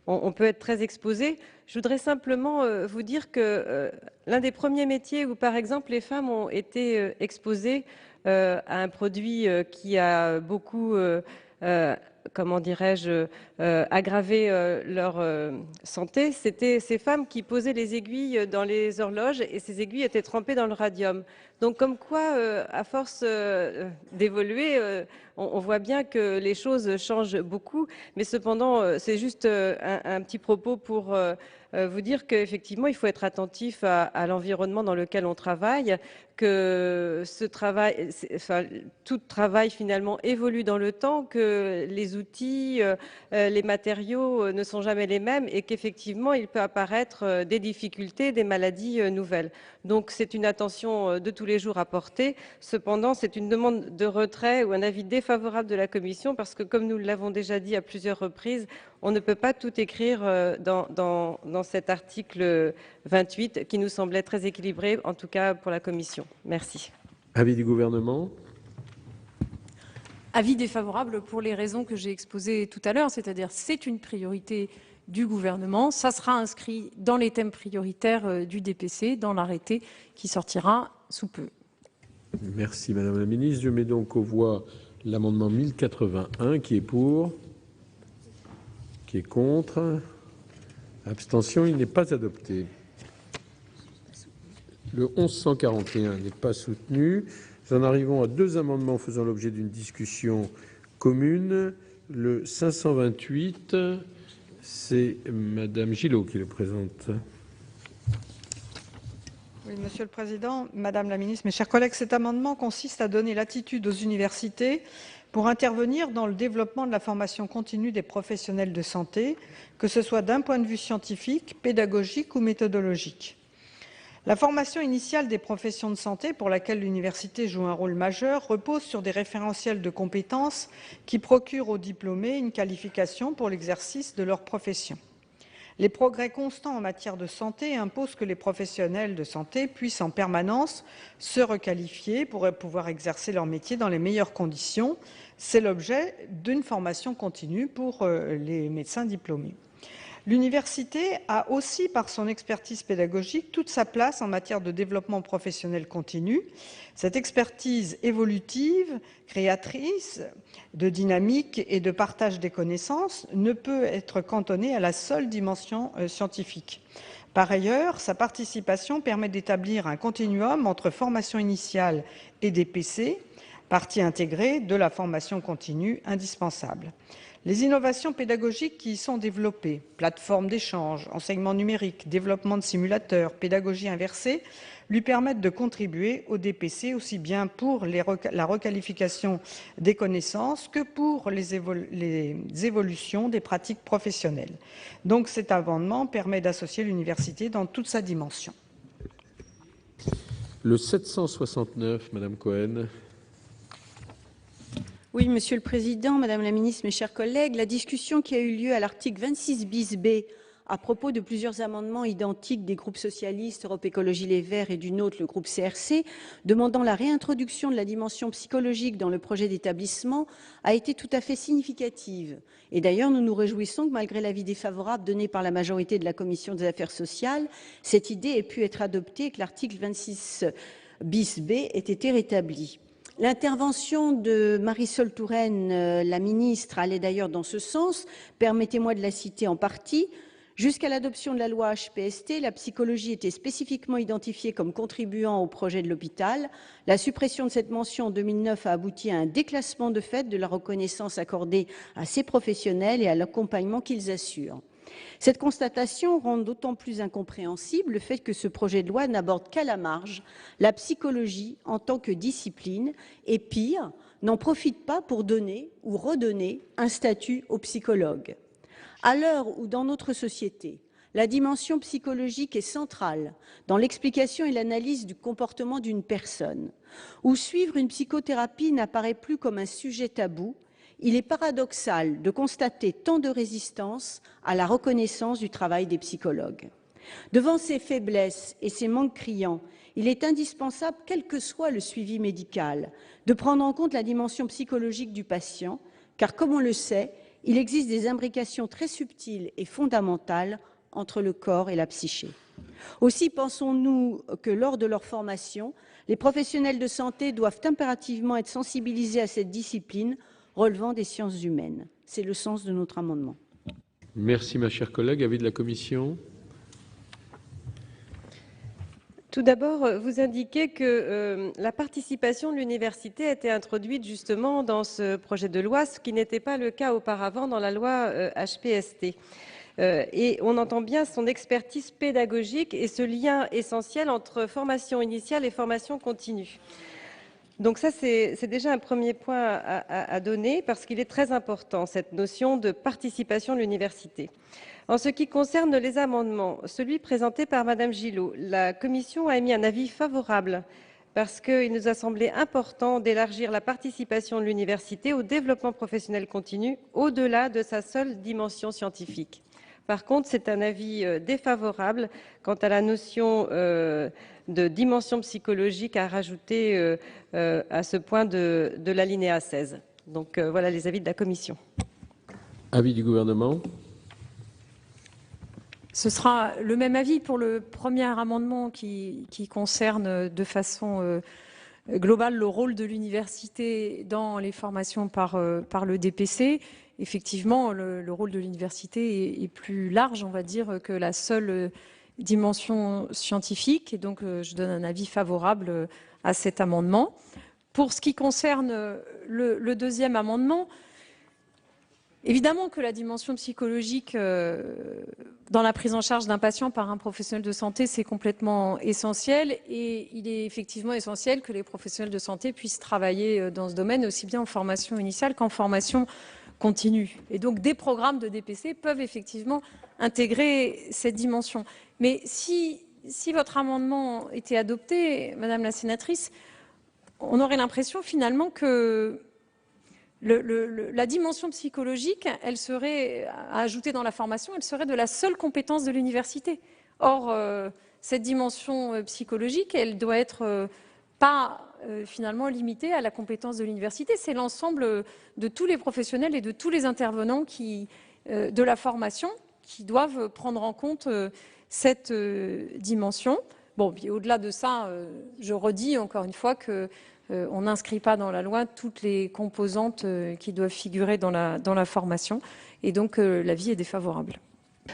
S17: on peut être très exposé. Je voudrais simplement vous dire que l'un des premiers métiers où, par exemple, les femmes ont été exposées à un produit qui a beaucoup, comment dirais-je, aggravé leur santé, c'était ces femmes qui posaient les aiguilles dans les horloges et ces aiguilles étaient trempées dans le radium. Donc comme quoi, à force d'évoluer, on voit bien que les choses changent beaucoup, mais cependant, c'est juste un petit propos pour vous dire qu'effectivement, il faut être attentif à l'environnement dans lequel on travaille, que ce travail, tout travail finalement évolue dans le temps, que les outils, les matériaux ne sont jamais les mêmes et qu'effectivement, il peut apparaître des difficultés, des maladies nouvelles. Donc, c'est une attention de tous les jours à porter. Cependant, c'est une demande de retrait ou un avis défavorable de la Commission parce que, comme nous l'avons déjà dit à plusieurs reprises, on ne peut pas tout écrire dans cet article 28 qui nous semblait très équilibré, en tout cas pour la Commission. Merci.
S2: Avis du Gouvernement.
S3: Avis défavorable pour les raisons que j'ai exposées tout à l'heure, c'est-à-dire c'est une priorité du gouvernement, ça sera inscrit dans les thèmes prioritaires du DPC, dans l'arrêté qui sortira sous peu.
S2: Merci Madame la Ministre. Je mets donc aux voix l'amendement 1081 qui est pour, qui est contre, abstention, il n'est pas adopté. Le 1141 n'est pas soutenu. Nous en arrivons à deux amendements faisant l'objet d'une discussion commune. Le 528, c'est Madame Gillot qui le présente.
S19: Oui, Monsieur le Président, Madame la Ministre, mes chers collègues, cet amendement consiste à donner latitude aux universités pour intervenir dans le développement de la formation continue des professionnels de santé, que ce soit d'un point de vue scientifique, pédagogique ou méthodologique. La formation initiale des professions de santé, pour laquelle l'université joue un rôle majeur, repose sur des référentiels de compétences qui procurent aux diplômés une qualification pour l'exercice de leur profession. Les progrès constants en matière de santé imposent que les professionnels de santé puissent en permanence se requalifier pour pouvoir exercer leur métier dans les meilleures conditions. C'est l'objet d'une formation continue pour les médecins diplômés. L'université a aussi, par son expertise pédagogique, toute sa place en matière de développement professionnel continu. Cette expertise évolutive, créatrice, de dynamique et de partage des connaissances ne peut être cantonnée à la seule dimension scientifique. Par ailleurs, sa participation permet d'établir un continuum entre formation initiale et DPC, partie intégrée de la formation continue indispensable. Les innovations pédagogiques qui y sont développées, plateformes d'échange, enseignement numérique, développement de simulateurs, pédagogie inversée, lui permettent de contribuer au DPC aussi bien pour la requalification des connaissances que pour les évolutions des pratiques professionnelles. Donc cet amendement permet d'associer l'université dans toute sa dimension.
S2: Le 769, Madame Cohen.
S8: Oui, Monsieur le Président, Madame la Ministre, mes chers collègues, la discussion qui a eu lieu à l'article 26 bis B à propos de plusieurs amendements identiques des groupes socialistes, Europe Écologie Les Verts et d'une autre, le groupe CRC, demandant la réintroduction de la dimension psychologique dans le projet d'établissement, a été tout à fait significative. Et d'ailleurs, nous nous réjouissons que malgré l'avis défavorable donné par la majorité de la Commission des affaires sociales, cette idée ait pu être adoptée et que l'article 26 bis B ait été rétabli. L'intervention de Marisol Touraine, la ministre, allait d'ailleurs dans ce sens. Permettez-moi de la citer en partie. Jusqu'à l'adoption de la loi HPST, la psychologie était spécifiquement identifiée comme contribuant au projet de l'hôpital. La suppression de cette mention en 2009 a abouti à un déclassement de fait de la reconnaissance accordée à ces professionnels et à l'accompagnement qu'ils assurent. Cette constatation rend d'autant plus incompréhensible le fait que ce projet de loi n'aborde qu'à la marge la psychologie en tant que discipline et, pire, n'en profite pas pour donner ou redonner un statut aux psychologues. À l'heure où, dans notre société, la dimension psychologique est centrale dans l'explication et l'analyse du comportement d'une personne, où suivre une psychothérapie n'apparaît plus comme un sujet tabou, il est paradoxal de constater tant de résistance à la reconnaissance du travail des psychologues. Devant ces faiblesses et ces manques criants, il est indispensable, quel que soit le suivi médical, de prendre en compte la dimension psychologique du patient, car comme on le sait, il existe des imbrications très subtiles et fondamentales entre le corps et la psyché. Aussi pensons-nous que lors de leur formation, les professionnels de santé doivent impérativement être sensibilisés à cette discipline relevant des sciences humaines. C'est le sens de notre amendement.
S2: Merci, ma chère collègue. Avis de la commission.
S17: Tout d'abord, vous indiquez que la participation de l'université a été introduite justement dans ce projet de loi, ce qui n'était pas le cas auparavant dans la loi HPST. Et on entend bien son expertise pédagogique et ce lien essentiel entre formation initiale et formation continue. Donc ça, c'est déjà un premier point à donner parce qu'il est très important, cette notion de participation de l'université. En ce qui concerne les amendements, celui présenté par Madame Gillot, la Commission a émis un avis favorable parce qu'il nous a semblé important d'élargir la participation de l'université au développement professionnel continu au-delà de sa seule dimension scientifique. Par contre, c'est un avis défavorable quant à la notion de dimension psychologique à rajouter à ce point de l'alinéa 16. Donc voilà les avis de la Commission.
S2: Avis du gouvernement.
S3: Ce sera le même avis pour le premier amendement qui concerne de façon globale le rôle de l'université dans les formations par le DPC. Effectivement, le rôle de l'université est plus large, on va dire, que la seule dimension scientifique. Et donc, je donne un avis favorable à cet amendement. Pour ce qui concerne le deuxième amendement, évidemment que la dimension psychologique dans la prise en charge d'un patient par un professionnel de santé, c'est complètement essentiel. Et il est effectivement essentiel que les professionnels de santé puissent travailler dans ce domaine, aussi bien en formation initiale qu'en formation continue. Et donc, des programmes de DPC peuvent effectivement intégrer cette dimension. Mais si votre amendement était adopté, Madame la sénatrice, on aurait l'impression finalement que la dimension psychologique, elle serait à ajouter dans la formation, elle serait de la seule compétence de l'université. Or, cette dimension psychologique, elle doit être pas finalement limitée à la compétence de l'université. C'est l'ensemble de tous les professionnels et de tous les intervenants de la formation qui doivent prendre en compte cette dimension. Bon, puis au-delà de ça, je redis encore une fois que on n'inscrit pas dans la loi toutes les composantes qui doivent figurer dans la formation. Et donc, l'avis est défavorable.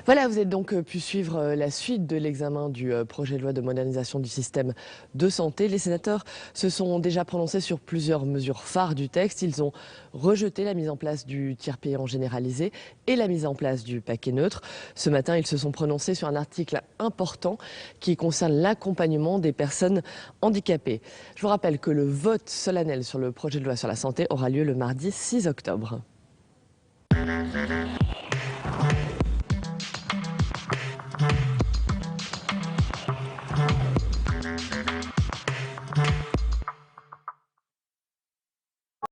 S1: Voilà, vous avez donc pu suivre la suite de l'examen du projet de loi de modernisation du système de santé. Les sénateurs se sont déjà prononcés sur plusieurs mesures phares du texte. Ils ont rejeté la mise en place du tiers payant généralisé et la mise en place du paquet neutre. Ce matin, ils se sont prononcés sur un article important qui concerne l'accompagnement des personnes handicapées. Je vous rappelle que le vote solennel sur le projet de loi sur la santé aura lieu le mardi 6 octobre.